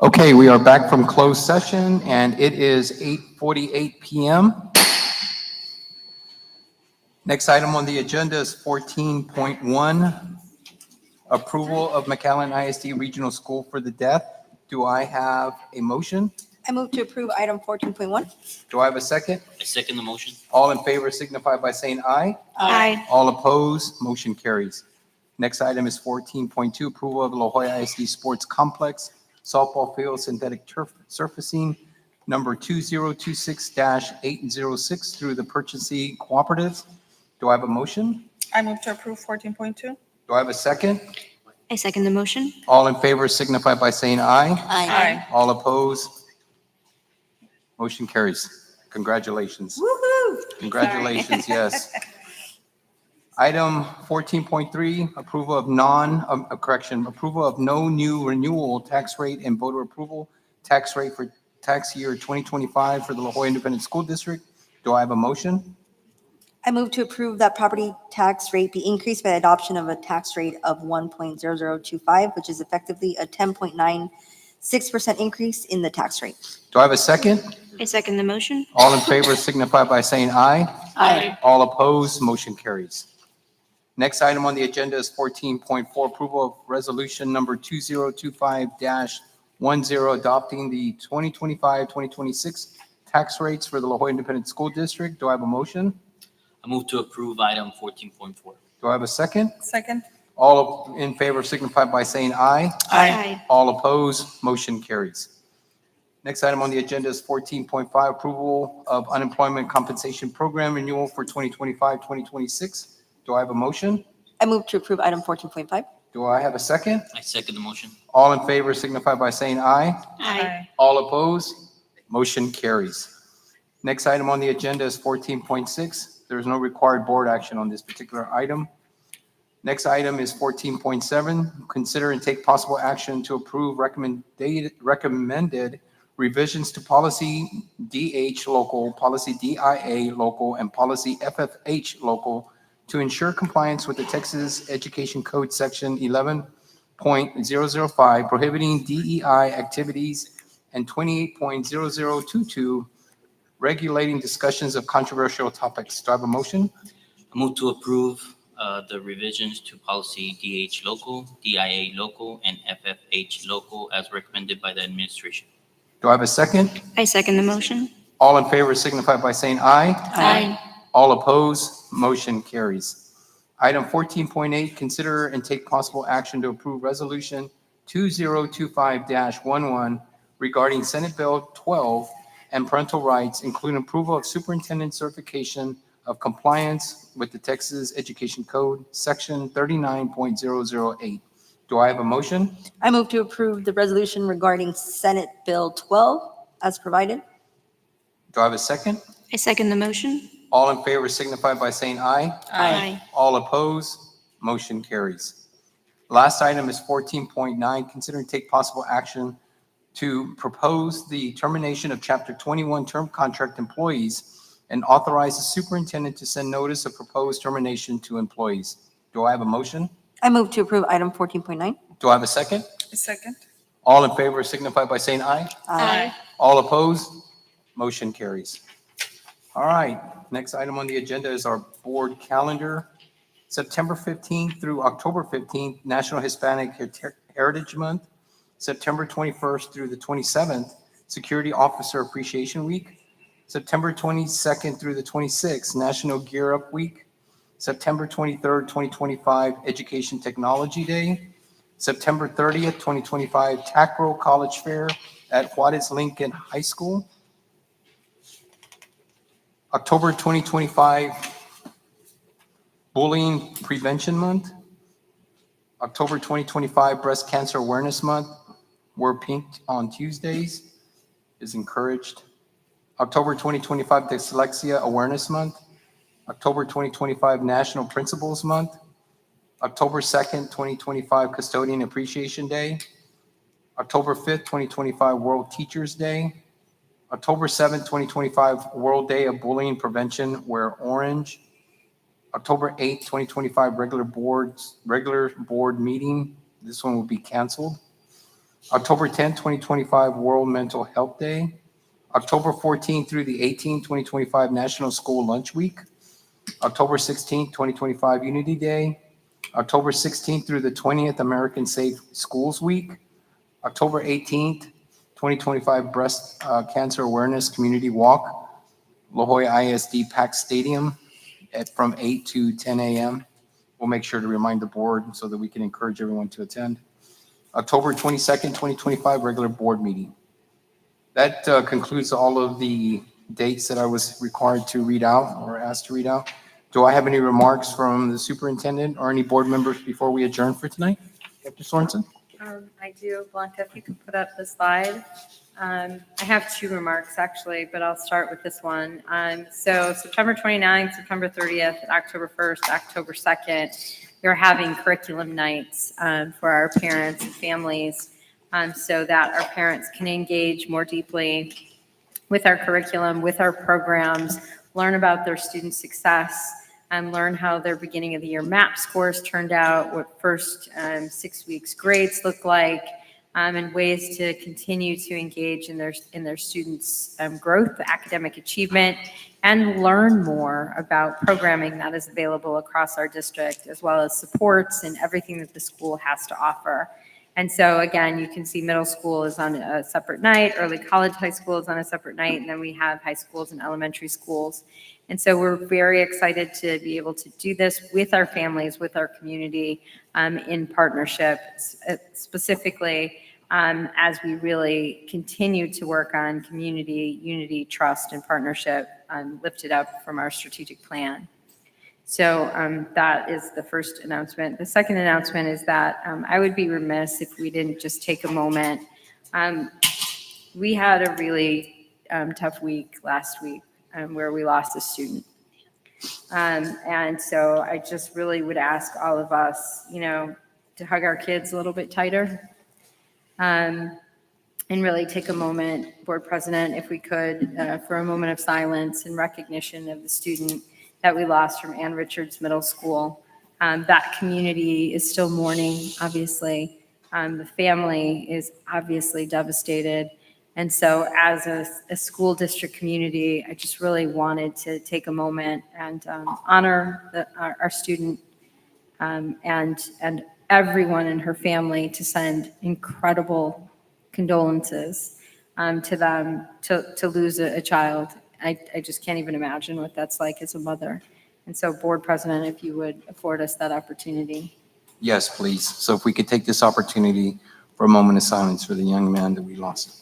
Okay, we are back from closed session, and it is 8:48 PM. Next item on the agenda is 14.1, approval of McAllen ISD Regional School for the Deaf. Do I have a motion? I move to approve item 14.1. Do I have a second? I second the motion. All in favor signify by saying aye. Aye. All opposed, motion carries. Next item is 14.2, approval of La Jolla ISD Sports Complex softball field synthetic turf surfacing, number 2026-806 through the purchasing cooperative. Do I have a motion? I move to approve 14.2. Do I have a second? I second the motion. All in favor signify by saying aye. Aye. All opposed, motion carries. Congratulations. Congratulations, yes. Item 14.3, approval of approval of no new renewal tax rate and voter approval tax rate for tax year 2025 for the La Jolla Independent School District. Do I have a motion? I move to approve that property tax rate be increased by adoption of a tax rate of 1.0025, which is effectively a 10.96% increase in the tax rate. Do I have a second? I second the motion. All in favor signify by saying aye. Aye. All opposed, motion carries. Next item on the agenda is 14.4, approval of resolution number 2025-10, adopting the 2025-2026 tax rates for the La Jolla Independent School District. Do I have a motion? I move to approve item 14.4. Do I have a second? Second. All in favor signify by saying aye. Aye. All opposed, motion carries. Next item on the agenda is 14.5, approval of unemployment compensation program renewal for 2025-2026. Do I have a motion? I move to approve item 14.5. Do I have a second? I second the motion. All in favor signify by saying aye. Aye. All opposed, motion carries. Next item on the agenda is 14.6. There is no required board action on this particular item. Next item is 14.7, consider and take possible action to approve recommended revisions to policy DH local, policy DIA local, and policy FFH local to ensure compliance with the Texas Education Code Section 11.005 prohibiting DEI activities and 28.0022 regulating discussions of controversial topics. Do I have a motion? I move to approve the revisions to policy DH local, DIA local, and FFH local as recommended by the administration. Do I have a second? I second the motion. All in favor signify by saying aye. Aye. All opposed, motion carries. Item 14.8, consider and take possible action to approve resolution 2025-11 regarding Senate Bill 12 and parental rights, including approval of superintendent certification of compliance with the Texas Education Code, Section 39.008. Do I have a motion? I move to approve the resolution regarding Senate Bill 12 as provided. Do I have a second? I second the motion. All in favor signify by saying aye. Aye. All opposed, motion carries. Last item is 14.9, consider and take possible action to propose the termination of Chapter 21 term contract employees and authorize the superintendent to send notice of proposed termination to employees. Do I have a motion? I move to approve item 14.9. Do I have a second? Second. All in favor signify by saying aye. Aye. All opposed, motion carries. All right, next item on the agenda is our board calendar. September 15th through October 15th, National Hispanic Heritage Month. September 21st through the 27th, Security Officer Appreciation Week. September 22nd through the 26th, National Gear Up Week. September 23rd, 2025, Education Technology Day. September 30th, 2025, TACRO College Fair at Juarez Lincoln High School. October 2025, Bullying Prevention Month. October 2025, Breast Cancer Awareness Month. Wear pink on Tuesdays is encouraged. October 2025, Dyslexia Awareness Month. October 2025, National Principals Month. October 2nd, 2025, Custodian Appreciation Day. October 5th, 2025, World Teachers Day. October 7th, 2025, World Day of Bullying Prevention, wear orange. October 8th, 2025, regular board meeting. This one will be canceled. October 10th, 2025, World Mental Health Day. October 14th through the 18th, 2025, National School Lunch Week. October 16th, 2025, Unity Day. October 16th through the 20th, American Safe Schools Week. October 18th, 2025, Breast Cancer Awareness Community Walk, La Jolla ISD Pack Stadium from 8 to 10 a.m. We'll make sure to remind the board so that we can encourage everyone to attend. October 22nd, 2025, regular board meeting. That concludes all of the dates that I was required to read out or asked to read out. Do I have any remarks from the superintendent or any board members before we adjourn for tonight? Dr. Sorensen? I do. Blanca, if you could put up the slide. I have two remarks actually, but I'll start with this one. So September 29th, September 30th, October 1st, October 2nd, we're having curriculum nights for our parents and families so that our parents can engage more deeply with our curriculum, with our programs, learn about their student success, and learn how their beginning of the year MAP scores turned out, what first 6 weeks grades look like, and ways to continue to engage in their students' growth, academic achievement, and learn more about programming that is available across our district, as well as supports and everything that the school has to offer. And so again, you can see middle school is on a separate night, early college high school is on a separate night, and then we have high schools and elementary schools. And so we're very excited to be able to do this with our families, with our community, in partnership, specifically as we really continue to work on community, unity, trust, and partnership lifted up from our strategic plan. So that is the first announcement. The second announcement is that I would be remiss if we didn't just take a moment. We had a really tough week last week where we lost a student. And so I just really would ask all of us, to hug our kids a little bit tighter and really take a moment, Board President, if we could, for a moment of silence in recognition of the student that we lost from Ann Richards Middle School. That community is still mourning, obviously. The family is obviously devastated. And so as a school district community, I just really wanted to take a moment and honor our student and everyone in her family, to send incredible condolences to them to lose a child. I just can't even imagine what that's like as a mother. And so, Board President, if you would afford us that opportunity. Yes, please. So if we could take this opportunity for a moment of silence for the young man that we lost.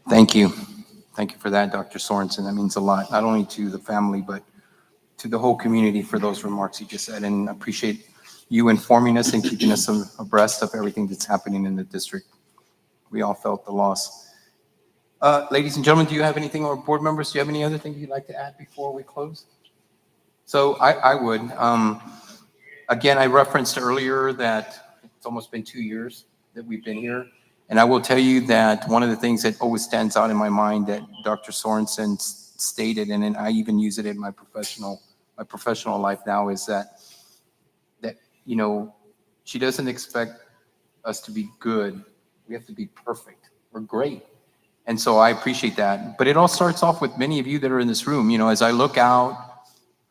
Thank you. Thank you for that, Dr. Sorensen. That means a lot, not only to the family, but to the whole community for those remarks you just said. And I appreciate you informing us and keeping us abreast of everything that's happening in the district. We all felt the loss. Ladies and gentlemen, do you have anything, or board members, do you have any other thing you'd like to add before we close? So I would. Again, I referenced earlier that it's almost been 2 years that we've been here. And I will tell you that one of the things that always stands out in my mind that Dr. Sorensen stated, and then I even use it in my professional life now, is that she doesn't expect us to be good. We have to be perfect. We're great. And so I appreciate that. But it all starts off with many of you that are in this room. As I look out,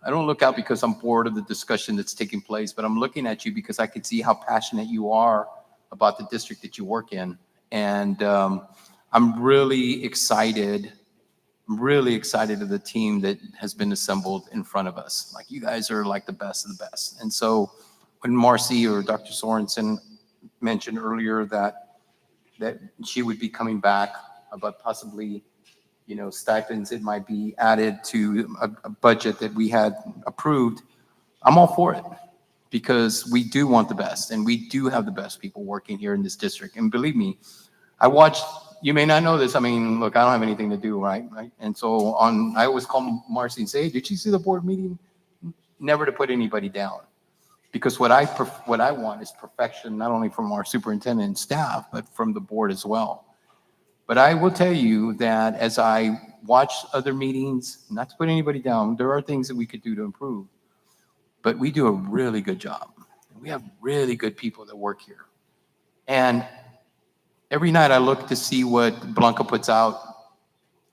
I don't look out because I'm bored of the discussion that's taking place, but I'm looking at you because I can see how passionate you are about the district that you work in. And I'm really excited of the team that has been assembled in front of us. Like, you guys are like the best of the best. And so when Marcy or Dr. Sorensen mentioned earlier that she would be coming back, but possibly, stipends, it might be added to a budget that we had approved, I'm all for it. Because we do want the best, and we do have the best people working here in this district. And believe me, I watched you may not know this. I mean, look, I don't have anything to do, right? And so I always call Marcy and say, hey, did you see the board meeting? Never to put anybody down. Because what I want is perfection, not only from our superintendent and staff, but from the board as well. But I will tell you that as I watch other meetings, not to put anybody down, there are things that we could do to improve. But we do a really good job. We have really good people that work here. And every night I look to see what Blanca puts out.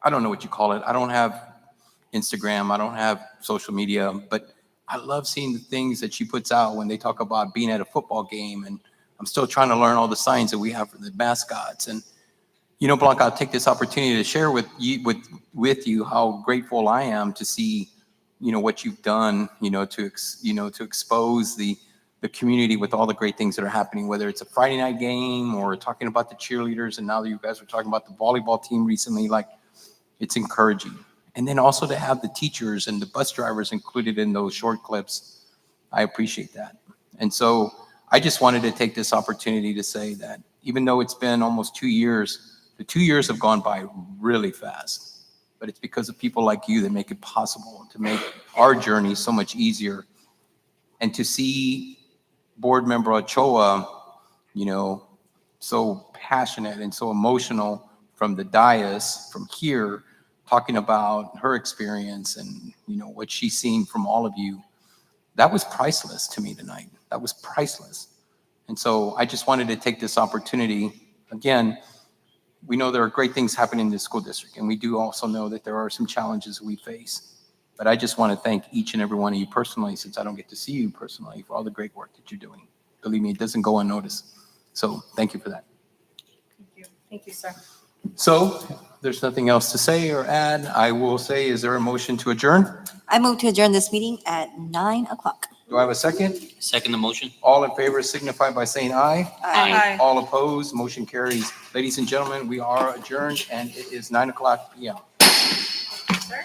I don't know what you call it. I don't have Instagram. I don't have social media, but I love seeing the things that she puts out when they talk about being at a football game. And I'm still trying to learn all the signs that we have for the mascots. And, you know, Blanca, I'll take this opportunity to share with you how grateful I am to see, you know, what you've done, to expose the community with all the great things that are happening, whether it's a Friday night game or talking about the cheerleaders. And now that you guys are talking about the volleyball team recently, like, it's encouraging. And then also to have the teachers and the bus drivers included in those short clips. I appreciate that. And so I just wanted to take this opportunity to say that even though it's been almost 2 years, the 2 years have gone by really fast. But it's because of people like you that make it possible to make our journey so much easier. And to see Board Member Ochoa, you know, so passionate and so emotional from the dais, from here, talking about her experience and, you know, what she's seen from all of you, that was priceless to me tonight. That was priceless. And so I just wanted to take this opportunity. Again, we know there are great things happening in the school district, and we do also know that there are some challenges we face. But I just want to thank each and every one of you personally, since I don't get to see you personally, for all the great work that you're doing. Believe me, it doesn't go unnoticed. So thank you for that. Thank you. Thank you, sir. So there's nothing else to say or add. I will say, is there a motion to adjourn? I move to adjourn this meeting at 9 o'clock. Do I have a second? Second the motion? All in favor signify by saying aye. Aye. All opposed, motion carries. Ladies and gentlemen, we are adjourned and it is 9 o'clock PM. Sir?